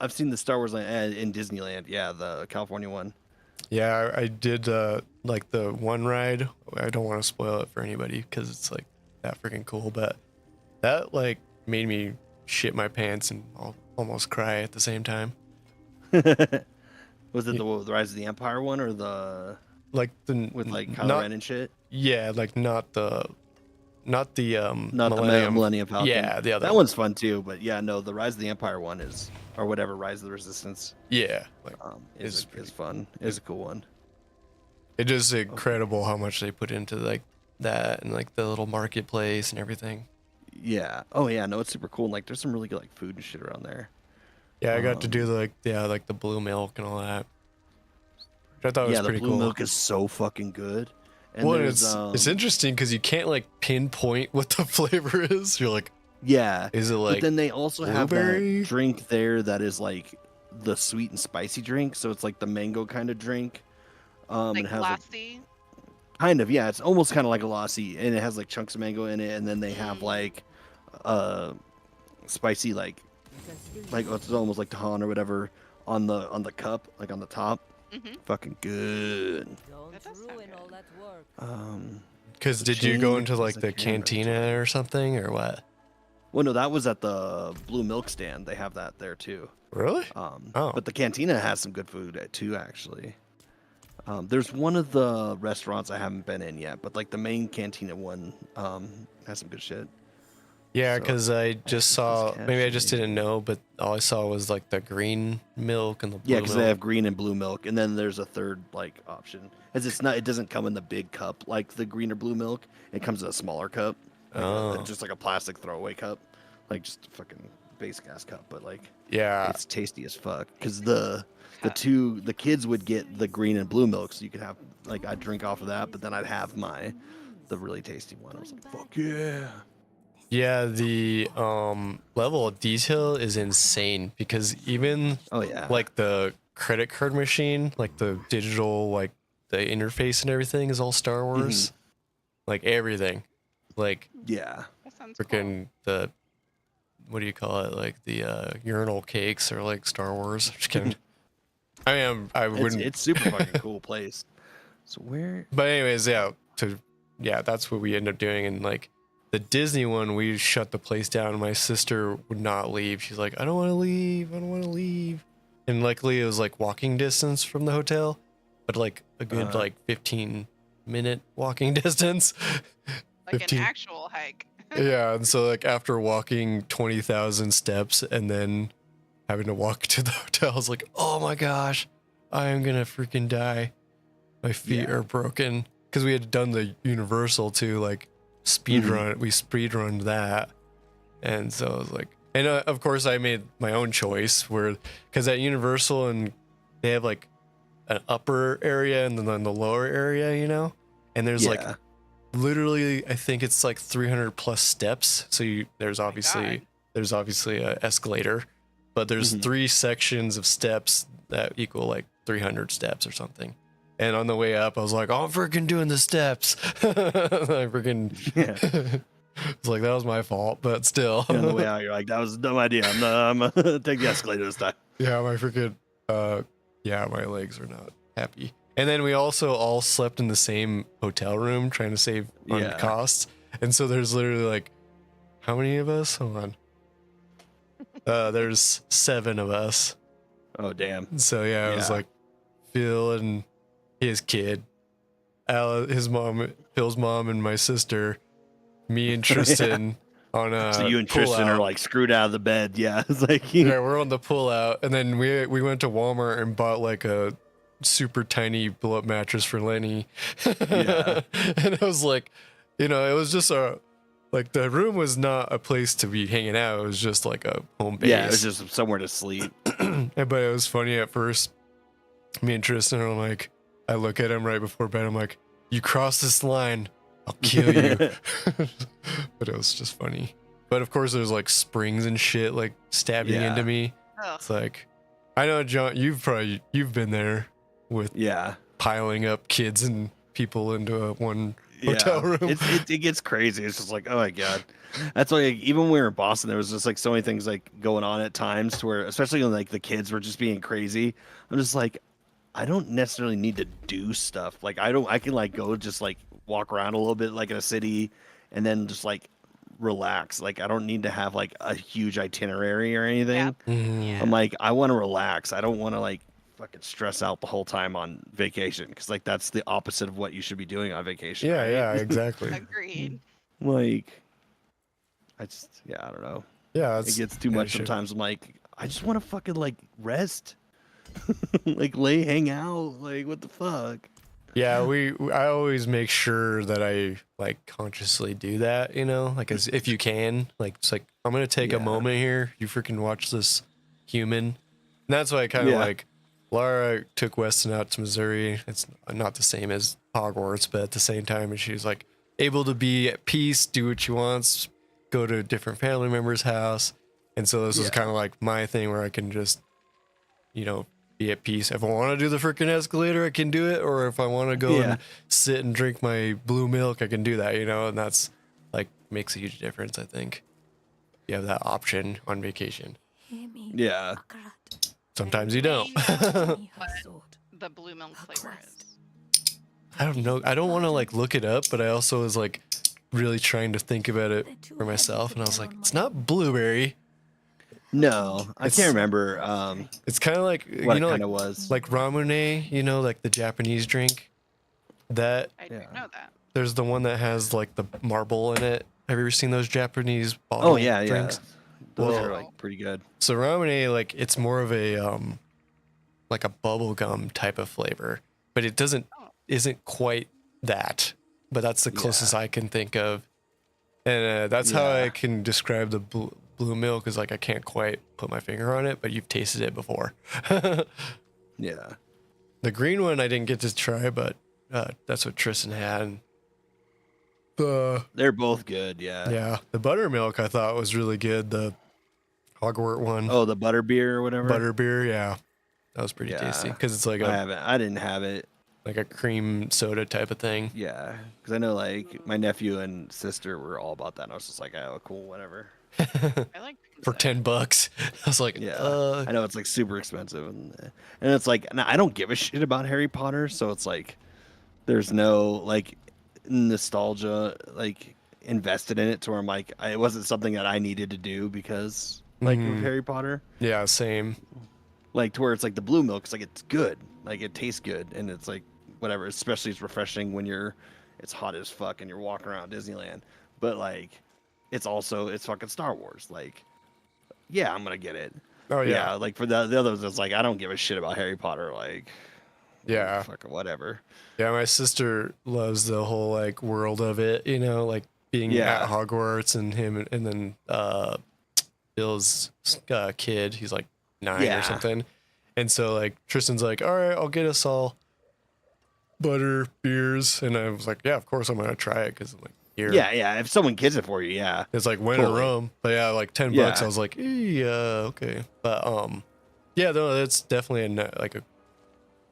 I've seen the Star Wars land in Disneyland. Yeah, the California one. Yeah, I did like the one ride. I don't want to spoil it for anybody because it's like that freaking cool, but that like made me shit my pants and almost cry at the same time. Was it the Rise of the Empire one or the Like the with like Kylo Ren and shit? Yeah, like not the Not Millennium. the Millennium Falcon. Yeah, the other that one's fun too. But yeah, no, the Rise of the Empire one is, or whatever, Rise of the Resistance. Yeah, like Is pretty- fun. Is a cool one. it's just incredible how much they put into like that and like the little marketplace and everything. Yeah. Oh yeah. No, it's super cool. And, like, there's some really good like food and shit around there. Yeah, I got to do like the blue milk and all that. Which I thought was Yeah, the pretty blue cool. milk is so fucking good. And Well, there's, it's interesting because you can't like pinpoint what the flavor is. You're like, Yeah. Is it But like then they also have blueberry? that drink there that is like the sweet and spicy drink. So it's like the mango kind of drink. Like It has like glassy. kind of, yeah, it's almost kind of like a lassi, and it has like chunks of mango in it, and then they have like spicy like it's almost like tahan or whatever on the cup, like on the top. Mm-hmm. Fucking good. That does sound good. Because the did you go chain into is like a the camera. cantina or something or what? Well, no, that was at the Blue Milk stand. They have that there too. Really? Oh. But the cantina has some good food too, actually. There's one of the restaurants I haven't been in yet, but like the main cantina one has some good shit. Yeah, So, because I just saw, maybe I just casually. didn't know, but all I saw was like the green milk and the blue Yeah, because they milk. have green and blue milk, and then there's a third like option. As it's not, it doesn't come in the big cup like the green or blue milk. It comes in a smaller cup, like Oh. just like a plastic throwaway cup, like just a fucking basic ass cup. But like, Yeah. it's tasty as fuck. Because the kids would get the green and blue milk, so you could have like I'd drink off of that, but then I'd have the really tasty one. I was like, fuck yeah. Yeah, the level of detail is insane because even Oh yeah. like the credit card machine, like the digital, like the interface and everything is all Star Wars. Like everything. Like Yeah. That sounds cool. freaking the, what do you call it? Like the urinal cakes are like Star Wars. Just kidding. I mean, I wouldn't. It's super fucking cool place. So where? But anyways, yeah, that's what we ended up doing. And like the Disney one, we shut the place down. My sister would not leave. She's like, I don't want to leave. I don't want to leave. And luckily, it was like walking distance from the hotel, but like a good like 15-minute walking distance. Like 15. an actual hike. Yeah, and so like after walking 20,000 steps and then having to walk to the hotel, I was like, oh my gosh, I am gonna freaking die. My feet are broken because we had done the Universal too, like speed run. We speed run that, and so I was like, and of course I made my own choice where because at Universal and they have like an upper area and then the lower area, you know, and there's like literally I think it's like 300 plus steps. So there's obviously a escalator, but there's 3 sections of steps that equal like 300 steps or something. And on the way up, I was like, oh, I'm freaking doing the steps. I freaking, it's like, that was my fault, but still. On the way out, you're like, that was a dumb idea. I'm gonna take the escalator this time. Yeah, my freaking, my legs are not happy. And then we also all slept in the same hotel room trying to save on costs. And so there's literally like, how many of us? Hold on. There's 7 of us. Oh, damn. So yeah, it was like Phil and his kid, his mom, Phil's mom, and my sister, me and Tristan on a. So you and Tristan are like screwed out of the bed. Yeah, it's like yeah, we're on the pull out, and then we went to Walmart and bought like a super tiny blow up mattress for Lenny. And it was like, it was just like the room was not a place to be hanging out. It was just like a home base. Yeah, it was just somewhere to sleep. But it was funny at first. Me and Tristan are like, I look at him right before bed. I'm like, you cross this line, I'll kill you. But it was just funny. But of course, there's like springs and shit like stabbing into me. Oh. It's like, I know, John, you've been there with piling up kids and people into one hotel room. It gets crazy. It's just like, oh my god. That's why even when we were in Boston, there was just like so many things like going on at times to where, especially when like the kids were just being crazy. I'm just like, I don't necessarily need to do stuff. Like I can like go just like walk around a little bit like in a city and then just like relax. Like I don't need to have like a huge itinerary or anything. Yeah. I'm like, I want to relax. I don't want to like fucking stress out the whole time on vacation because like that's the opposite of what you should be doing on vacation. Yeah, right? yeah, exactly. Agreed. Like I don't know. Yeah, It gets too much sometimes. I'm like, I just want to fucking like rest. Like hang out. Like what the fuck? Yeah, I always make sure that I like consciously do that, like as if you can, like it's like I'm gonna take a moment here. You freaking watch this human. And that's why I kind of like Laura took Weston out to Missouri. It's not the same as Hogwarts, but at the same time, and she's like able to be at peace, do what she wants, go to a different family member's house. And so this was Yeah. kind of like my thing where I can just, you know, be at peace. If I want to do the freaking escalator, I can do it. Or if I want to go Yeah. and sit and drink my blue milk, I can do that, you know, and that's like makes a huge difference, I think. You have that option on vacation. Yeah. Sometimes you don't. The blue milk flavor is. I don't know. I don't want to like look it up, but I also was like really trying to think about it for myself, and I was like, it's not blueberry. No, I It's- can't remember It's kind of like what you know, it kind like, of was. like ramune, you know, like the Japanese drink. That I Yeah. didn't know that. there's the one that has like the marble in it. Have you ever seen those Japanese bottle Oh yeah, drinks? yeah. Those Well- are like pretty good. So ramune, like it's more of a like a bubble gum type of flavor, but it isn't quite that. But that's the closest I can think of, and that's how I Yeah. can describe the blue milk. Is like I can't quite put my finger on it, but you've tasted it before. Yeah. The green one I didn't get to try, but that's what Tristan had. They're both good, yeah. Yeah, the buttermilk I thought was really good. The Hogwarts one, Oh, the butter beer or whatever. butter beer, yeah, that was pretty tasty Yeah. because it's like I didn't have it. like a cream soda type of thing. Yeah, because I know like my nephew and sister were all about that. And I was just like, oh, cool, whatever. I like For $10, I was like, Yeah, I know it's like super expensive, and it's like, and I don't give a shit about Harry Potter, so it's like, there's no like nostalgia like invested in it to where I'm like, it wasn't something that I needed to do because like of Harry Potter, yeah, same. like to where it's like the blue milk, it's like it's good, like it tastes good, and it's like whatever, especially it's refreshing when it's hot as fuck and you're walking around Disneyland, but like it's fucking Star Wars, like yeah, I'm gonna get it. Oh Yeah, yeah, like for the others, it's like I don't give a shit about Harry Potter. Like, yeah, fucking whatever. yeah. My sister loves the whole like world of it, you know, like being Yeah. at Hogwarts and him, and then Bill's kid, he's like 9 Yeah. or something, and so like Tristan's like, all right, I'll get us all butter beers, and I was like, yeah, of course I'm gonna try it because I'm like, here. Yeah, yeah. If someone gets it for you, yeah. It's like when in Totally. Rome, but yeah, like $10. Yeah. I was like, yeah, okay, but yeah, no, that's definitely like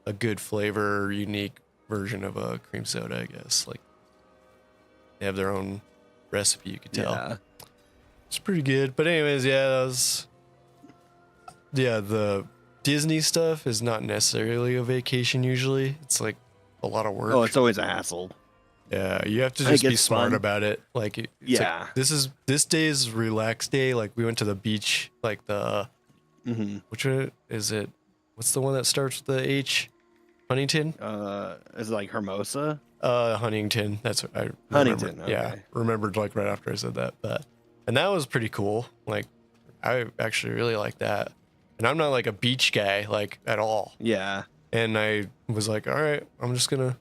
a good flavor, unique version of a cream soda, I guess. Like they have their own recipe, you could tell. Yeah. It's pretty good. But anyways, the Disney stuff is not necessarily a vacation usually. It's like a lot of work. Oh, it's always a hassle. Yeah, you have to I think just be it's smart fun. about it. Like, it's like, Yeah. this day's relaxed day. Like, we went to the beach. Like Mm-hmm. which one is it? What's the one that starts with the H? Huntington. Is it like Hermosa? Huntington. That's what I Huntington, remembered. Yeah, okay. remembered like right after I said that. And that was pretty cool. Like, I actually really like that. And I'm not like a beach guy like at all. Yeah. And I was like, all right, I'm just gonna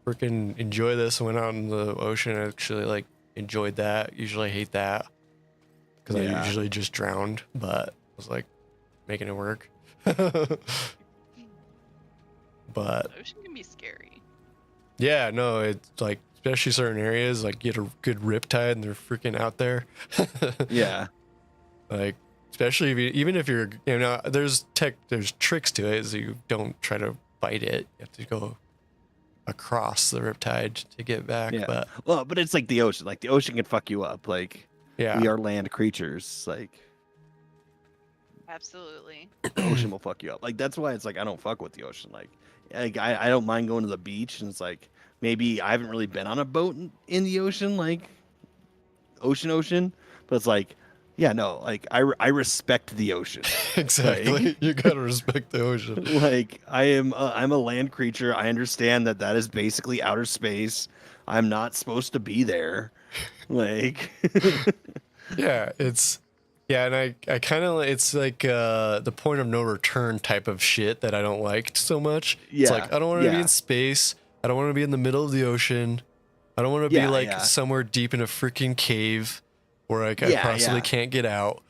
freaking enjoy this. I went out in the ocean. I actually like enjoyed that. Usually I hate that because Yeah. I usually just drowned, but I was like making it work. But The ocean can be scary. yeah, no, it's like especially certain areas like get a good riptide and they're freaking out there. Yeah. Like especially if even if you're, you know, there's tricks to it, so you don't try to bite it. You have to go across the riptide to get back. Yeah. But Well, but it's like the ocean. Like the ocean can fuck you up. Like yeah, we are land creatures. Like Absolutely. the ocean will fuck you up. Like that's why it's like I don't fuck with the ocean. Like I don't mind going to the beach, and it's like maybe I haven't really been on a boat in the ocean, like ocean, but it's like yeah, no, like I respect the ocean. exactly. You gotta respect the ocean. Like I'm a land creature. I understand that is basically outer space. I'm not supposed to be there. Like Yeah, and I kind of, it's like the point of no return type of shit that I don't like so much. It's Yeah, like I don't want to be yeah. in space. I don't want to be in the middle of the ocean. I don't want to be Yeah, like yeah. somewhere deep in a freaking cave where I Yeah, possibly yeah. can't get out.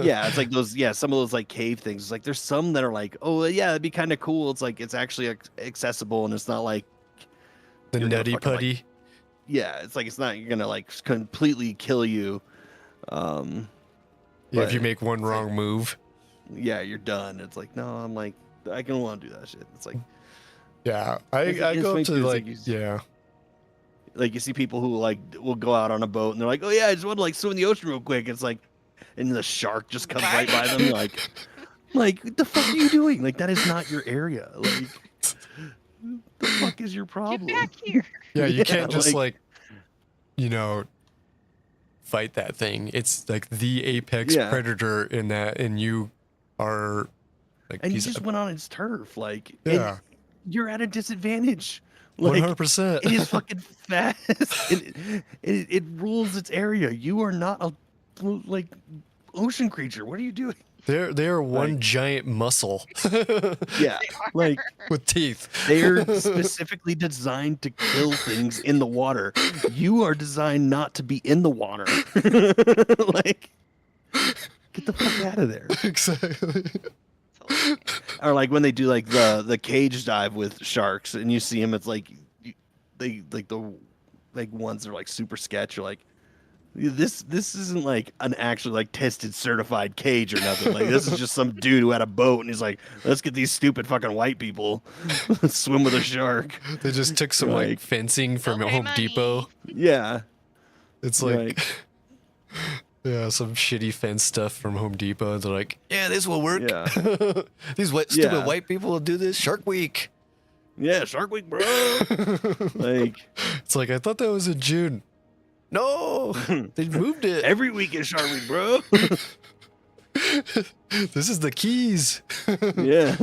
yeah, it's like those some of those like cave things. It's like there's some that are like, oh yeah, it'd be kind of cool. It's like it's actually accessible and it's not like The you're gonna nutty fucking, like, putty. yeah, it's like it's not gonna like completely kill you. Yeah, if you but make one wrong move. yeah, you're done. It's like, no, I'm like, I don't want to do that shit. It's like, Yeah, it's I go funny up to too, it's like you, yeah. like you see people who like will go out on a boat and they're like, oh yeah, I just want to like swim in the ocean real quick. It's like, and the shark just comes right by them. You're like, what the fuck are you doing? Like, that is not your area. Like, the fuck is your Get problem? back here. Yeah, you Yeah, can't just like, you know, fight that thing. It's like the apex Yeah. predator in that, and you are like and you piece just of, went on its turf, like, yeah, and you're at a disadvantage. Like, 100%. it is fucking fast. It rules its area. You are not a like ocean creature. What are you doing? They're one Like, giant muscle yeah, They are. like with teeth. they're specifically designed to kill things in the water. You are designed not to be in the water. Like, get the fuck out of there. Exactly. Or like when they do like the cage dive with sharks, and you see them, it's like they like the like ones that are like super sketch. You're like, this isn't like an actually like tested certified cage or nothing. Like, this is just some dude who had a boat and he's like, let's get these stupid fucking white people swim with a shark. They just took some Like, like fencing from They'll pay Home money. Depot. yeah, It's You're like, yeah, some shitty fence stuff from Home Depot. They're like, yeah, this will work. Yeah. These stupid Yeah. white people will do this. Shark Week. yeah, Shark Week, bro. Like, It's like, I thought that was in June. No, they moved it. every week is Shark Week, bro. This is the Keys. Yeah.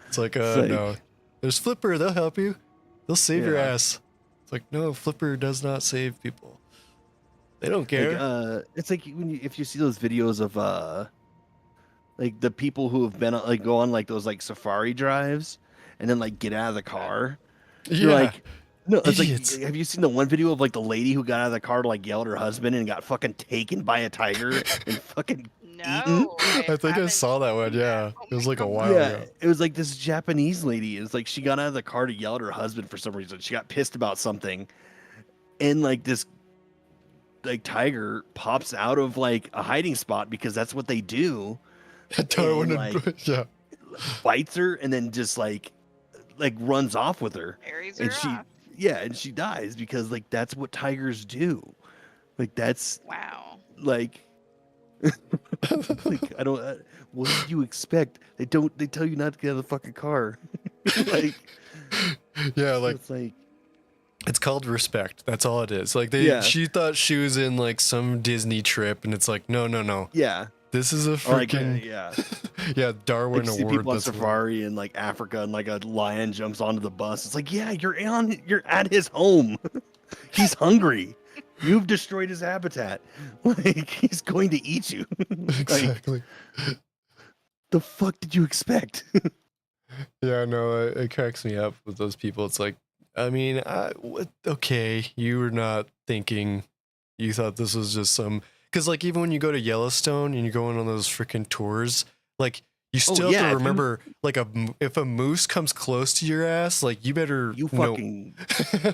It's like, like- no. There's Flipper. They'll help you. They'll save your Yeah. ass. It's like, no, Flipper does not save people. They don't care. Like, it's like if you see those videos of like the people who have been like go on like those like safari drives and then like get out of the car. You're yeah. like, no, it's Idiots. like, have you seen the one video of like the lady who got out of the car to like yell at her husband and got fucking taken by a tiger and fucking No. I think I haven't saw that one. seen Yeah. Oh It was my like a God. while yeah, ago. it was like this Japanese lady. It's like she got out of the car to yell at her husband for some reason. She got pissed about something, and like this like tiger pops out of like a hiding spot because that's what they do. Darwin And, and- like, yeah. Bites her and then just like runs off with her. Carries her And she off. and she dies because like that's what tigers do. Like that's Wow. like like I don't what did you expect? They tell you not to get out of the fucking car. Like Yeah, like it's like it's called respect. That's all it is. Like Yeah. she thought she was in like some Disney trip, and it's like, no. yeah. This is a Or like freaking yeah. yeah Like Darwin you see Award. people on That's what- safari in like Africa and like a lion jumps onto the bus. It's like, yeah, you're at his home. He's hungry. You've destroyed his habitat. Like he's going to eat you. Like, Exactly. the fuck did you expect? Yeah, no, it cracks me up with those people. It's like, I mean, okay, you were not thinking, you thought this was just some, because like even when you go to Yellowstone and you're going on those freaking tours, like you still yeah, have if to you- remember, like if a moose comes close to your ass, like you better You know- fucking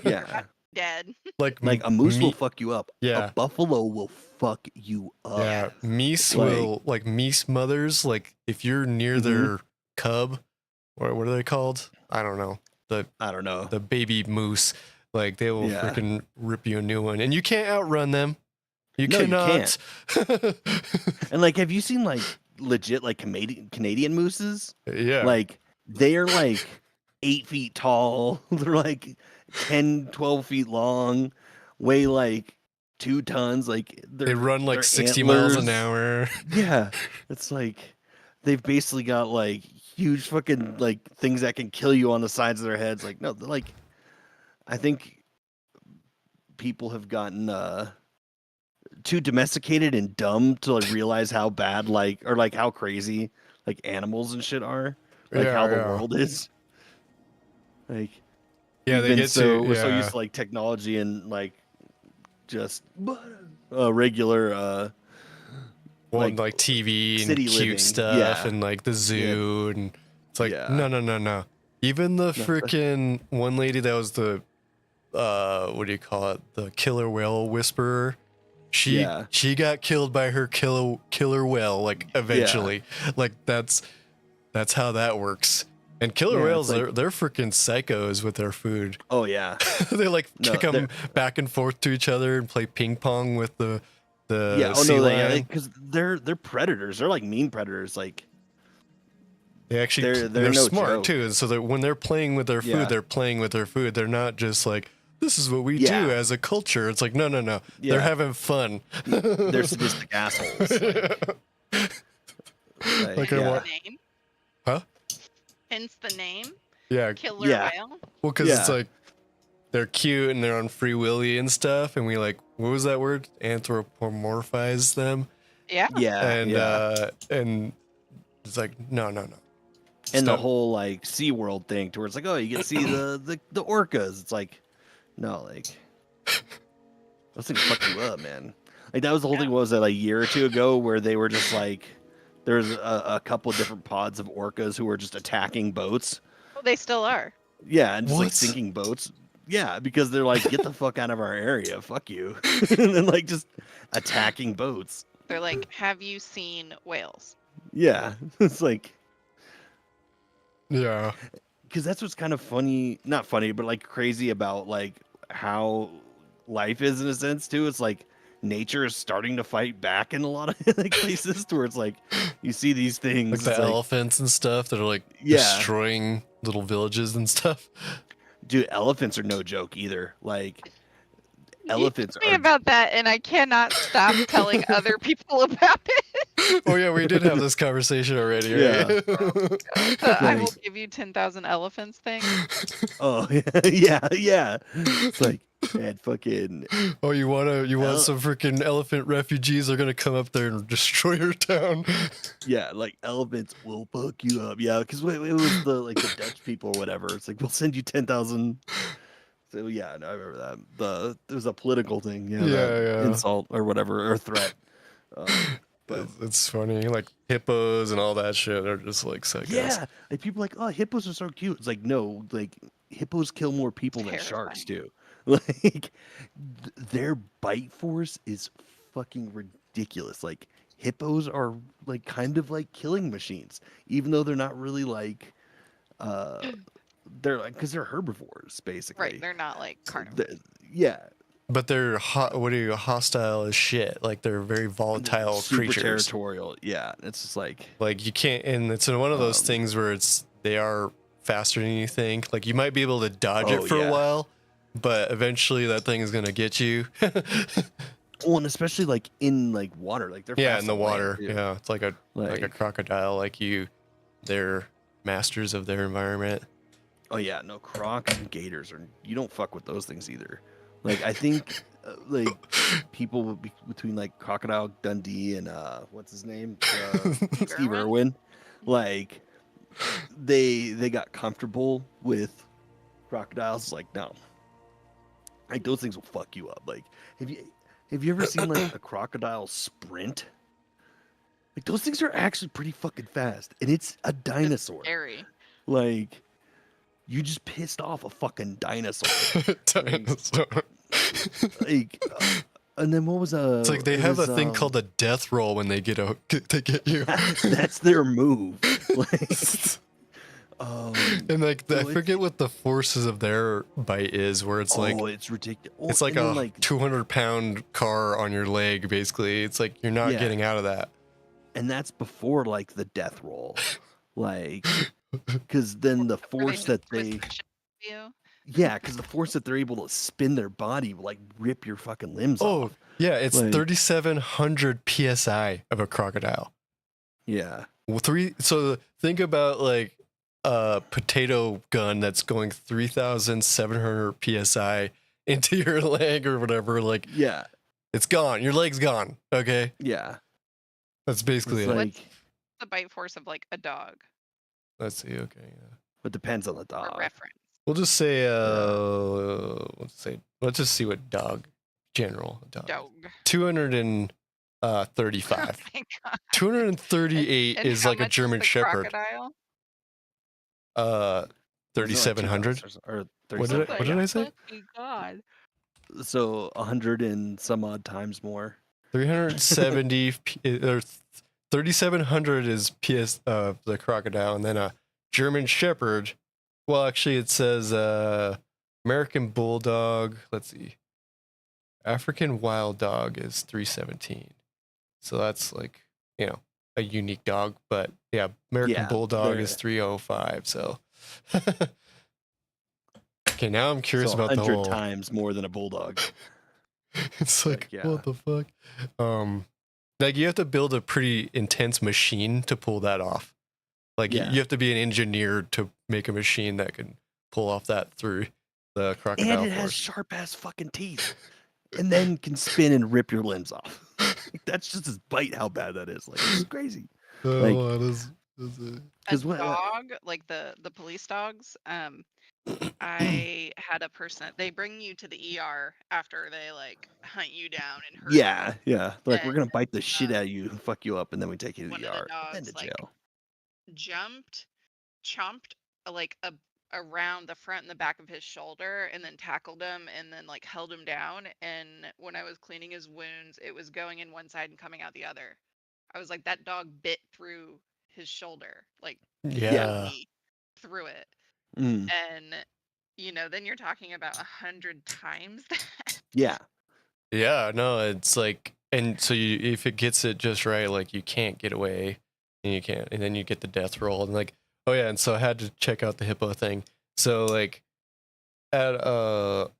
yeah. Dead. like Like a moose will me- fuck you up. Yeah. A buffalo will fuck you up. yeah, meese Like- will like meese mothers, like if you're near Mhm. their cub, or what are they called? I don't know. I don't know. The baby moose, like they will Yeah. freaking rip you a new one, and you can't outrun them. You No, you cannot. And like, have you seen like legit like Canadian mooses? Yeah, Like they are like 8 feet tall. They're like 10, 12 feet long, weigh like 2 tons. Like they run like their 60 miles an antlers- hour. Yeah, it's like they've basically got like huge fucking like things that can kill you on the sides of their heads. Like no, they're like I think people have gotten too domesticated and dumb to like realize how bad like or like how crazy like animals and shit are. Like Yeah, how the yeah. world is. Like Yeah, we've they been get so to. we're so Yeah. used to like technology and like just regular Well, like, like TV and city cute living, stuff yeah. and like the zoo and it's like Yeah. no. Even the No, freaking one lady that was the what do you call it? The killer whale whisperer. she got killed by her killer whale, like eventually. Like that's how that works. And killer whales, like, they're freaking psychos with their food. Oh yeah. They like kick them back and forth to each other and play ping pong with the sea lion. Because they're predators. They're like mean predators. Like they actually they're no smart joke. too. And so when they're playing with their food, they're playing with their food. They're not just like, this is what we do as a culture. It's like no. Yeah. They're having fun. They're sadistic assholes. Like the name? Huh? Hence the name? Yeah. Killer whale? Well, because it's like they're cute and they're on Free Willy and stuff, and we like, what was that word? Anthropomorphize them. Yeah. Yeah. And it's like no. And the whole like SeaWorld thing, to where it's like, oh, you get to see the orcas. It's like, no, like those things fuck you up, man. Like that was the whole thing. What was that, like a year or two ago, where they were just like, there's a couple different pods of orcas who were just attacking boats. Well, they still are. Yeah, and just like sinking boats. Yeah, because they're like, get the fuck out of our area, fuck you, and then like just attacking boats. They're like, have you seen whales? Yeah, it's like, yeah, because that's what's kind of funny, not funny, but like crazy about like how life is in a sense too. It's like nature is starting to fight back in a lot of like places to where it's like you see these things like the elephants and stuff that are like destroying little villages and stuff. Dude, elephants are no joke either. Like elephants are about that, and I cannot stop telling other people about it. Oh yeah, we did have this conversation already, right? I will give you 10,000 elephants thing. Oh yeah. It's like, man, fucking. Oh, you want some freaking elephant refugees are gonna come up there and destroy your town? Yeah, like elephants will fuck you up. Yeah, because it was the Dutch people or whatever. It's like, we'll send you 10,000. So yeah, no, I remember that. It was a political thing. Yeah. Insult or whatever, or threat. But it's funny, like hippos and all that shit are just like psychos. Yeah, like people are like, oh, hippos are so cute. It's like, no, like hippos kill more people than sharks do. Like their bite force is fucking ridiculous. Like hippos are like kind of like killing machines, even though they're not really like they're like, because they're herbivores basically. Right, they're not like carnivores. Yeah. But they're hostile as shit. Like they're very volatile creatures. Super territorial. Yeah, it's just like you can't, and it's one of those things where they are faster than you think. Like you might be able to dodge it for a while, but eventually that thing is gonna get you. Well, and especially like in like water, like they're fast in the water. Land, yeah, it's like a crocodile. They're masters of their environment. Oh yeah, no, crocs and gators you don't fuck with those things either. Like I think like people would be between like Crocodile Dundee and what's his name, Steve Irwin, like they got comfortable with crocodiles. Like no, like those things will fuck you up. Like have you ever seen like a crocodile sprint? Like those things are actually pretty fucking fast, and it's a dinosaur. It's scary. Like you just pissed off a fucking dinosaur. Like, and then what was It's like they have a thing called a death roll when they get you. That's their move. Like, and like I forget what the forces of their bite is, where it's like it's ridiculous. It's like a 200-pound car on your leg, basically. It's like you're not getting out of that. And that's before like the death roll, like because then the force that they. Yeah, because the force that they're able to spin their body will like rip your fucking limbs off. Oh, yeah, it's like, 3,700 psi of a crocodile. Yeah. So think about like a potato gun that's going 3,700 psi into your leg or whatever. Like, yeah, it's gone. Your leg's gone. Okay. Yeah. That's basically like, what's the bite force of like a dog? Let's see. Okay. Yeah. It depends on the dog. For reference. We'll just say, let's just see what dog, general dog. 235. Oh my God. 238 and is like a German Shepherd. Crocodile? 3,700. Or what did I say? God. So 100 and some odd times more. 370 or 3,700 is the crocodile, and then a German Shepherd. Well, actually, it says American Bulldog. Let's see, African Wild Dog is 317. So that's like a unique dog, but yeah, American Bulldog is 305. So okay, now I'm curious about the 100 whole times more than a bulldog. It's like what the fuck? Like you have to build a pretty intense machine to pull that off. Like you have to be an engineer to make a machine that can pull off that through the crocodile. And it has sharp ass fucking teeth, and then can spin and rip your limbs off. Like, that's just his bite. How bad that is! Like it's crazy. Like, a dog, like the police dogs. I had a person. They bring you to the ER after they like hunt you down and hurt. Yeah. Like we're gonna bite the shit out of you, and fuck you up, and then we take you to the ER and to jail. Chomped like around the front and the back of his shoulder, and then tackled him, and then like held him down. And when I was cleaning his wounds, it was going in one side and coming out the other. I was like, that dog bit through his shoulder, like through it. And then you're talking about 100 times that. Yeah, no, it's like, and so if it gets it just right, like you can't get away, and then you get the death roll, and like, oh yeah, and so I had to check out the hippo thing. So like, at a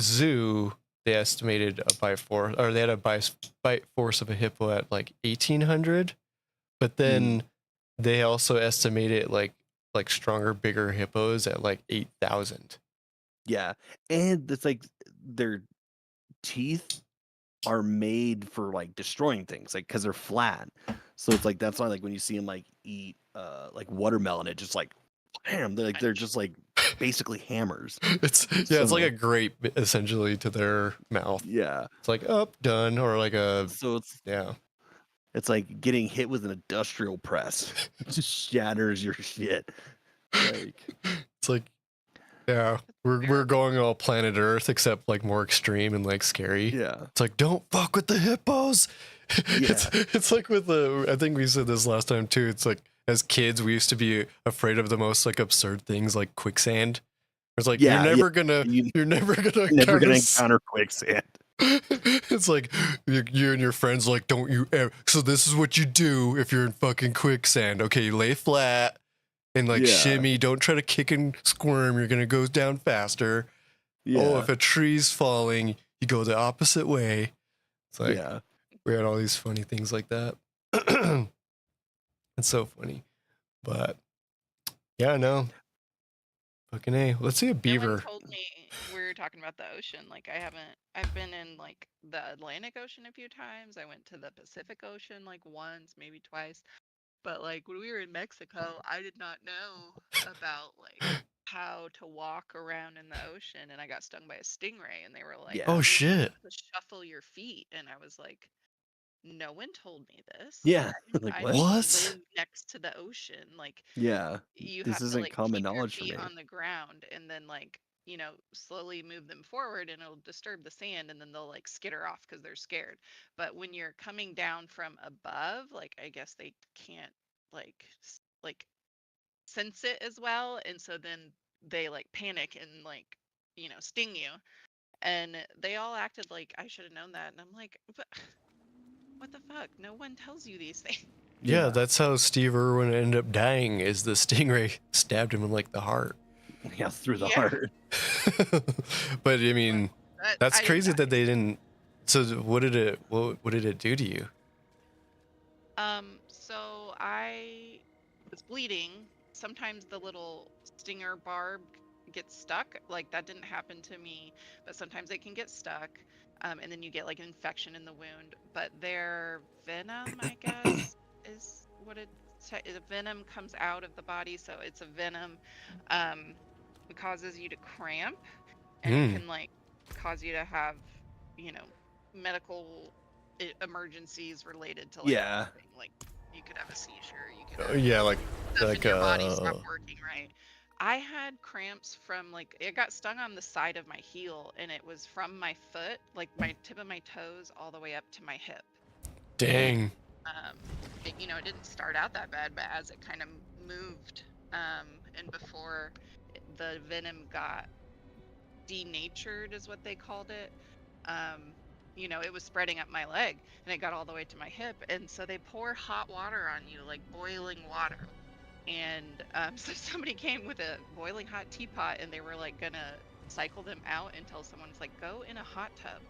zoo, they estimated a bite force, or they had a bite force of a hippo at like 1,800, but then they also estimated like stronger, bigger hippos at like 8,000. Yeah, and it's like their teeth are made for like destroying things, like because they're flat. So it's like that's why like when you see them like eat like watermelon, it just like bam, they're just like basically hammers. It's like a grape essentially to their mouth. Yeah, it's like done, or like it's like getting hit with an industrial press. It just shatters your shit. Like it's like we're going all planet Earth except like more extreme and like scary. Yeah, it's like don't fuck with the hippos. It's like with I think we said this last time too. It's like as kids we used to be afraid of the most like absurd things like quicksand. It's like you're never gonna encounter quicksand. It's like you and your friends like, don't you ever. So this is what you do if you're in fucking quicksand. Okay, you lay flat and like shimmy. Don't try to kick and squirm. You're gonna go down faster. Oh, if a tree's falling, you go the opposite way. It's like we had all these funny things like that. It's so funny, but no. Fucking A. Let's see a beaver. Someone told me we were talking about the ocean. Like I've been in like the Atlantic Ocean a few times. I went to the Pacific Ocean like once, maybe twice. But like when we were in Mexico, I did not know about like how to walk around in the ocean, and I got stung by a stingray, and they were like, "Oh shit!" To shuffle your feet, and I was like, no one told me this. Yeah, like what? Live next to the ocean, like you have isn't to like common keep knowledge your feet for me. on the ground, and then like slowly move them forward, and it'll disturb the sand, and then they'll like skitter off because they're scared. But when you're coming down from above, like I guess they can't like sense it as well, and so then they like panic and like sting you. And they all acted like I should have known that, and I'm like, but what the fuck? No one tells you these things. Yeah, that's how Steve Irwin ended up dying. Is the stingray stabbed him in like the heart? Yeah, through the heart. But I mean, that's crazy that they didn't. So what did it do to you? So I was bleeding. Sometimes the little stinger barb gets stuck. Like that didn't happen to me, but sometimes they can get stuck. And then you get like an infection in the wound. But their venom, I guess, is what the venom comes out of the body. So it's a venom. It causes you to cramp, and it can like cause you to have, medical emergencies related to like anything. Like you could have a seizure. You could have like your body stop working right. I had cramps from like it got stung on the side of my heel, and it was from my foot, like my tip of my toes, all the way up to my hip. Dang. It didn't start out that bad, but as it kind of moved, and before the venom got denatured, is what they called it. It was spreading up my leg, and it got all the way to my hip, and so they pour hot water on you, like boiling water. And so somebody came with a boiling hot teapot, and they were like gonna cycle them out until someone's like, go in a hot tub.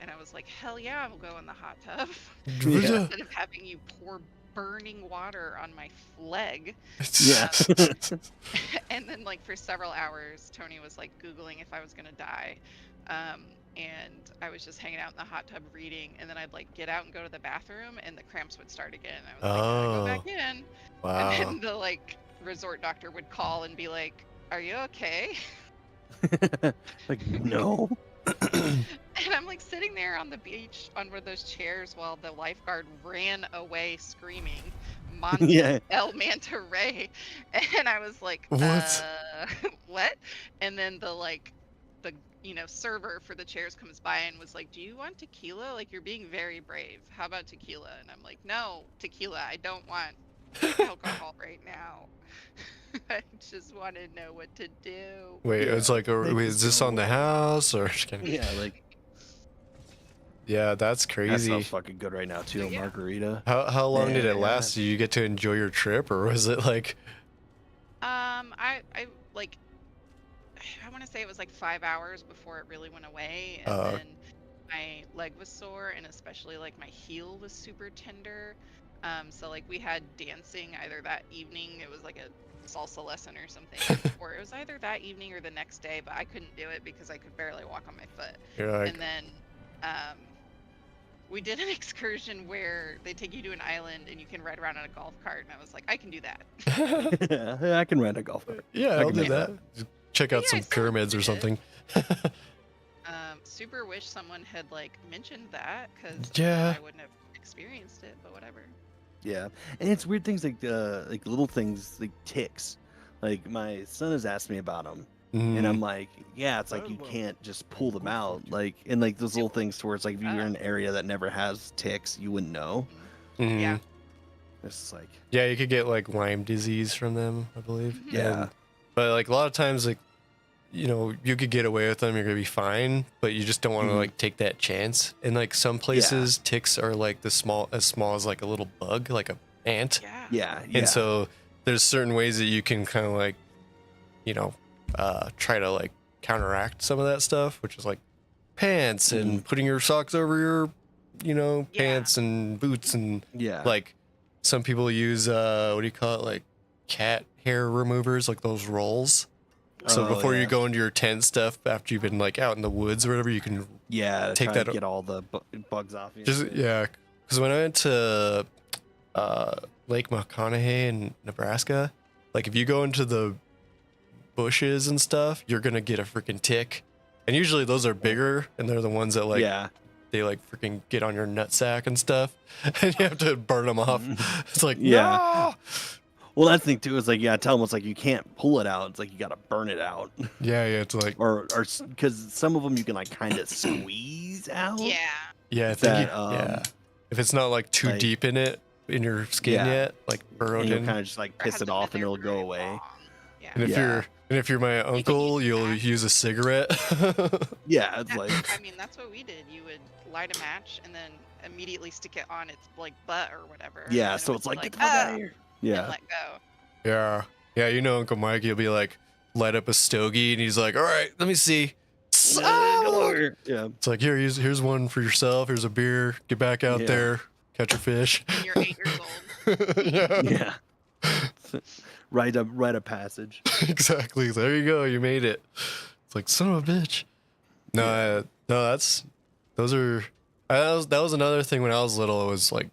And I was like, hell yeah, I'll go in the hot tub. Yeah. Instead of having you pour burning water on my leg. Yeah. And then like for several hours, Tony was like Googling if I was gonna die. And I was just hanging out in the hot tub reading, and then I'd like get out and go to the bathroom, and the cramps would start again. I was like, gotta go back in. Wow. And then the like resort doctor would call and be like, are you okay? Like, no. And I'm like sitting there on the beach on one of those chairs while the lifeguard ran away screaming, Yeah. El Manta Ray. And I was like, What? what? And then the server for the chairs comes by and was like, do you want tequila? Like, you're being very brave. How about tequila? And I'm like, no, tequila. I don't want alcohol right now. I just want to know what to do. Wait, Yeah. it's like, wait, is this on the house or? Yeah, like Yeah, that's that crazy. sounds fucking good right now too. Yeah. Margarita. How long did it Yeah. last? Did you get to enjoy your trip, or was it like? I like, I want to say it was like 5 hours before it really went away, and then my leg was sore, and especially like my heel was super tender. So like we had dancing either that evening. It was like a salsa lesson or something, or it was either that evening or the next day. But I couldn't do it because I could barely walk on my foot. You're like, And then we did an excursion where they take you to an island and you can ride around on a golf cart, and I was like, I can do that. Yeah, I can rent a golf cart. yeah, I I'll can do do that. Just check out Yeah, some I saw pyramids or it. something. Super wish someone had like mentioned that, because Yeah. I wouldn't have experienced it, but whatever. Yeah, and it's weird things like little things like ticks. Like my son has asked me about them, and I'm like, yeah, it's like you can't just pull them out. Like, and like those little things to where it's like if you're in an area that never has ticks, you wouldn't know. Mhm. Yeah. It's just like, Yeah, you could get like Lyme disease from them, I believe. yeah, And- but like a lot of times, like, you could get away with them, you're gonna be fine, but you just don't want to Mhm. like take that chance. And like some places, ticks are like as small as like a little bug, like a ant. Yeah. yeah, yeah. And so there's certain ways that you can kind of like, try to like counteract some of that stuff, which is like pants and putting your socks over your, pants and boots, and yeah, like some people use what do you call it, like cat hair removers, like those rolls. So Oh, before yeah. you go into your tent stuff, after you've been like out in the woods or whatever, you can yeah, take try that to get all the bugs off. You. just because when I went to Lake McConaughey in Nebraska, like if you go into the bushes and stuff, you're gonna get a freaking tick, and usually those are bigger, and they're the ones that like yeah, they like freaking get on your nutsack and stuff, and you have to burn them off. It's like, Yeah. no! Well, that's the thing too. Is like, yeah, tell them it's like you can't pull it out. It's like you got to burn it out, yeah, it's like, or because some of them you can like kind of squeeze out. Yeah. yeah, I think That, yeah. If it's not like too like- deep in your skin Yeah. yet, like burrowed And you'll in. kind of just like Or piss hasn't it been off and there it'll for go very away. long. Yeah. And Yeah. if you're my uncle, use you'll that. use a cigarette. Yeah, it's like I mean, that's what we did. You would light a match and then immediately stick it on its like butt or whatever. yeah. and So it it's would like be get the fuck out of "Ah," here. and Yeah. let go. Yeah. Yeah, Uncle Mike, he'll be like, light up a stogie, and he's like, all right, let me see. Come Oh! over here. Yeah. It's like, here's one for yourself. Here's a beer. Get back out Yeah. there. Catch a fish. When you're 8 years old. Yeah, Yeah. Rite of passage. exactly. There you go. You made it. It's like, son of a bitch. No, that was another thing when I was little. I was like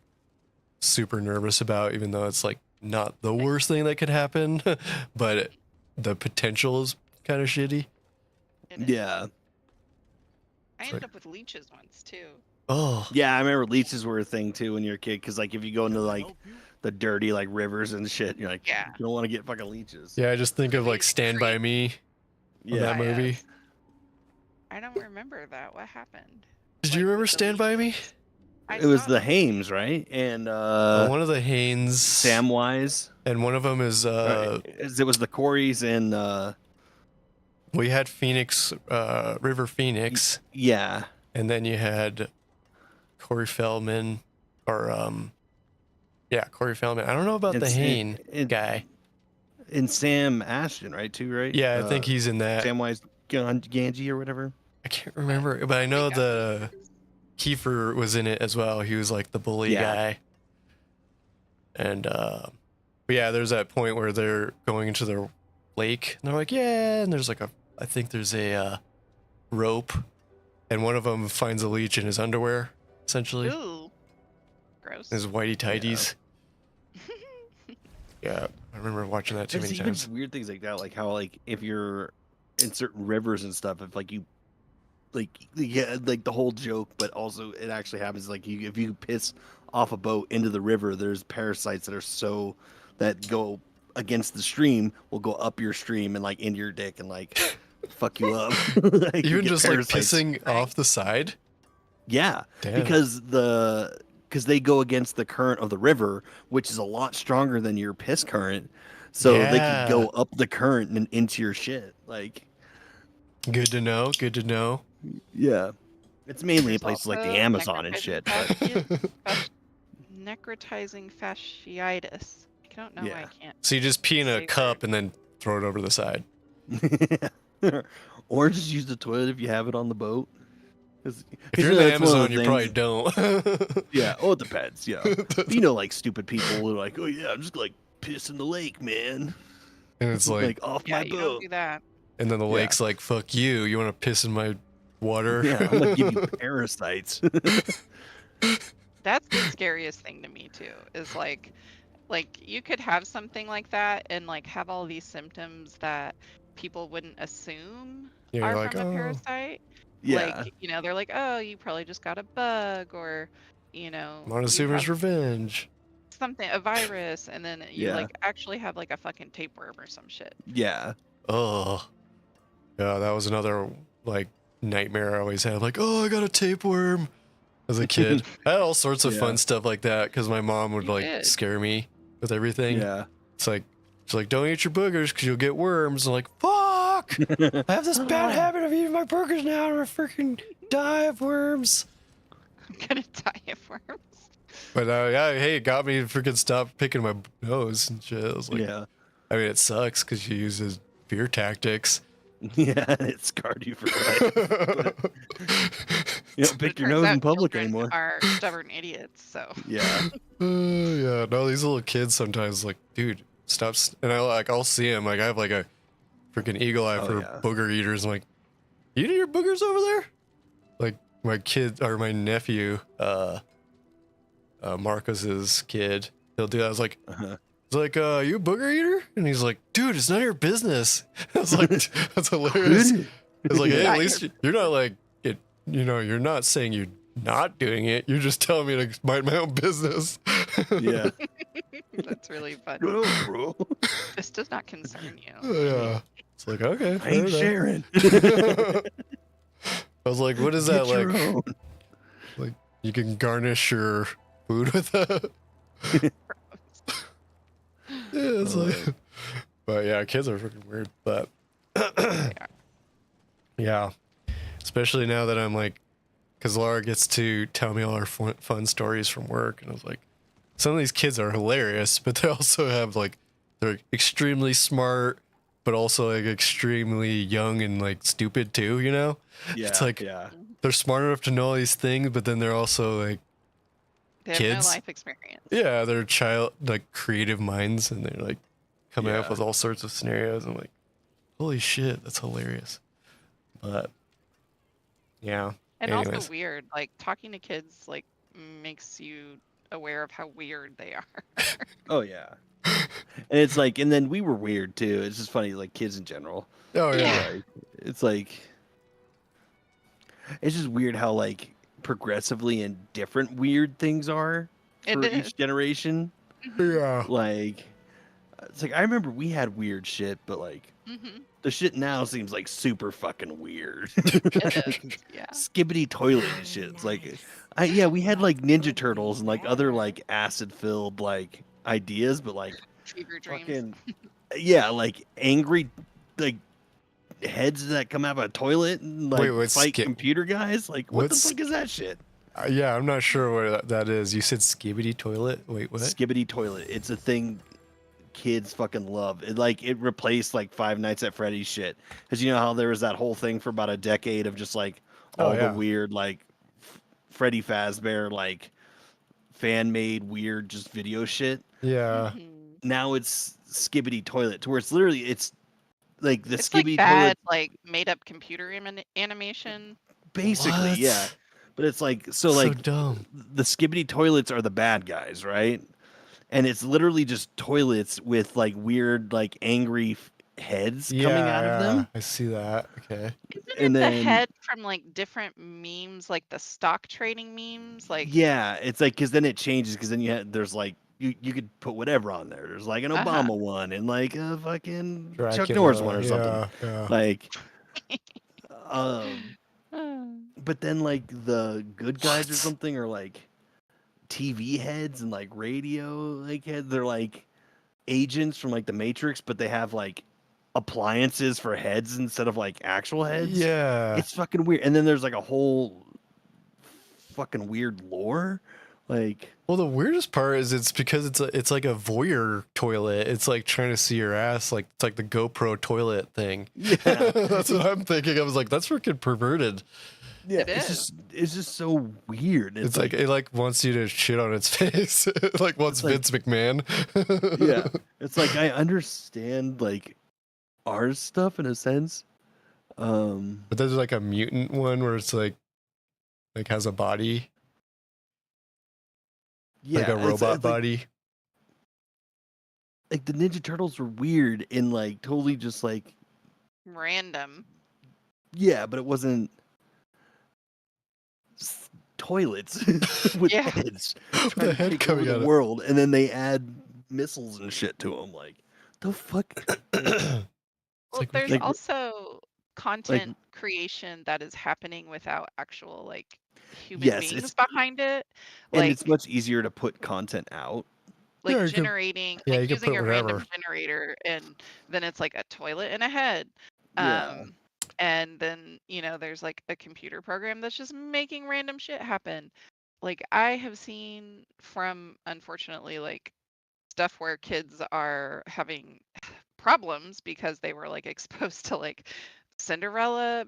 super nervous about, even though it's like not the worst thing that could happen, but the potential is kind of shitty. It is. Yeah. I ended up with leeches once too. Oh, Yeah, I remember leeches were a thing too when you were a kid. Because like if you go into like the dirty like rivers and shit, you're like, Yeah. you don't want to get fucking leeches. yeah. I just think of like They Stand By creep Me from Yeah. that by movie. us. I don't remember that. What happened? Did Like, you remember with the Stand By Me? leeches? I It was saw the them. Hames, right? And One of the Haynes, Samwise. and one of them is It was the Coreys and we had Phoenix, River Phoenix, yeah. and then you had Corey Feldman, or yeah, Corey Feldman. I don't know about the It's- Hain it- guy. And Sam Ashton, right? Too, right? Yeah, I think he's in that. Samwise Ganji or whatever. I can't remember, but I know the Kiefer was in it as well. He was like the bully Yeah. guy. And but yeah, there's that point where they're going into the lake, and they're like, yeah, and there's like I think there's a rope, and one of them finds a leech in his underwear, essentially, Ooh. Gross. his whitey tighties. Yeah, I remember watching that too There's many even times. weird things like that, like how like if you're in certain rivers and stuff, if like you like yeah, like the whole joke, but also it actually happens. Like if you piss off a boat into the river, there's parasites that go against the stream will go up your stream and like into your dick and like fuck you up. Like, you Even get just like parasites. pissing off the side. Yeah, Damn. because they go against the current of the river, which is a lot stronger than your piss current. So they Yeah. can go up the current and into your shit. Like, Good to know. Good to know. yeah, it's mainly in There's places like the also Amazon and shit. But necrotizing fasciitis. I don't know why I can't. So you just pee in a Say cup words. and then throw it over the side. or just use the toilet if you have it on the boat. If you're in the Amazon, you probably don't. Yeah. Oh, it depends. Yeah. You know, like stupid people who are like, oh yeah, I'm just like piss in the lake, man. And it's like, off Yeah, my you don't boat. do that. and then the Yeah. lake's like, fuck you. You want to piss in my water? Yeah, I'm gonna give you parasites. That's the scariest thing to me too. Is like you could have something like that and like have all these symptoms that people wouldn't assume Yeah, are you're like, from a oh. parasite. Yeah. Like, they're like, oh, you probably just got a bug or, you Montezuma's have revenge. something, a virus, and then you Yeah. like actually have like a fucking tapeworm or some shit. Yeah. Oh. Yeah, that was another like nightmare I always had. Like, oh, I got a tapeworm as a kid. I had all sorts of Yeah. fun stuff like that because my mom would You like did. scare me with everything. Yeah. It's like, she's like, don't eat your boogers because you'll get worms. I'm like, fuck! I have this bad habit of eating my burgers now and I freaking die of worms. I'm gonna die of worms. But yeah, hey, it got me to freaking stop picking my nose and shit. I was like, Yeah. I mean, it sucks because she uses fear tactics. Yeah. It scarred you for life. You don't But pick it your turns nose out in public children anymore. Are stubborn idiots, so. Yeah. Yeah, no, these little kids sometimes like, dude, stop. And I'll see them. Like, I have like a freaking eagle eye Oh, for yeah. booger eaters. I'm like, you eating your boogers over there? Like my kid or my nephew, Marcus's kid, he'll do that. I was like, Uh-huh. it's like, you a booger eater? And he's like, dude, it's none of your business. I was like, that's hilarious. It's like, hey, Not at least you're not like it. You're not saying you're not doing it. You're just telling me to mind my own business. Yeah. That's really fun. Go, bro. This does not concern you. Yeah. It's like, okay. I ain't fair enough. sharing. I was like, what is that Get your like? own. Like, you can garnish your food with that? Yeah, it's like, but yeah, kids are freaking weird. But yeah, especially now that I'm like, because Laura gets to tell me all her fun stories from work, and I was like, some of these kids are hilarious, but they also have like, they're extremely smart, but also like extremely young and like stupid too. You know, Yeah. It's like- yeah. they're smart enough to know all these things, but then they're also like, They have Kids? no life experience. yeah, they're like creative minds, and they're like coming up Yeah. with all sorts of scenarios. I'm like, holy shit, that's hilarious. But yeah, And anyways. also weird. Like talking to kids like makes you aware of how weird they are. Oh yeah. And it's like, and then we were weird too. It's just funny, like kids in general. Oh yeah, Yeah. Like, it's like, it's just weird how like progressively and different weird things are It for is. each generation. Yeah. Like, it's like I remember we had weird shit, but like Mm-hmm. the shit now seems like super fucking weird. It is. Yeah. Skibbity toilet and shit. It's like, yeah, we had like Ninja Turtles and like other like acid filled like ideas, but like Fever dreams. fucking yeah, like angry like heads that come out of a toilet and like Wait, what's fight computer guys. Like, what the what's- fuck is that shit? Yeah, I'm not sure what that is. You said skibbity toilet? Wait, what? Skibbity toilet. It's a thing kids fucking love. It replaced like Five Nights at Freddy's shit. Because you know how there was that whole thing for about a decade of just like all the yeah. weird like Freddy Fazbear like fan made weird just video shit. Yeah. Mhm. Now it's Skibbity toilet to where it's literally it's like the It's Skibbity like bad, toilet like made up computer animation. basically, What? yeah. But it's like So like dumb. the Skibbity toilets are the bad guys, right? And it's literally just toilets with like weird like angry heads coming out of them. I see that. Okay. Isn't And it the then head from like different memes, like the stock trading memes? Like, yeah, it's like because then it changes because then there's like you could put whatever on there. There's like an Uh-huh. Obama one and like a fucking Chuck Dracula, Norris one or something. Yeah. Like, but then like the good guys or What? something are like TV heads and like radio like heads. They're like agents from like the Matrix, but they have like appliances for heads instead of like actual heads. Yeah. It's fucking weird. And then there's like a whole fucking weird lore. Like, Well, the weirdest part is it's because it's like a voyeur toilet. It's like trying to see your ass, like it's like the GoPro toilet thing. yeah, That's what I'm thinking. I was like, that's freaking perverted. yeah, It it's just so weird. It's like it like wants you to shit on its face. It like wants It's like- Vince McMahon. yeah, it's like I understand like our stuff in a sense. But there's like a mutant one where it's like has a body, Yeah, like a it's- robot it's like- body. Like the Ninja Turtles were weird and like totally just like random. yeah, but it wasn't toilets with Yeah. heads With trying the to head take coming over out the of world, and then they add missiles and shit to them. Like the fuck? It's Well, like, there's like- also content creation that is happening without actual like human Yes, beings it's- behind it. And Like, it's much easier to put content out. like Yeah, you could- generating, yeah, like you could using put a random whatever. generator, and then it's like a toilet and a head. Yeah. And then there's like a computer program that's just making random shit happen. Like I have seen from unfortunately like stuff where kids are having problems because they were like exposed to like Cinderella,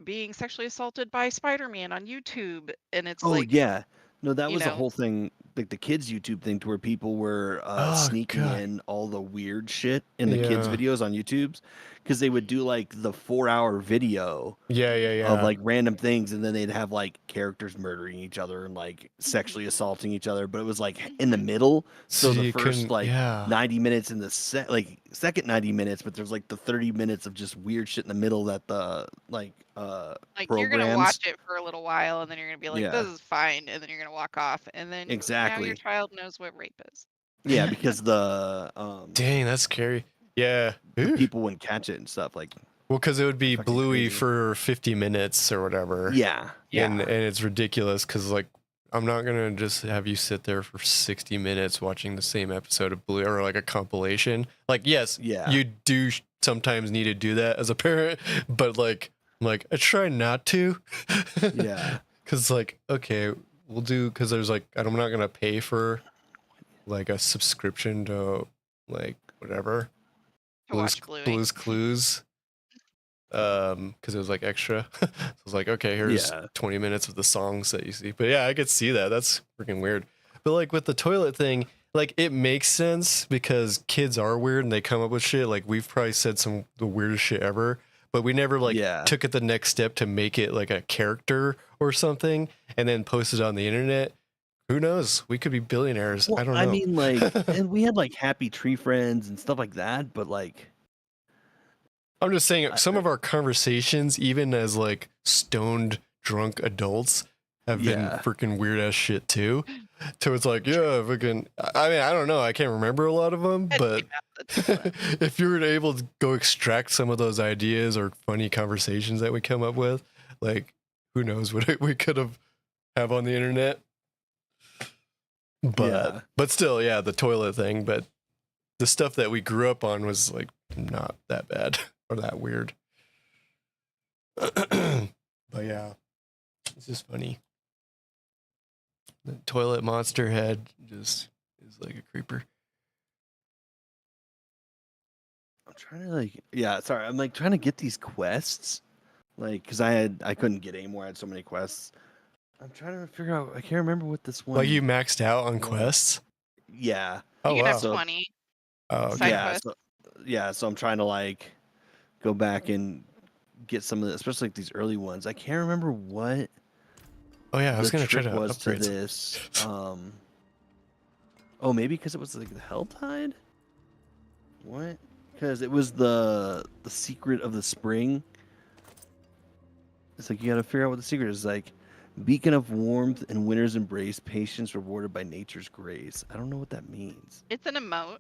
being sexually assaulted by Spider-Man on YouTube, and it's Oh like, yeah. No, that you was the know. whole thing, like the kids YouTube thing, to where people were Oh, sneaking God. in all the weird shit in the kids' Yeah. videos on YouTube's, because they would do like the 4-hour video Yeah. of like random things, and then they'd have like characters murdering each other and like Mm-hmm. sexually assaulting each other, but it was like in the middle. So the you first couldn't- like yeah. 90 minutes in the second 90 minutes, but there's like the 30 minutes of just weird shit in the middle that the Like you're gonna programs. watch it for a little while, and then you're gonna be like, Yeah. "This is fine," and then you're gonna walk off, and then now Exactly. your child knows what rape is. Yeah, because the Dang, that's scary. Yeah. the Ooh. people wouldn't catch it and stuff. Like, Well, because it would be Fucking bluey crazy. for 50 minutes or whatever. yeah, And it's ridiculous because like I'm not gonna just have you sit there for 60 minutes watching the same episode of Bluey or like a compilation. Like, yes, Yeah. you do sometimes need to do that as a parent, but like I try not to. yeah, Because like, okay, we'll do, because there's like I'm not gonna pay for like a subscription to like whatever To watch Bluey. Blue's Clues. Because it was like extra. So I was like, okay, here's Yeah. 20 minutes of the songs that you see. But yeah, I could see that. That's freaking weird. But like with the toilet thing, like it makes sense because kids are weird and they come up with shit. Like we've probably said some the weirdest shit ever, but we never like Yeah. took it the next step to make it like a character or something and then post it on the internet. Who knows? We could be billionaires. Well, I don't know. I mean, like, and we had like Happy Tree Friends and stuff like that, but like, I'm just saying some of our conversations, even as like stoned drunk adults, have been Yeah. freaking weird ass shit too. So it's like, yeah, freaking. I mean, I don't know. I can't remember a lot of them, but if you were able to go extract some of those ideas or funny conversations that we come up with, like, who knows what we could have on the internet. But still, yeah, the toilet thing. But the stuff that we grew up on was like not that bad or that weird. But yeah, it's just funny. The toilet monster head just is like a creeper. I'm trying to sorry, I'm like trying to get these quests, like, because I couldn't get any more. I had so many quests. I'm trying to figure out. I can't remember what this one. Like you maxed out on was. quests? Yeah. Oh You can have wow. 20 Oh side okay. quests. So I'm trying to like go back and get some of the, especially like these early ones. I can't remember what. Oh yeah, I was the gonna try trick to was to upgrade some. this. Oh, maybe because it was like the Hell Tide. What? Because it was the secret of the spring. It's like you got to figure out what the secret is. Like, beacon of warmth and winter's embrace, patience rewarded by nature's grace. I don't know what that means. It's an emote.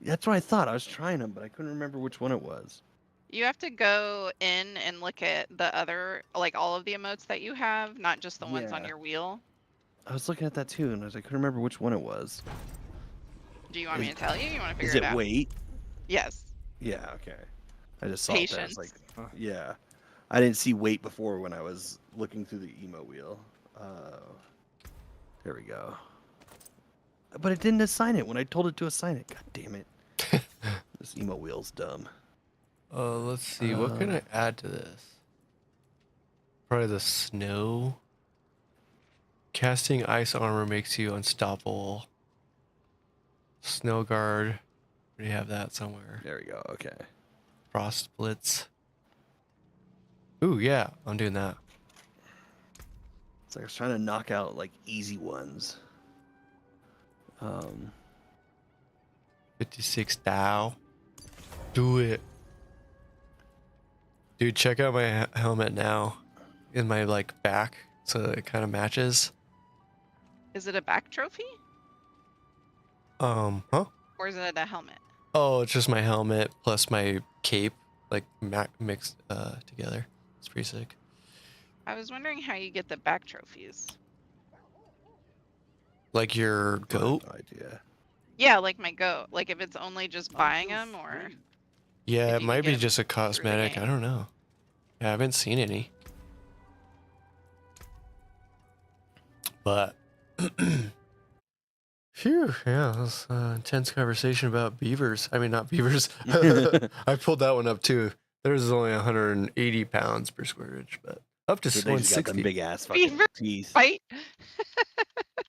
That's what I thought. I was trying them, but I couldn't remember which one it was. You have to go in and look at the other, like all of the emotes that you have, not just the ones on Yeah. your wheel. I was looking at that too, and I couldn't remember which one it was. Do you want me to tell you? You want to Is figure it it out? wait? Yes. Yeah. Okay. I just saw it there. I was Patience. like, yeah. I didn't see wait before when I was looking through the emo wheel. There we go. But it didn't assign it when I told it to assign it. God damn it. This emo wheel's dumb. Let's see. What can I add to this? Probably the snow. Casting ice armor makes you unstoppable. Snow guard. We have that somewhere. There we go. Okay. Frost splits. Ooh, yeah, I'm doing that. It's like I was trying to knock out like easy ones. 56 Dow. Do it. Dude, check out my helmet now. In my like back, so it kind of matches. Is it a back trophy? Huh? Or is it a helmet? Oh, it's just my helmet plus my cape, like mixed together. It's pretty sick. I was wondering how you get the back trophies. Like your goat? No idea. Yeah, like my goat. Like if it's only just buying them, or Yeah, if it you might can be get 'em just a through the cosmetic. I game. don't know. Yeah, I haven't seen any. But phew, yeah, that was an intense conversation about beavers. I mean, not beavers. I pulled that one up too. There's only 180 pounds per square inch, but up to So they just got 160. them big ass fucking Beaver teeth. Fight.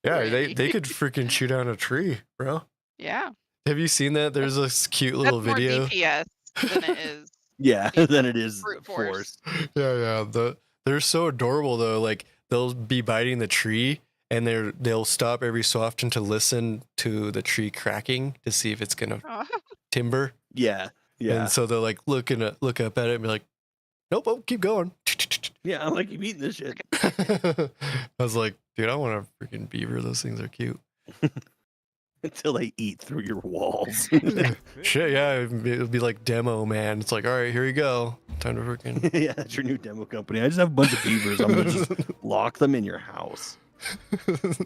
Yeah, Randy. they could freaking shoot down a tree, bro. Yeah. Have you seen that? There's this cute little That's video. more DPS than it is. Yeah, you than know, it is brute force. force. Yeah. They're so adorable though. Like they'll be biting the tree and they'll stop every so often to listen to the tree cracking to see if it's gonna Aw. timber. Yeah. Yeah. And so they're like look up at it and be like, nope, keep going. Yeah, I'm like, keep eating this shit. I was like, dude, I want a freaking beaver. Those things are cute. Until they eat through your walls. Shit, yeah, it'll be like demo, man. It's like, all right, here you go. Time to freaking. Yeah, that's your new demo company. I just have a bunch of beavers. I'm gonna just lock them in your house. Here's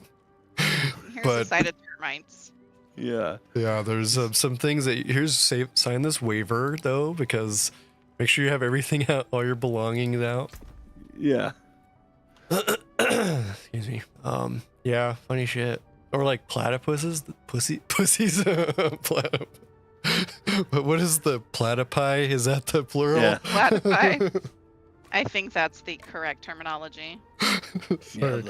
But- a side of termites. Yeah. Yeah, there's some things that sign this waiver though, because make sure you have everything out, all your belongings out. Yeah. Excuse me. Yeah, funny shit. Or like platypuses, pussies. But what is the platypi? Is that the plural? Yeah. Platypi. I think that's the correct terminology. Yeah, Sorry.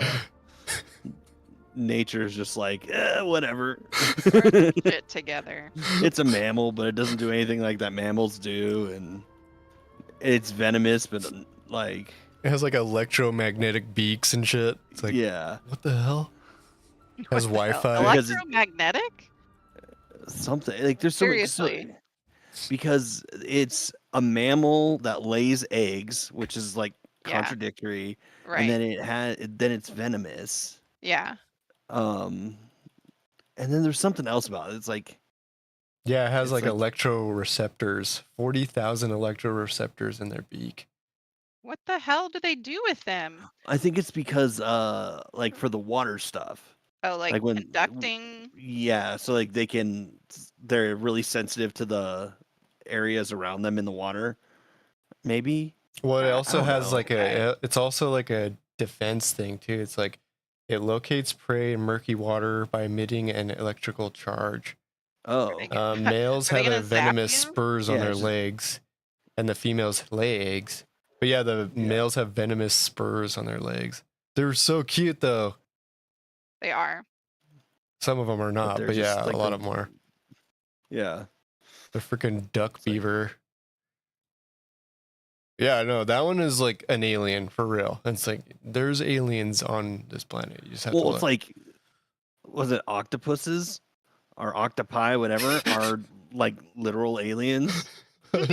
Nature's just like, whatever. Shit together. It's a mammal, but it doesn't do anything like that mammals do, and it's venomous, but like, It has like electromagnetic beaks and shit. It's like, yeah, what the hell? Has What the hell? Wi-Fi. Because it- Electromagnetic? something like there's so Seriously. because it's a mammal that lays eggs, which is like contradictory, Right. and then it's venomous. Yeah. And then there's something else about it. It's like Yeah, it has It's like like- electroreceptors, 40,000 electroreceptors in their beak. What the hell do they do with them? I think it's because like for the water stuff. Oh, like Like when conducting. Yeah, so like they're really sensitive to the areas around them in the water. Maybe. Well, it I also don't has know. like it's also like a defense thing too. It's like it locates prey in murky water by emitting an electrical charge. Oh. they gonna- Males Are they have gonna zap venomous you? spurs on Yeah, their just- legs, and the females lay eggs. But yeah, the Yeah. males have venomous spurs on their legs. They're so cute though. They are. Some of them are not, they're but just, yeah, like, a lot the- of them are. Yeah. The freaking duck It's like- beaver. Yeah, no, that one is like an alien for real. It's like there's aliens on this planet. You just have to Well, look. it's like was it octopuses or octopi, whatever, are like literal aliens? Yeah,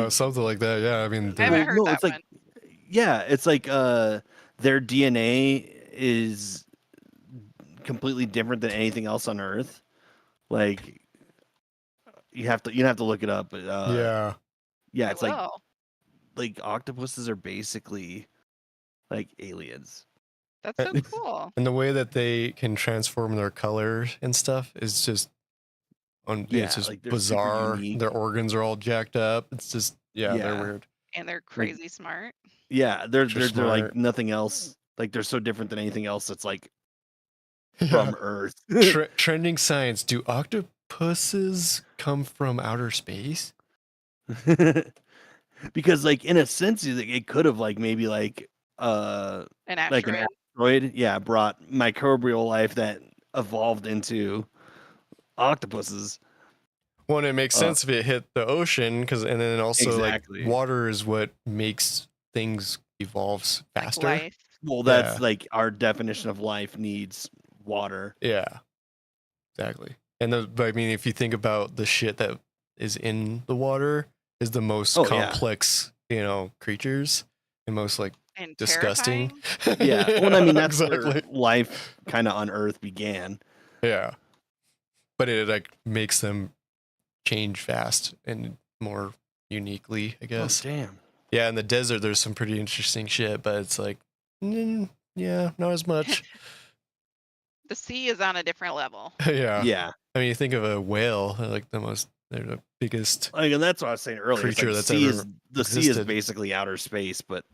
like- something like that. Yeah, I mean, I haven't heard that it's like one. yeah, it's like their DNA is completely different than anything else on Earth. Like you have to look it up. But, yeah, it's like octopuses are basically like aliens. That's so cool. and the way that they can transform their colors and stuff is just Yeah, it's just like, they're super bizarre. unique. Their organs are all jacked up. It's just they're Yeah. weird. And they're crazy smart. Yeah, they're They're like smart. nothing else. Like they're so different than anything else that's like Yeah. from Earth. Trending science: do octopuses come from outer space? Because like in a sense it could have like maybe like An like an asteroid. asteroid, brought microbial life that evolved into octopuses. Well, and it makes sense if it hit the ocean, and then also Exactly. like water is what makes things evolve Like faster. life. Well, that's Yeah. like our definition of life needs water. Yeah, exactly. And but I mean, if you think about the shit that is in the water, is the most Oh, yeah. complex, creatures and most like And disgusting. terrifying. Yeah. Well, I mean that's exactly. where life kind of on Earth began. Yeah, but it like makes them change fast and more uniquely, I guess. Oh, damn. Yeah, in the desert, there's some pretty interesting shit, but it's like, yeah, not as much. The sea is on a different level. Yeah. Yeah. I mean, you think of a whale, they're the biggest. Like, and that's what I was saying earlier. It's Creature like that's the sea is existed. basically outer space, but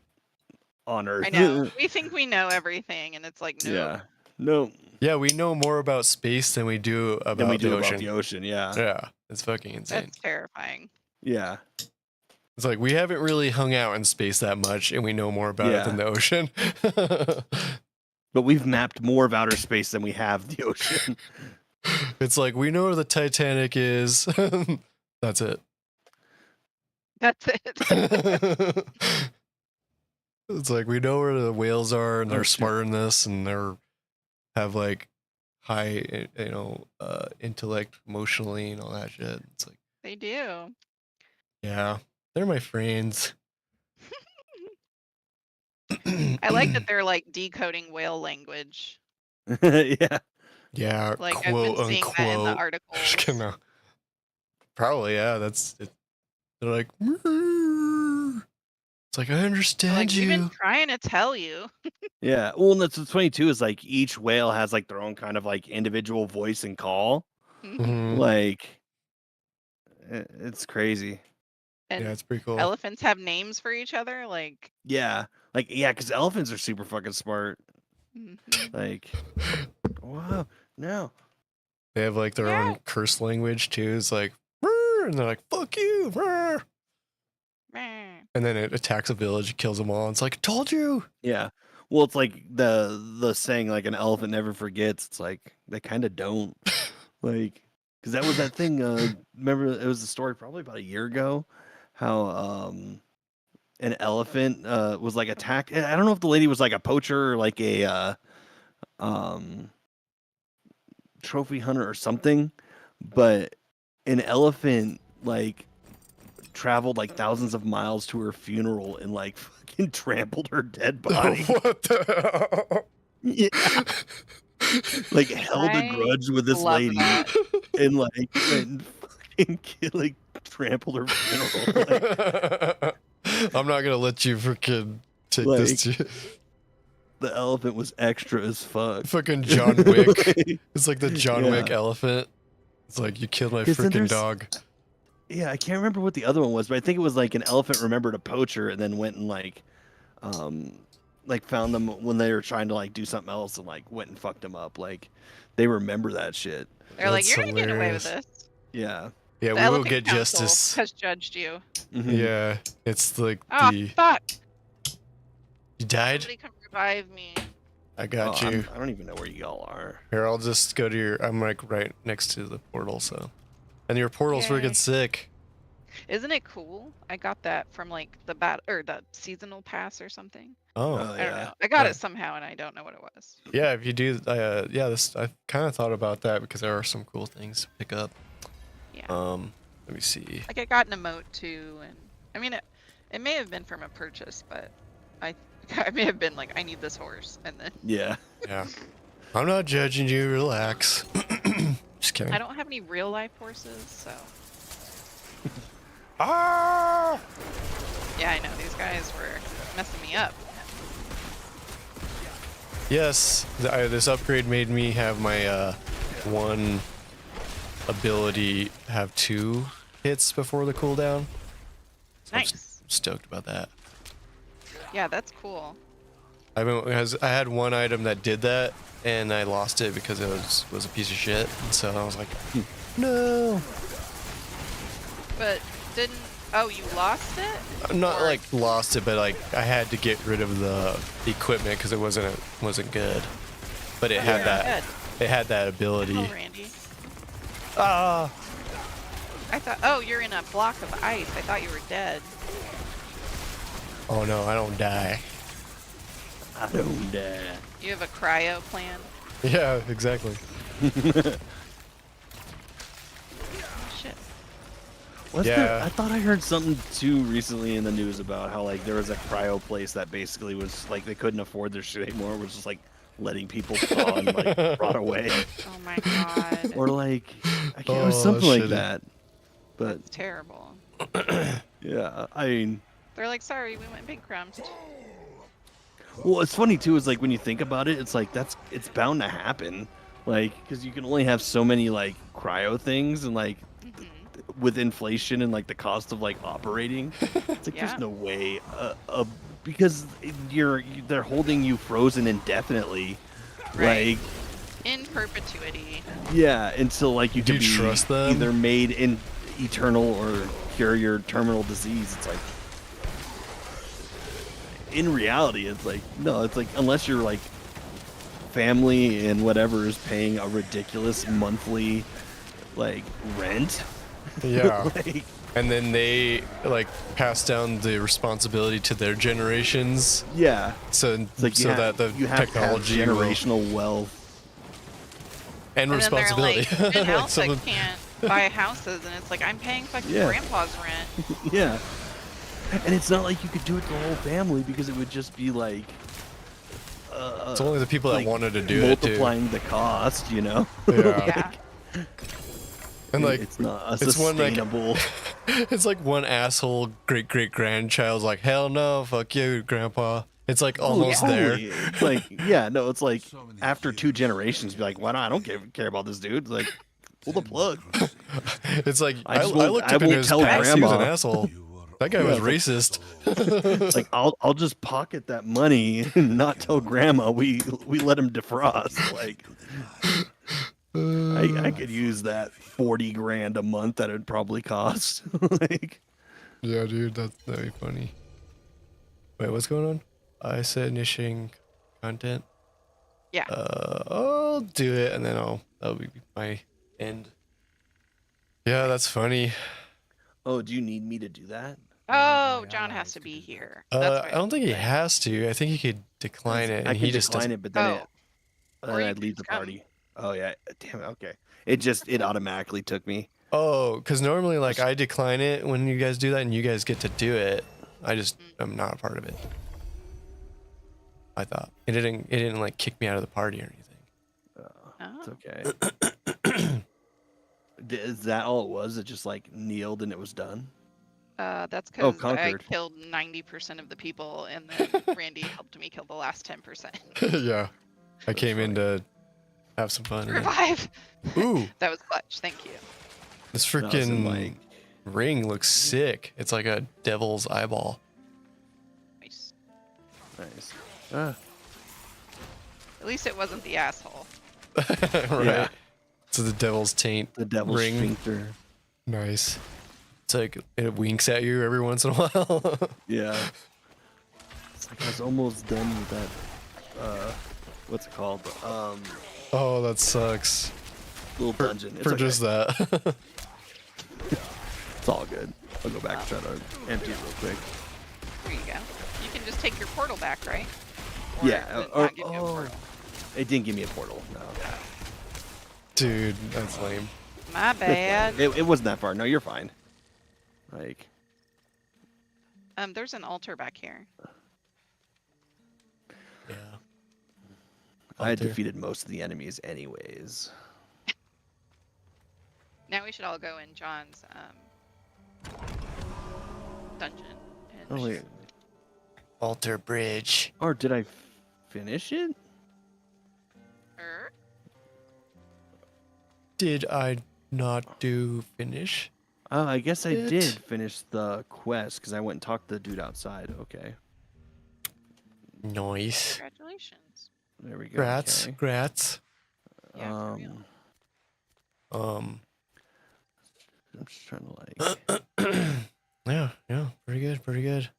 on Earth. I know. We think we know everything, and it's like, no. Yeah. No. Yeah, we know more about space than we do about Than we do the about ocean. the ocean. Yeah. Yeah, it's fucking insane. That's terrifying. Yeah. It's like we haven't really hung out in space that much, and we know more about it than the ocean. But we've mapped more of outer space than we have the ocean. It's like we know where the Titanic is. That's it. That's it. It's like we know where the whales are, and Oh, they're shit. smarter than this, and they're have like high, intellect, emotionally, and all that shit. It's like, They do. yeah, they're my friends. I like that they're like decoding whale language. Yeah. Yeah, Like quote I've been seeing that in the unquote. articles. Just gonna- Probably, yeah. That's it. They're like, "Meow." It's like I understand Like you. we've been trying to tell you. Yeah. Well, and that's what's funny too is like each whale has like their own kind of like individual voice and call. Mhm. Like, it's crazy. And Yeah, it's pretty cool. elephants have names for each other. Like, Yeah. Like, yeah, because elephants are super fucking smart. mhm. Like, wow. No. They have like their own curse language too. It's like, "Rrr," and they're like, "Fuck you," rrr. Meh. And then it attacks a village, and kills them all. And it's like, "Told you." Yeah. Well, it's like the saying like an elephant never forgets. It's like they kind of don't. Like, because that was that thing. Remember, it was a story probably about a year ago, how an elephant was like attacked. I don't know if the lady was like a poacher or like a trophy hunter or something, but an elephant like traveled like thousands of miles to her funeral and like fucking trampled her dead body. What the hell? Yeah. Like held a I grudge with this love lady that. and like went and fucking like trampled her funeral. Like, I'm not gonna let you freaking take Like, this to the elephant was extra as fuck. fucking John Wick. Like, It's like the John Yeah. Wick elephant. It's like you killed my 'Cause then freaking there's- dog. Yeah, I can't remember what the other one was, but I think it was like an elephant remembered a poacher and then went and like found them when they were trying to like do something else and like went and fucked them up. Like they remember that shit. They're like, That's you're not getting away with hilarious. this. Yeah. Yeah, The we will Elephant get Council justice. has judged you. Mhm. Yeah, it's like Oh the fuck! you died. Somebody come revive me. I got Oh, you. I don't even know where y'all are. Here, I'll just go to your. I'm like right next to the portal, so. And your portal's Yay. freaking sick. Isn't it cool? I got that from like the the seasonal pass or something. Oh, I don't yeah. know. I got Yeah. it somehow and I don't know what it was. yeah. If you do, yeah. This I kind of thought about that because there are some cool things to pick up. Yeah. Let me see. Like I got an emote too, and I mean it may have been from a purchase, but I may have been like, I need this horse, and then Yeah. Yeah, I'm not judging you. Relax. Just kidding. I don't have any real life horses, so Ah! yeah, I know these guys were messing me up. Yes, this upgrade made me have my one ability have 2 hits before the cooldown. So I'm Nice. stoked about that. Yeah, that's cool. I had one item that did that, and I lost it because it was a piece of shit. And so I was like, no. But didn't you lost it? Not Or- like lost it, but like I had to get rid of the equipment because it wasn't good. But it had you're that. dead. It had that ability. Oh, Randy. Ah. I thought, you're in a block of ice. I thought you were dead. Oh no, I don't die. I don't dare. You have a cryo plan? Yeah, exactly. Oh, shit. Was Yeah. there, I thought I heard something too recently in the news about how like there was a cryo place that basically was like they couldn't afford their shit anymore. It was just like letting people thaw and like rot away, Oh my god. or like I can't. It was Oh, something like shitty. that. But That's terrible. yeah, I mean, They're like, sorry, we went bankrupt. well, it's funny too. Is like when you think about it, it's like it's bound to happen. Like because you can only have so many like cryo things, and like Mhm. with inflation and like the cost of like operating, it's like Yeah. there's no way because they're holding you frozen indefinitely, Right. like In perpetuity. yeah, until like you Do can you be trust them? either made in eternal or cure your terminal disease. It's like in reality, it's like no, it's like unless you're like family and whatever is paying a ridiculous monthly like rent. Yeah. like, And then they like pass down the responsibility to their generations, yeah. so It's like so that the you have technology to have will- generational wealth. and And then they're responsibility. like, even Like Alpha someone- can't buy houses, and it's like, I'm paying fucking Yeah. grandpa's rent. Yeah. And it's not like you could do it to the whole family because it would just be like it's only the people like, that wanted to do it too. multiplying the cost, you know. Yeah. Yeah. And like it's not a it's one, like- sustainable. it's like one asshole great grandchild's like, hell no, fuck you, grandpa. It's like almost there. Totally. It's like yeah, no, it's like after 2 generations, be like, why not? I don't care about this dude. It's like pull the plug. It's like I I just looked won't- up I into won't his tell past. He was an grandma. asshole. That guy was Yeah, racist. It's like I'll just pocket that money and not tell grandma we let him defrost. Like I could use that 40 grand a month that it'd probably cost. like Yeah, dude, that'd be funny. Wait, what's going on? I said initiating content. Yeah. I'll do it, and then that'll be my end. Yeah, that's funny. oh, do you need me to do that? Oh, John has to be here. That's why I don't think he has to. I think he could decline it, I and can he just decline doesn't. it, but then Oh. Or then you I'd can leave the just come. party. Oh yeah, damn it. Okay, it automatically took me. Oh, because normally like I decline it when you guys do that, and you guys get to do it. I'm not a part of it. I thought it didn't like kick me out of the party or anything. It's okay. Is that all it was? It just like kneeled and it was done? That's because I conquered. killed 90% of the people, and then Randy helped me kill the last 10%. Yeah, I came in funny. to have some fun. and then- Revive. Ooh, That was clutch. Thank you. this No, so, freaking like, ring looks sick. It's like a devil's eyeball. Nice. nice. Ah, At least it wasn't the asshole. Right. Yeah. So the devil's taint the devil's ring. sphincter. Nice. It's like it winks at you every once in a while. Yeah. It's like I was almost done with that. What's it called? Oh, that sucks. Little dungeon. It's For okay. just that. It's all good. I'll go back and try to empty it real quick. There you go. You can just take your portal back, right? Or Yeah. did it not give you a Oh, portal? it didn't give me a portal. No. Dude, that's lame. My bad. It wasn't that far. No, you're fine. Like, There's an altar back here. Yeah. I had Altar. defeated most of the enemies anyways. Now we should all go in John's dungeon. And Oh wait. Altar bridge. Or did I finish it? Did I not do finish? Oh, I guess I It- did finish the quest because I went and talked to the dude outside. Okay. Nice. Congratulations. There we go. Grats. Okay. Grats. Yeah, for real. Um. I'm just trying to like. Yeah. Pretty good. Pretty good.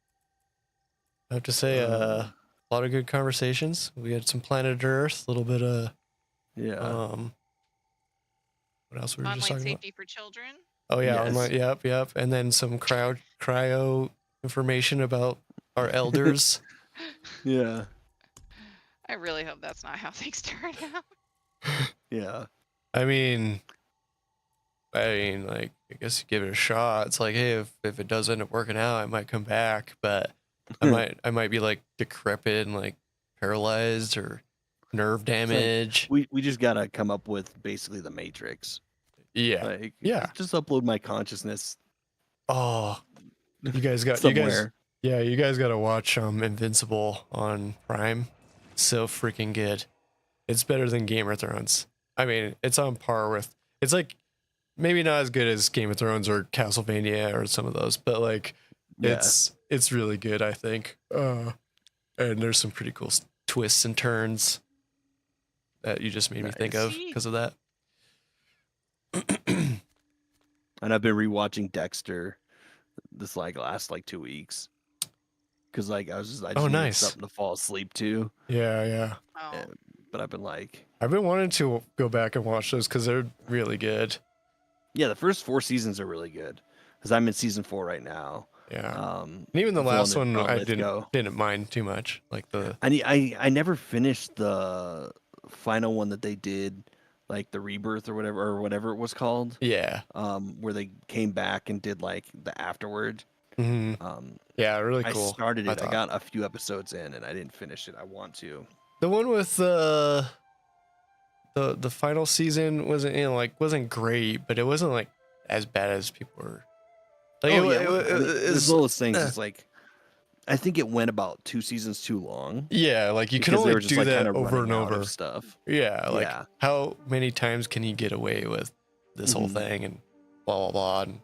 I have to say, a lot of good conversations. We had some Planet Earth, a little bit of Yeah. what else were we just Online talking about? safety for children. Oh yeah, Yes. online. Yep. And then some cryo information about our elders. Yeah. I really hope that's not how things turn out. Yeah. I mean, like, I guess you give it a shot. It's like, hey, if it does end up working out, I might come back, but I might be like decrepit and like paralyzed or nerve damage. We just gotta come up with basically the Matrix. Yeah. Like, Yeah. Just upload my consciousness Oh, you guys got somewhere. you guys got to watch Invincible on Prime. So freaking good. It's better than Game of Thrones. I mean, it's on par with. It's like maybe not as good as Game of Thrones or Castlevania or some of those, but like Yeah. it's really good, I think. And there's some pretty cool twists and turns that you just made me think of Nice. because of that. And I've been rewatching Dexter this like last like 2 weeks. Cause like I just needed nice. something to fall asleep to. Yeah. Oh, But I've been like, I've been wanting to go back and watch those because they're really good. yeah, the first 4 seasons are really good. Cause I'm in season 4 right now. Yeah. And even the with last that one, John I Lithgow. didn't mind too much. Like the I never finished the final one that they did, like the rebirth or whatever it was called. yeah, Where they came back and did like the afterward. hmm Um, yeah, really I cool. started it. I thought. got a few episodes in, and I didn't finish it. I want to. The one with the final season wasn't great, but it wasn't like as bad as people were. Like It's one of those things. It's like, I think it went about 2 seasons too long. yeah, like you can because they only were just, do like, that kinda over running and out of over. stuff. Yeah, like Yeah. how many times can you get away with this whole Mhm. thing and blah blah blah. And,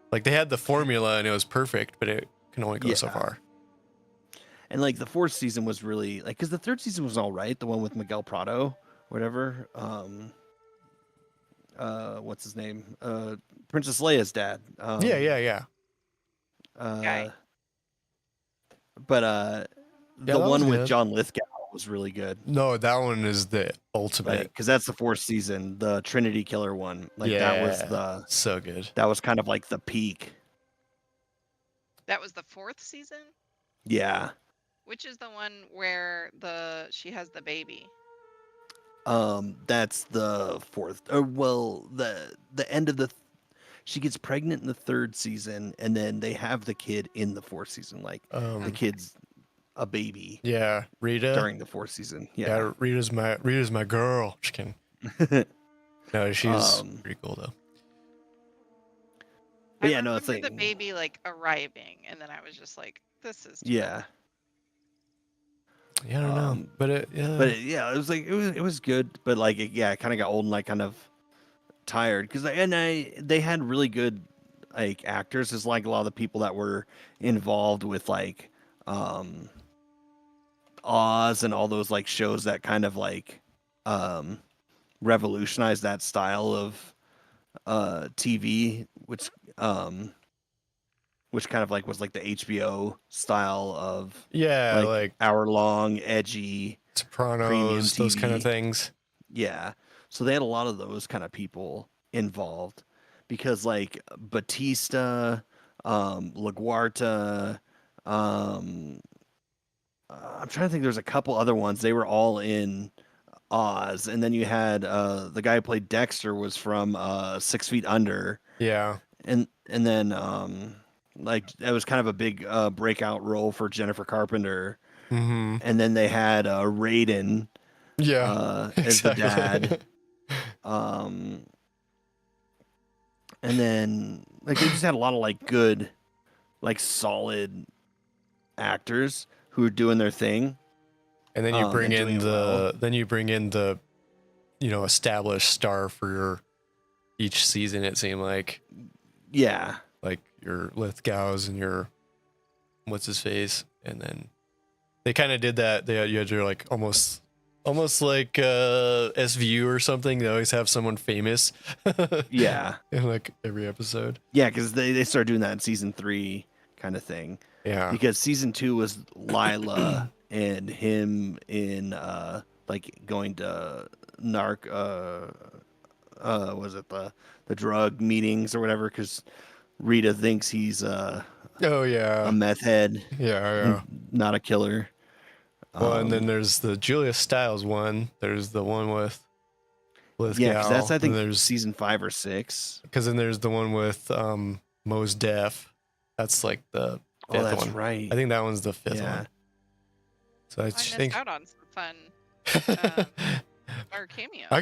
like they had the formula and it was perfect, but it can only go so Yeah. far. And like the 4th season was really like, because the 3rd season was all right. The one with Miguel Prado, whatever. What's his name? Princess Leia's dad. Yeah. Guy. But Yeah, the that was one with good. John Lithgow was really good. No, that one is the ultimate. Because that's the 4th season, the Trinity Killer one. Like that was Yeah. So good. that was kind of like the peak. that was the 4th season. Yeah. Which is the one where she has the baby? That's the 4th. Or well, the end of the she gets pregnant in the 3rd season, and then they have the kid in the 4th season. Like the Okay. kid's a baby Yeah, Rita. during the 4th season. Yeah. Yeah, Rita's my girl. Just kidding. No, she's pretty cool though. But I yeah, no, it's remember like the baby like arriving, and then I was just like, "This is too yeah. Yeah, I don't know, but Yeah, it was like it was good, but like it kind of got old and like kind of tired because they had really good like actors. It's like a lot of the people that were involved with like Oz and all those like shows that kind of like revolutionized that style of TV, which kind of like was like the HBO style of yeah, like hour-long, edgy, premium Sopranos, those kind of TV. things. Yeah. So they had a lot of those kind of people involved because like Batista, LaGuardia, I'm trying to think there's a couple other ones. They were all in Oz. And then you had the guy who played Dexter was from 6 Feet Under. Yeah. And then like that was kind of a big breakout role for Jennifer Carpenter. Mm-hmm. And then they had Raiden Yeah, as the exactly. dad. And then like they just had a lot of like good, like solid actors who were doing their thing. And then you bring and in doing it well. Established star for each season. It seemed like Yeah. like your Lithgow's and your what's his face, and then they kind of did that. You had your like almost like SVU or something. They always have someone famous. Yeah. In like every episode. Yeah, because they started doing that in season 3 kind of thing. Yeah. Because season 2 was Lila and him in like going to was it the drug meetings or whatever? Because Rita thinks he's oh yeah, a meth head. Yeah. Not a killer. Well, and then there's the Julia Stiles one. There's the one with yeah, because that's I think there's season 5 or 6. Because then there's the one with Mos Def. That's like the fifth that's one. right. I think that one's the 5th one. So I missed think out on some fun or cameo. I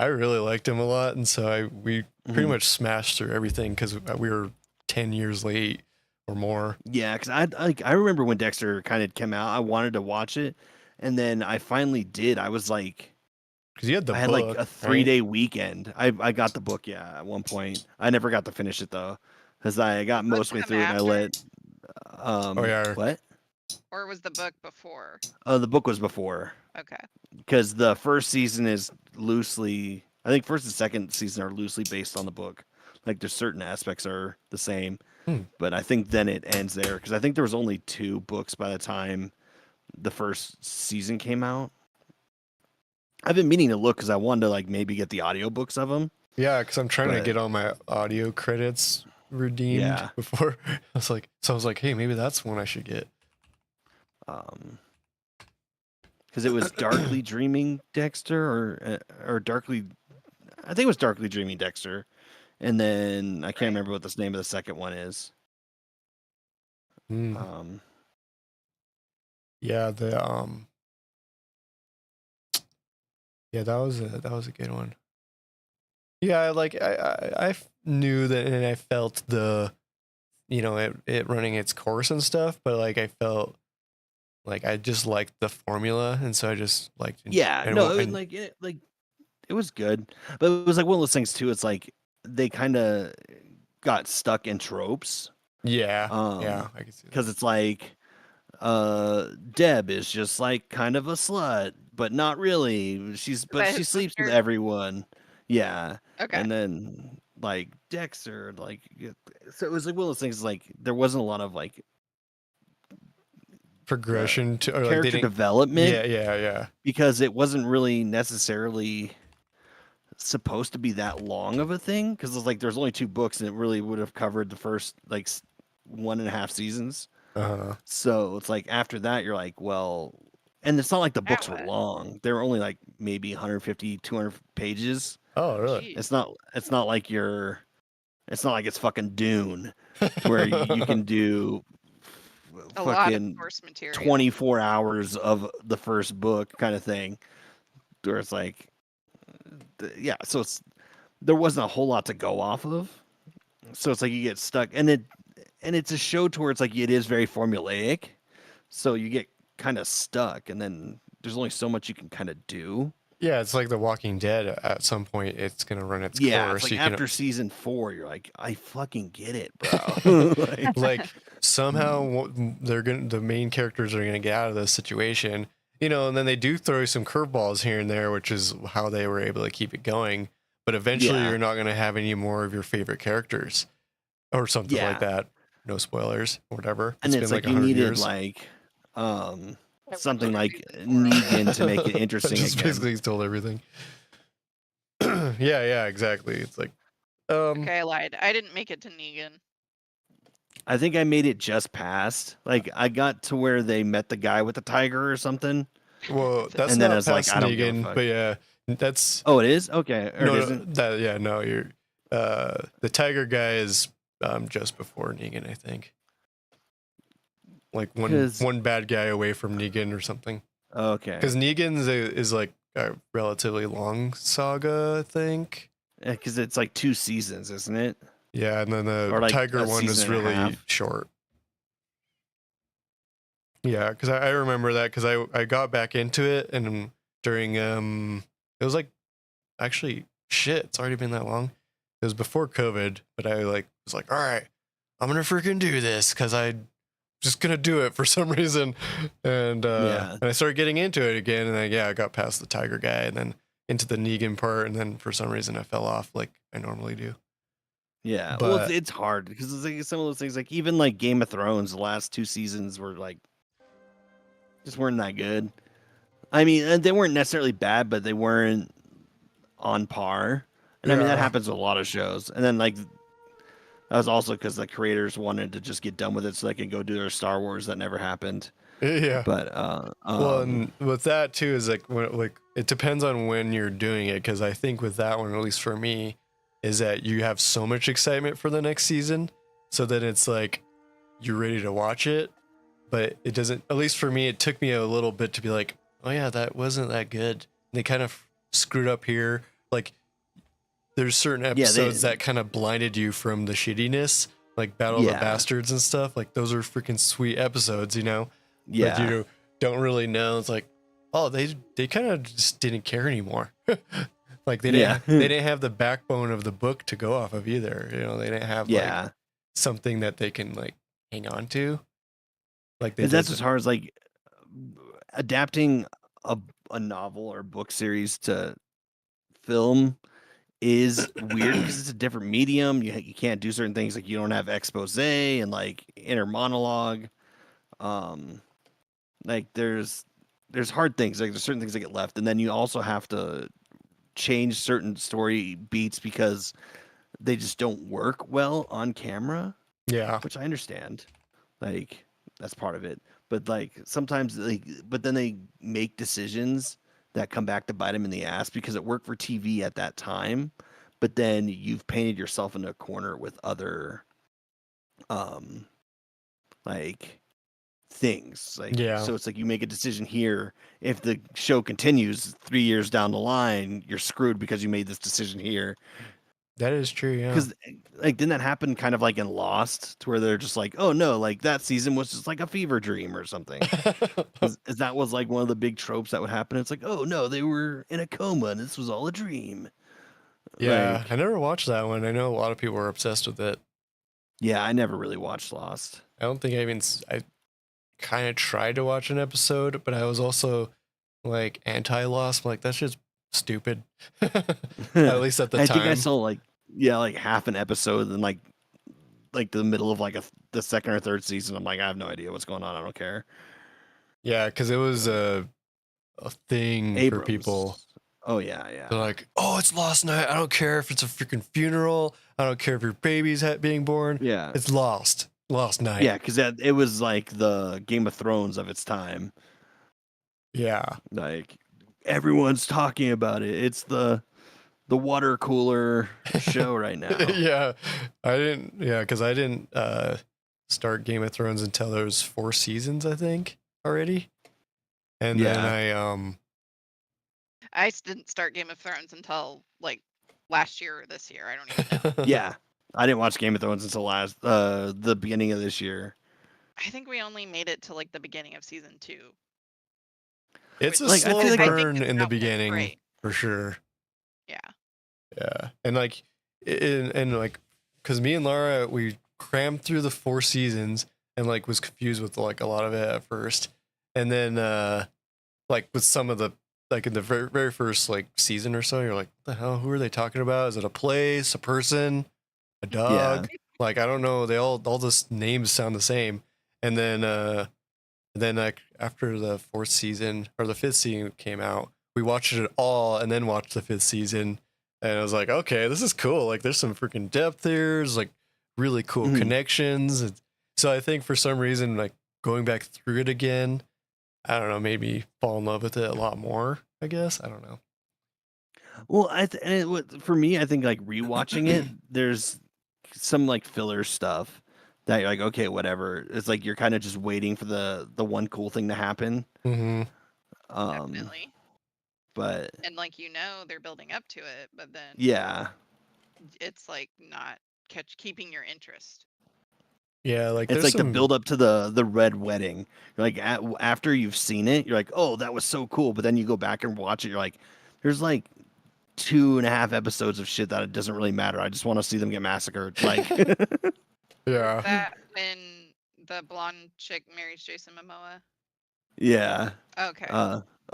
really liked him a lot, and so we pretty much smashed through everything because we were 10 years late or more. Yeah, because I remember when Dexter kind of came out, I wanted to watch it, and then I finally did. I was like, because you had the I had book, like a 3-day weekend. I got the book, at one point. I never got to finish it though, because I got most way through it and I let. What? Or was the book before? Oh, the book was before. Okay. Because the first season is loosely, I think first and second season are loosely based on the book. Like there's certain aspects are the same, but I think then it ends there because I think there was only 2 books by the time the first season came out. I've been meaning to look because I wanted to like maybe get the audiobooks of them. Yeah, because I'm trying to get all my audio credits redeemed before. I was like, hey, maybe that's one I should get. Because it was Darkly Dreaming Dexter or Darkly, I think it was Darkly Dreaming Dexter, and then I can't remember what the name of the second one is. Yeah, yeah, that was a good one. Yeah, like I knew that, and I felt the, it running its course and stuff, but like I felt like I just liked the formula, and so I just liked. It was good, but it was like one of those things too. It's like they kind of got stuck in tropes. Yeah, I can see that. Because it's like, Deb is just like kind of a slut, but not really. She sleeps with everyone. Yeah. Okay. And then like Dexter, like, so it was like one of those things. Like there wasn't a lot of like progression to or character development. Yeah. Because it wasn't really necessarily supposed to be that long of a thing. Because it's like there's only 2 books, and it really would have covered the first like 1.5 seasons. So it's like after that you're like, well, and it's not like the books were long. They were only like maybe 150, 200 pages. Oh, really? It's not like your It's not like it's fucking Dune, where you can do A lot of fucking source material. 24 hours of the first book kind of thing. Where it's like, yeah, so there wasn't a whole lot to go off of. So it's like you get stuck, and it's a show to where it's like it is very formulaic. So you get kind of stuck, and then there's only so much you can kind of do. Yeah, it's like The Walking Dead. At some point, it's gonna run its Yeah, course. it's like You can- after season 4, you're like, I fucking get it, bro. like somehow the main characters are gonna get out of this situation, and then they do throw some curveballs here and there, which is how they were able to keep it going. But eventually, Yeah. you're not gonna have any more of your favorite characters, or something Yeah. like that. No spoilers, whatever. And it's been like you 100 needed years. like something like Negan to make it interesting Just again. basically told everything. yeah, exactly. It's like, Okay, I lied. I didn't make it to Negan. I think I made it just past. Like I got to where they met the guy with the tiger or something. well, that's And then not I was like, past I don't give a Negan, fuck. but yeah, that's Oh, it is? Okay. Or no, it isn't? no, you're the tiger guy is just before Negan, I think. Like one bad guy away from Negan or something. Okay. Because Negan's is like a relatively long saga, I think. Because it's like 2 seasons, isn't it? Yeah, and then the Or like tiger a one is season and a really half. short. Yeah, because I remember that because I got back into it and during it was like actually shit, it's already been that long. It was before COVID, but I was like, all right, I'm gonna freaking do this because I just gonna do it for some reason, and Yeah. and I started getting into it again, and I got past the tiger guy and then into the Negan part, and then for some reason I fell off like I normally do. Yeah. Well, But- it's hard because it's like some of those things, like even like Game of Thrones, the last 2 seasons were like just weren't that good. I mean, they weren't necessarily bad, but they weren't on par. And I mean, that Yeah. happens with a lot of shows. And then like that was also because the creators wanted to just get done with it so they could go do their Star Wars. That never happened. Yeah. But Well, and with that too is like it depends on when you're doing it, because I think with that one, at least for me, is that you have so much excitement for the next season, so that it's like you're ready to watch it, but it doesn't. At least for me, it took me a little bit to be like, oh yeah, that wasn't that good. They kind of screwed up here. Like there's certain episodes that kind of blinded you from the shittiness, like Battle of the Bastards and stuff. Like those are freaking sweet episodes, Yeah. But you don't really know. It's like, oh, they kind of just didn't care anymore. Like they didn't have the backbone of the book to go off of either. They didn't have like something that they can like hang on to. Like that's as hard as like adapting a novel or book series to film is weird because it's a different medium. You can't do certain things, like you don't have expose and like inner monologue. Like there's hard things, like there's certain things that get left, and then you also have to change certain story beats because they just don't work well on camera. Yeah. Which I understand. Like that's part of it. But like sometimes but then they make decisions that come back to bite them in the ass because it worked for TV at that time, but then you've painted yourself into a corner with other like things. Like so it's like you make a decision here. If the show continues 3 years down the line, you're screwed because you made this decision here. That is true, yeah. Because like didn't that happen kind of like in Lost, to where they're just like, oh no, like that season was just like a fever dream or something. That was like one of the big tropes that would happen. It's like, oh no, they were in a coma and this was all a dream. Yeah, like, I never watched that one. I know a lot of people are obsessed with it. Yeah, I never really watched Lost. I don't think I kind of tried to watch an episode, but I was also like anti-Lost. I'm like, that's just stupid. At least at the time. I think I saw like half an episode and like the middle of like the second or third season. I'm like, I have no idea what's going on. I don't care. Yeah, because it was a thing for people. Oh yeah. They're like, oh, it's Lost Night. I don't care if it's a freaking funeral. I don't care if your baby's being born. Yeah, it's Lost Night. Yeah, because it was like the Game of Thrones of its time. Yeah, like everyone's talking about it. It's the the water cooler show right now. Yeah, I didn't. Yeah, because I didn't start Game of Thrones until there was 4 seasons, I think, already. And then I didn't start Game of Thrones until like last year or this year. I don't even know. Yeah, I didn't watch Game of Thrones until the beginning of this year. I think we only made it to like the beginning of season 2. It's a Like, I slow feel like burn in the that went beginning great. for sure. Yeah. Yeah, and like, and like, because me and Laura, we crammed through the 4 seasons and like was confused with like a lot of it at first, and then like with some of the like in the very, very first like season or so, you're like, what the hell? Who are they talking about? Is it a place, a person, a dog? Like I don't know. They all the names sound the same, and then like after the 4th season or the 5th season came out, we watched it all and then watched the 5th season. And I was like, okay, this is cool. Like, there's some freaking depth here. There's like really cool connections. So I think for some reason, like going back through it again, I don't know, made me fall in love with it a lot more. I guess I don't know. Well, for me, I think like rewatching it, there's some like filler stuff that you're like, okay, whatever. It's like you're kind of just waiting for the one cool thing to happen. Mm-hmm. Definitely. But and like they're building up to it, but then yeah, it's like not keeping your interest. Yeah, like it's like some... the build up to the red wedding. You're like after you've seen it, you're like, oh, that was so cool. But then you go back and watch it, you're like, there's like 2.5 episodes of shit that it doesn't really matter. I just want to see them get massacred. Like, yeah. That when the blonde chick marries Jason Momoa. Yeah. Okay.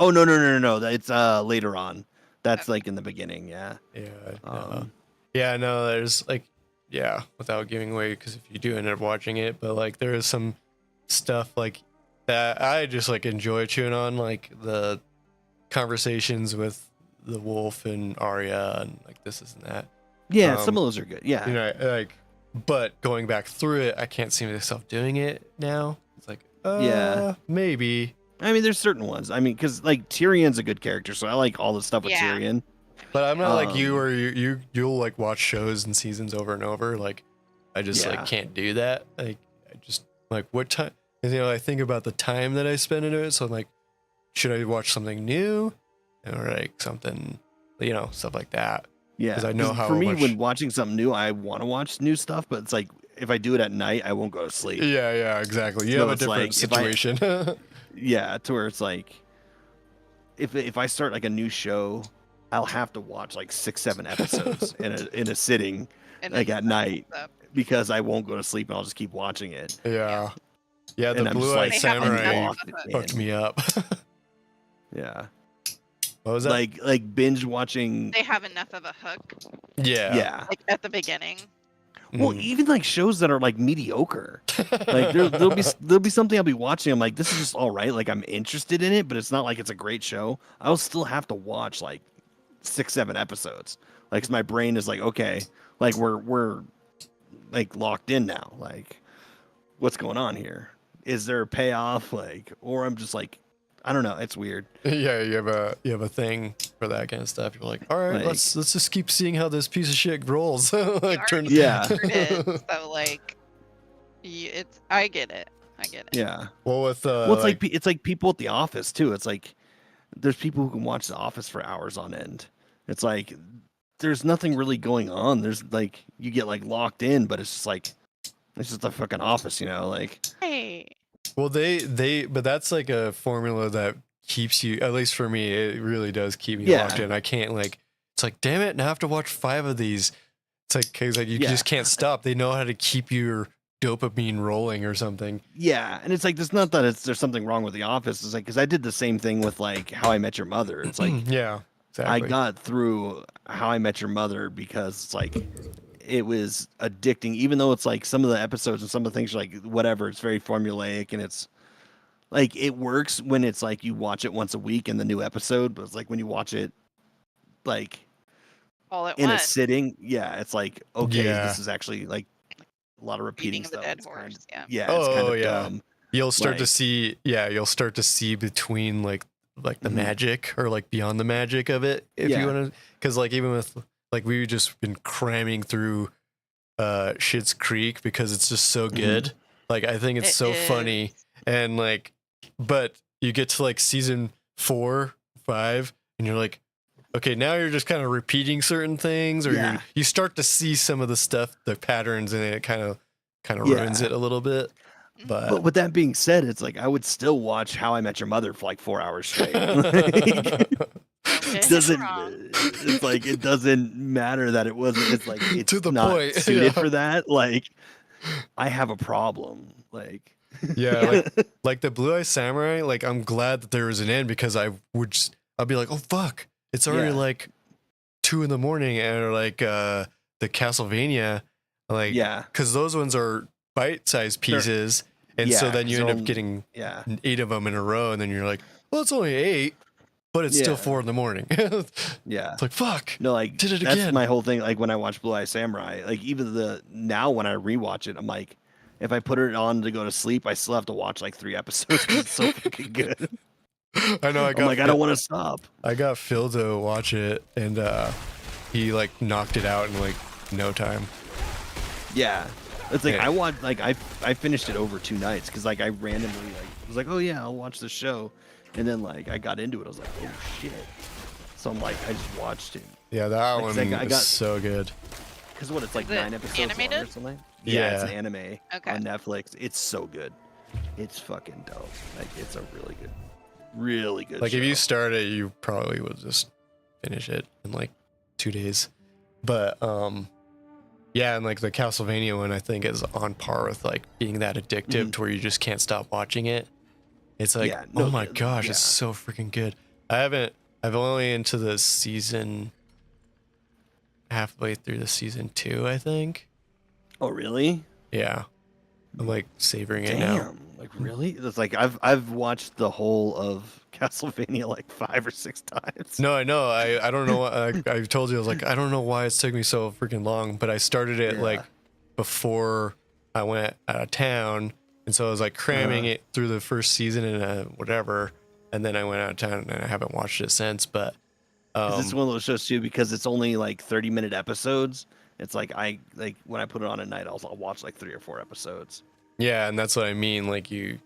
Oh no. It's later on. That's like in the beginning. Yeah. Yeah. Yeah. No. There's like, yeah. Without giving away, because if you do end up watching it, but like there is some stuff like that I just like enjoy chewing on, like the conversations with the wolf and Arya, and like this and that. Yeah. Some of those are good. Yeah. You know, like, but going back through it, I can't see myself doing it now. It's like, yeah, maybe. I mean, there's certain ones. I mean, because like Tyrion's a good character, so I like all the stuff with Tyrion. But I'm not like you, where you'll like watch shows and seasons over and over. Like, I just like can't do that. Like, I just like what time? And, you know, I think about the time that I spend into it. So I'm like, should I watch something new, or like something, you know, stuff like that. Yeah, because I know how for me, when watching something new, I want to watch new stuff, but it's like if I do it at night, I won't go to sleep. Yeah, exactly. You have a different situation. Yeah, to where it's like, if I start like a new show, I'll have to watch like 6-7 episodes in a sitting, like at night, because I won't go to sleep and I'll just keep watching it. Yeah, the Blue-Eyed Samurai fucked me up. Yeah. What was that? Like binge watching. They have enough of a hook. Yeah. Like at the beginning. Well, even like shows that are like mediocre, like there'll be something I'll be watching. I'm like, this is just all right. Like I'm interested in it, but it's not like it's a great show. I'll still have to watch like 6-7 episodes. Like 'cause my brain is like, okay, like we're like locked in now. Like, what's going on here? Is there a payoff? Like, or I'm just like, I don't know. It's weird. Yeah, you have a thing for that kind of stuff. You're like, all right, let's just keep seeing how this piece of shit rolls. Like, so like, I get it. Yeah. Well, with it's like people at the office too. It's like there's people who can watch The Office for hours on end. It's like there's nothing really going on. There's like you get like locked in, but it's just like it's just a fucking office, you know? Like, hey. Well, but that's like a formula that keeps you, at least for me, it really does keep me locked in. I can't like, it's like, damn it, now I have to watch 5 of these. It's like, cause like you just can't stop. They know how to keep your dopamine rolling or something. Yeah, and it's like, it's not that there's something wrong with The Office. It's like, cause I did the same thing with like How I Met Your Mother. It's like, yeah, exactly. I got through How I Met Your Mother because it's like, it was addicting, even though it's like some of the episodes and some of the things are like whatever, it's very formulaic, and it's like it works when it's like you watch it once a week in the new episode, but it's like when you watch it like all at in once. a sitting, it's like, okay, this is actually like a lot of repeating stuff. Dead horse. It's kind of dumb. You'll start to see between like like the magic or like beyond the magic of it, if you want to, because like even with like we've just been cramming through Schitt's Creek because it's just so good. Like I think it's so funny, and like, but you get to like season 4, 5, and you're like, okay, now you're just kind of repeating certain things, or you start to see some of the stuff, the patterns, and it kind of ruins it a little bit. But with that being said, it's like I would still watch How I Met Your Mother for like 4 hours straight. It's like it doesn't matter that it wasn't. It's like it's to the not point. suited for that. Like I have a problem. Like like the Blue Eye Samurai. Like I'm glad that there was an end because I'll be like, oh fuck, it's already like 2 a.m. or like the Castlevania, like because those ones are bite-sized pieces, and so then you end up getting 8 of them in a row, and then you're like, well, it's only 8, but it's still 4 a.m. It's like fuck. No, like did it that's again. my whole thing. Like when I watch Blue Eye Samurai, like even now when I rewatch it, I'm like, if I put it on to go to sleep, I still have to watch like 3 episodes because it's so fucking good. I know. I don't want to stop. I got Phil to watch it, and he like knocked it out in like no time. Yeah, it's like I watched like I finished it over 2 nights because like I randomly was like, oh yeah, I'll watch the show, and then like I got into it. I was like, oh shit. So I'm like, I just watched it. Yeah, that one is so good. Because it's like 9 episodes animated? long or something. Yeah, it's an anime on Netflix. It's so good. It's fucking dope. Like it's a really good like show. If you start it, you probably will just finish it in like 2 days. But yeah, and like the Castlevania one I think is on par with like being that addictive to where you just can't stop watching it. It's like oh my gosh, it's so freaking good. I've only into the season, halfway through the season 2, I think. Oh really? Yeah. I'm like savoring it now. Like really? It's like I've watched the whole of Castlevania like 5 or 6 times. No, I know. I don't know. I told you I was like I don't know why it's taking me so freaking long, but I started it like before I went out of town, and so I was like cramming it through the first season and whatever, and then I went out of town and I haven't watched it since. But this is one of those shows too because it's only like 30-minute episodes. It's like when I put it on at night, I'll watch like 3 or 4 episodes. Yeah, and that's what I mean. Like you'll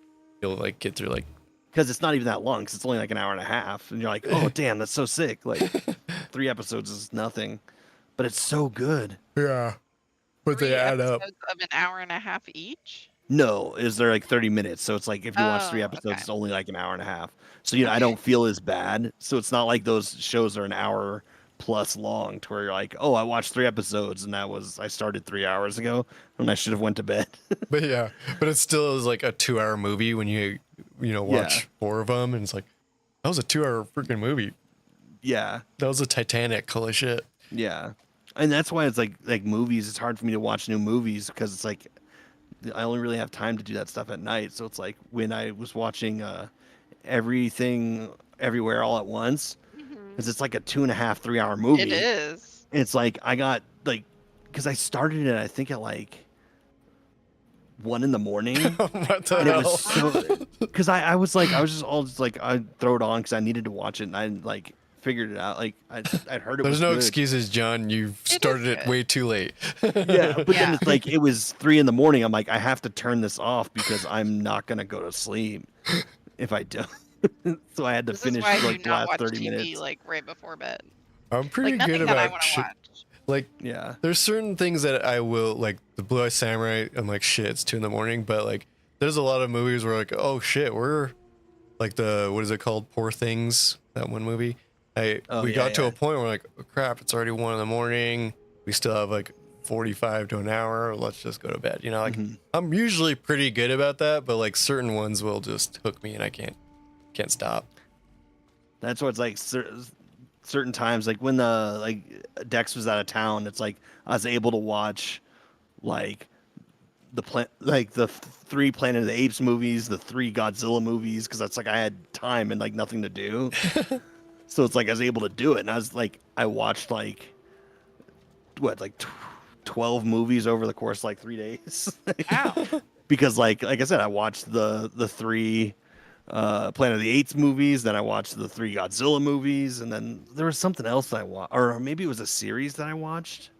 like get through like because it's not even that long. Because it's only like an hour and a half, and you're like, oh damn, that's so sick. Like 3 episodes is nothing, but it's so good. Yeah, but they add up. Of an hour and a half each. No, they're like 30 minutes. So it's like if you watch 3 episodes, it's only like an hour and a half. So I don't feel as bad. So it's not like those shows are an hour plus long to where you're like, oh, I watched 3 episodes and I started 3 hours ago and I should have went to bed. But it still is like a 2-hour movie when you watch 4 of them, and it's like that was a 2-hour freaking movie. Yeah, that was a Titanic. Holy shit. Yeah, and that's why it's like movies. It's hard for me to watch new movies because it's like I only really have time to do that stuff at night. So it's like when I was watching Everything Everywhere All at Once. Because it's like a 2.5, 3 hour movie. It is. It's like I got like, because I started it, I think at like 1 a.m. What the and hell? it was so. Because I was just like I'd throw it on because I needed to watch it, and I like figured it out. Like I'd heard it. There's was no good. excuses, John. You started it way too late. Yeah, but then it's like it was 3 a.m. I'm like, I have to turn this off because I'm not gonna go to sleep if I don't. So I had to finish like the last 30 TV, minutes. like right before bed. I'm pretty like, good about like there's certain things that I will like the Blue Eye Samurai. I'm like shit, it's 2 a.m. But like there's a lot of movies where like oh shit, we're like what is it called? Poor Things, that one movie. We got to a point where like oh, crap, it's already 1 a.m. We still have like 45 to an hour. Let's just go to bed. Like I'm usually pretty good about that, but like certain ones will just hook me and I can't stop. That's what it's like. Certain times, like when Dex was out of town, it's like I was able to watch like the 3 Planet of the Apes movies, the 3 Godzilla movies, because that's like I had time and like nothing to do. So it's like I was able to do it, and I watched like 12 movies over the course of like 3 days. Wow. Because like I said, I watched the 3 Planet of the Apes movies. Then I watched the 3 Godzilla movies, and then there was something else that I watched, or maybe it was a series that I watched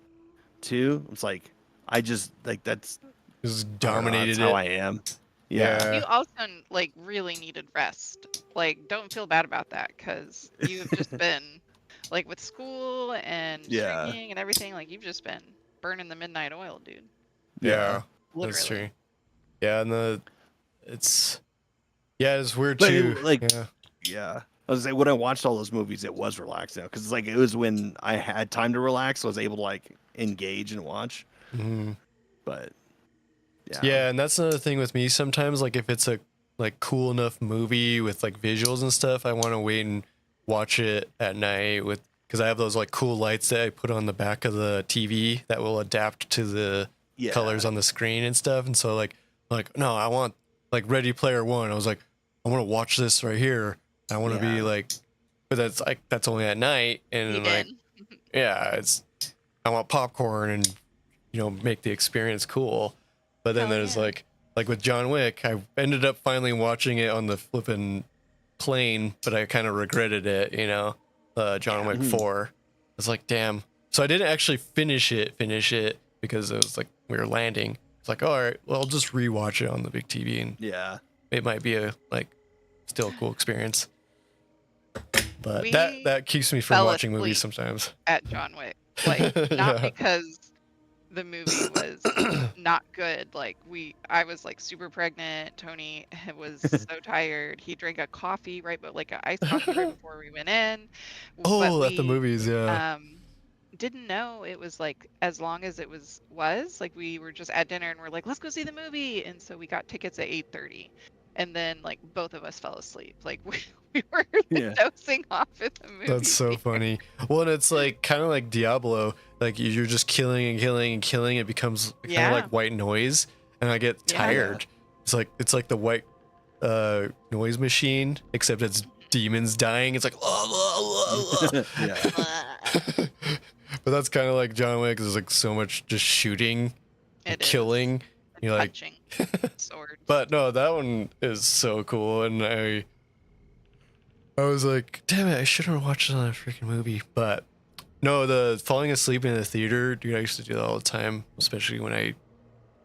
too. It's like I just like that's Just I don't know, dominated that's how it. I am. Yeah. You also like really needed rest. Like, don't feel bad about that because you've just been like with school and Yeah. streaming and everything. Like, you've just been burning the midnight oil, dude. Yeah, Literally. that's true. Yeah, and it's weird But too. yeah. I was say when I watched all those movies, it was relaxing because it's like it was when I had time to relax, so I was able to like engage and watch. Mhm. But Yeah, and that's another thing with me. Sometimes, like if it's a like cool enough movie with like visuals and stuff, I want to wait and watch it at night with because I have those like cool lights that I put on the back of the TV that will adapt to the colors on the screen and stuff. And so like no, I want like Ready Player One. I was like, I want to watch this right here. I want to be like, but that's only at night and like it's I want popcorn and make the experience cool. But then there's like with John Wick, I ended up finally watching it on the flipping plane, but I kind of regretted it, John Wick 4. I was like, damn. So I didn't actually finish it because it was like we were landing. It's like, all right, well, I'll just rewatch it on the big TV and it might be a still a cool experience. But that keeps me from watching movies sometimes. At John Wick, like not because the movie was not good. Like I was like super pregnant. Tony was so tired. He drank a coffee like an iced coffee right before we went in. At the movies, didn't know it was like as long as it was like we were just at dinner and we're like, let's go see the movie, and so we got tickets at 8:30, and then like both of us fell asleep. Like we were dozing off in the movie. That's so funny. Well, and it's like kind of like Diablo. Like you're just killing and killing and killing. It becomes kind of like white noise, and I get tired. It's like the white noise machine, except it's demons dying. It's like but that's kind of like John Wick. There's like so much just shooting and killing. You're like punching swords. But no, that one is so cool, and I was like, damn it, I should have watched it on a freaking movie. But no, the falling asleep in the theater, dude, I used to do that all the time, especially when I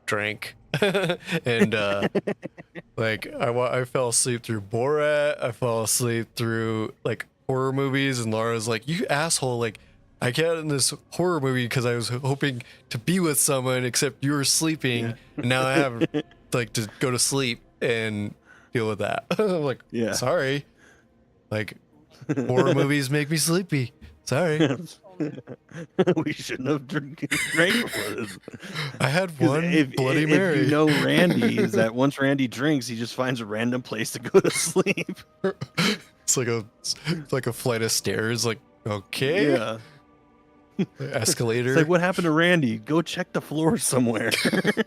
drank. And like I fell asleep through Borat. I fell asleep through like horror movies, and Laura's like, you asshole, like I got in this horror movie because I was hoping to be with someone, except you were sleeping, and now I have like to go to sleep and deal with that. I'm like, sorry. Like, horror movies make me sleepy. Sorry. We shouldn't have drank before this. I had one Bloody Mary. If you know Randy, is that once Randy drinks, he just finds a random place to go to sleep. It's like a flight of stairs. Like, okay. Yeah. Escalator. It's like, what happened to Randy? Go check the floor somewhere. The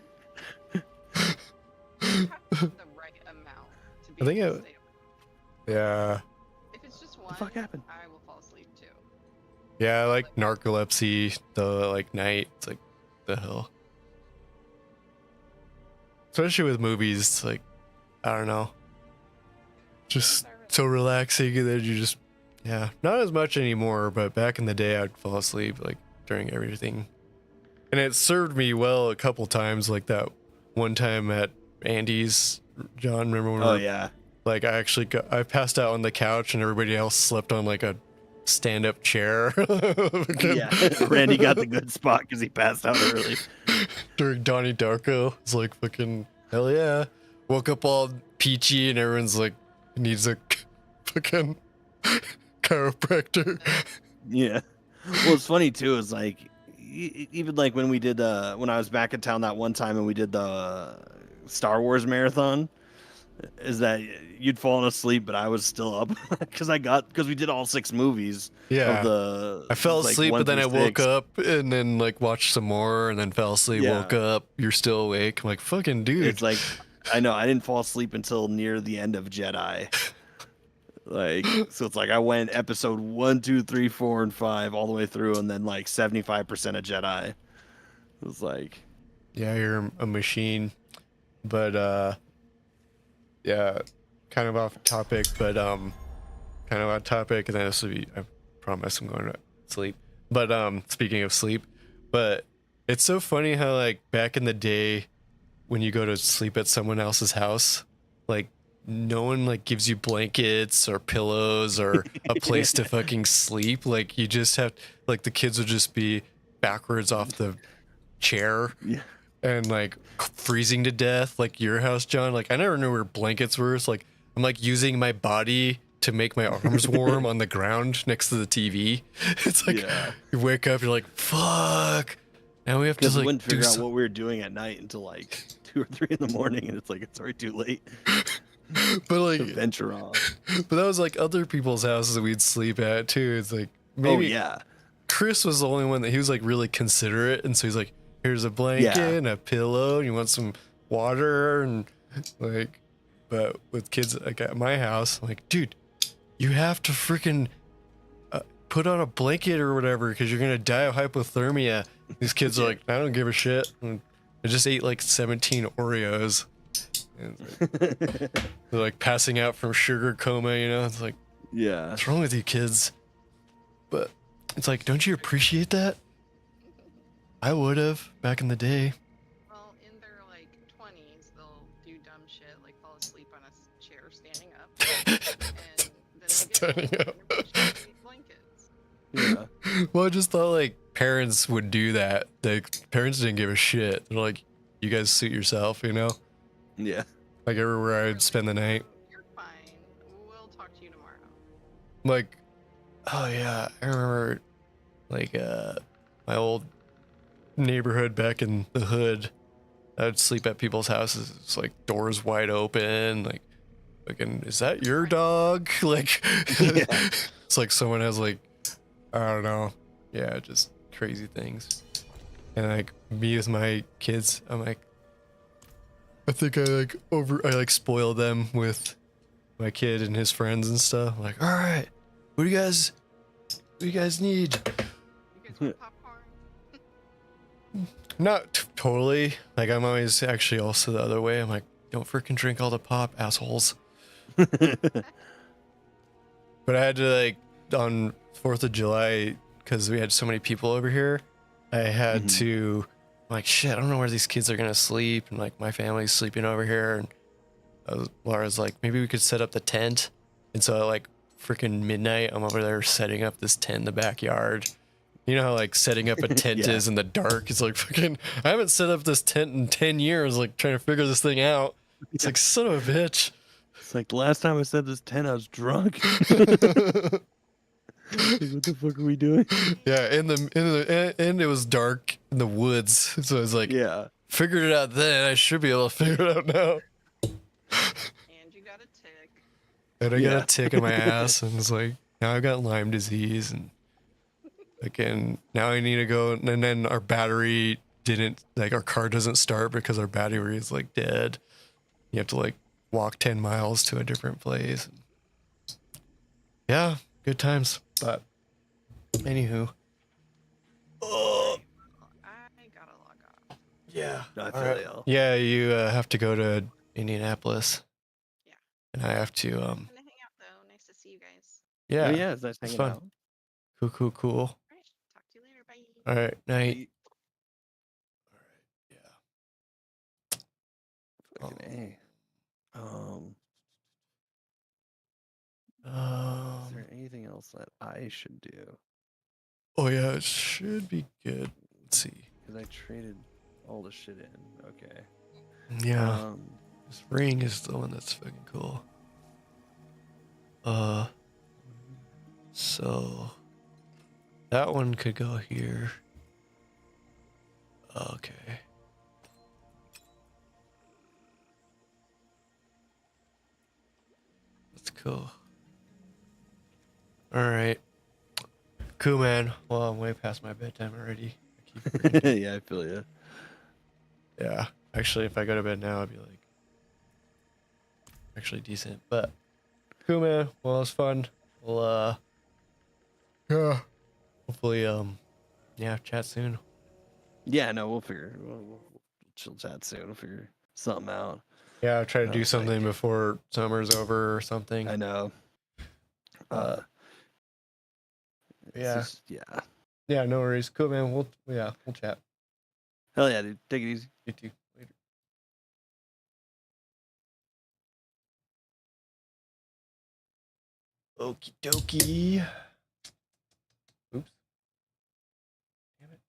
right amount to be I think able to stay up. Yeah. If it's just one, What the fuck happened? I will fall asleep too. Yeah, like narcolepsy, the like night. It's like the hell. Especially with movies, it's like I don't know. Just so relaxing, and then you just not as much anymore, but back in the day I'd fall asleep like during everything. And it served me well a couple times, like that one time at Andy's, John, remember when like I passed out on the couch and everybody else slept on like a stand-up chair. Randy got the good spot because he passed out early. During Donnie Darko. It's like fucking hell yeah. Woke up all peachy and everyone's like needs a fucking chiropractor. Yeah. Well, it's funny too, is like even like when we did when I was back in town that one time and we did the Star Wars marathon, is that you'd fallen asleep but I was still up because we did all 6 movies. I fell asleep, but then I woke up and then like watched some more and then fell asleep, woke up, you're still awake. I'm like, fucking dude. It's like I know I didn't fall asleep until near the end of Jedi. Like, so it's like I went episode 1, 2, 3, 4, and 5 all the way through, and then like 75% of Jedi. It was like, yeah, you're a machine. But kind of off topic, but kind of on topic, and then this will be, I promise I'm going to sleep. But speaking of sleep, but it's so funny how like back in the day when you go to sleep at someone else's house, like no one like gives you blankets or pillows or a place to fucking sleep. Like you just have, like the kids would just be backwards off the chair Yeah. and like freezing to death, like your house, John. Like I never knew where blankets were. It's like I'm like using my body to make my arms warm on the ground next to the TV. It's like you wake up, you're like, fuck. Now we have to Because we like wouldn't do figure out what we were doing at night until like 2 or 3 in the morning, and it's like it's already too late but like to venture off. but that was like other people's houses that we'd sleep at too. It's like maybe Chris was the only one that he was like really considerate, and so he's like, here's a blanket and a pillow, and you want some water, and like, but with kids like at my house, I'm like, dude, you have to freaking put on a blanket or whatever because you're gonna die of hypothermia. These kids are like, I don't give a shit. And I just ate like 17 Oreos. And they're like passing out from sugar coma, you know? It's like, what's wrong with you kids? But it's like, don't you appreciate that? I would have back in the day. Well, in their like 20s, they'll do dumb shit like fall asleep on a chair standing up, and then Standing up. blankets. Yeah. Well, I just thought like parents would do that. Like parents didn't give a shit. They're like, you guys suit yourself, you know? Yeah. Like everywhere I'd spend the night. You're fine. We'll talk to you tomorrow. Like, oh yeah, I remember like my old neighborhood back in the hood. I'd sleep at people's houses. It's like doors wide open. Like, fucking, is that your dog? Like, it's like someone has like, I don't know. Yeah, just crazy things. And like me with my kids, I'm like, I think I like spoil them with my kid and his friends and stuff. I'm like, all right, what do you guys need? You guys want popcorn? Not totally. Like I'm always actually also the other way. I'm like, don't freaking drink all the pop, assholes. But I had to like on 4th of July because we had so many people over here. I had to like shit. I don't know where these kids are gonna sleep, and like my family's sleeping over here. And Laura's like, maybe we could set up the tent. And so at like freaking midnight, I'm over there setting up this tent in the backyard. You know how like setting up a tent is in the dark? It's like fucking, I haven't set up this tent in 10 years, like trying to figure this thing out. It's like, son of a bitch. It's like the last time I said this 10, I was drunk. Like, what the fuck are we doing? Yeah, and it was dark in the woods. So I was like, figured it out then. I should be able to figure it out now. And you got a tick. And I got a tick in my ass, and it's like, now I've got Lyme disease, and again, now I need to go, and then our battery didn't, like, our car doesn't start because our battery is, like, dead. You have to, like, walk 10 miles to a different place. Yeah, good times. But, anywho. Oh. I gotta log off. Yeah. No, I feel you. Yeah, you have to go to Indianapolis. Yeah. And I have to, I'm gonna hang out though. Nice to see you guys. yeah. Oh, yeah, it's nice hanging fun. out. Cool. All right. Talk to you later. Bye. All right, night. All right, yeah. Fucking is there anything else that I should do? Oh yeah, it should be good. Let's see. Because I traded all the shit in. Okay. Yeah. This ring is the one that's fucking cool. So that one could go here. Okay. That's cool. All right. Cool, man. Well, I'm way past my bedtime already. Yeah, I feel you. Yeah. Actually, if I go to bed now, I'd be like actually decent. But cool, man. Well, it was fun. We'll yeah. Hopefully, yeah, chat soon. Yeah, no, we'll figure. We'll chill chat soon. We'll figure something out. Yeah, I'll try to I do was something like, before summer's over or something. I know. It's Yeah. just, yeah. Yeah, no worries. Cool, man. We'll chat. Hell yeah, dude. Take it easy. You too. Later. Okie dokie. Oops. Damn it.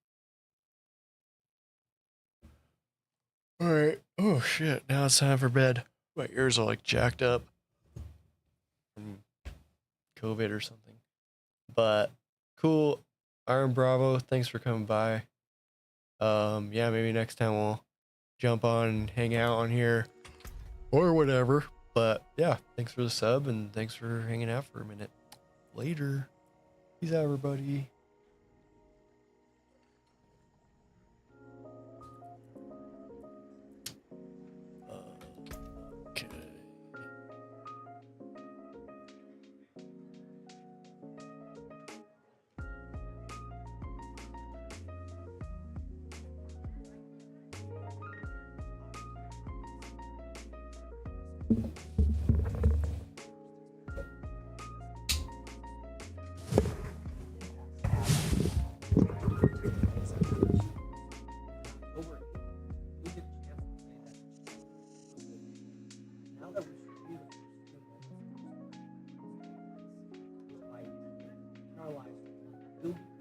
All right. Oh shit. Now it's time for bed. My ears are like jacked up from COVID or something. But cool. Iron Bravo, thanks for coming by. Yeah, maybe next time we'll jump on and hang out on here or whatever. But yeah, thanks for the sub and thanks for hanging out for a minute. Later. Peace out, everybody. Okay. Lives.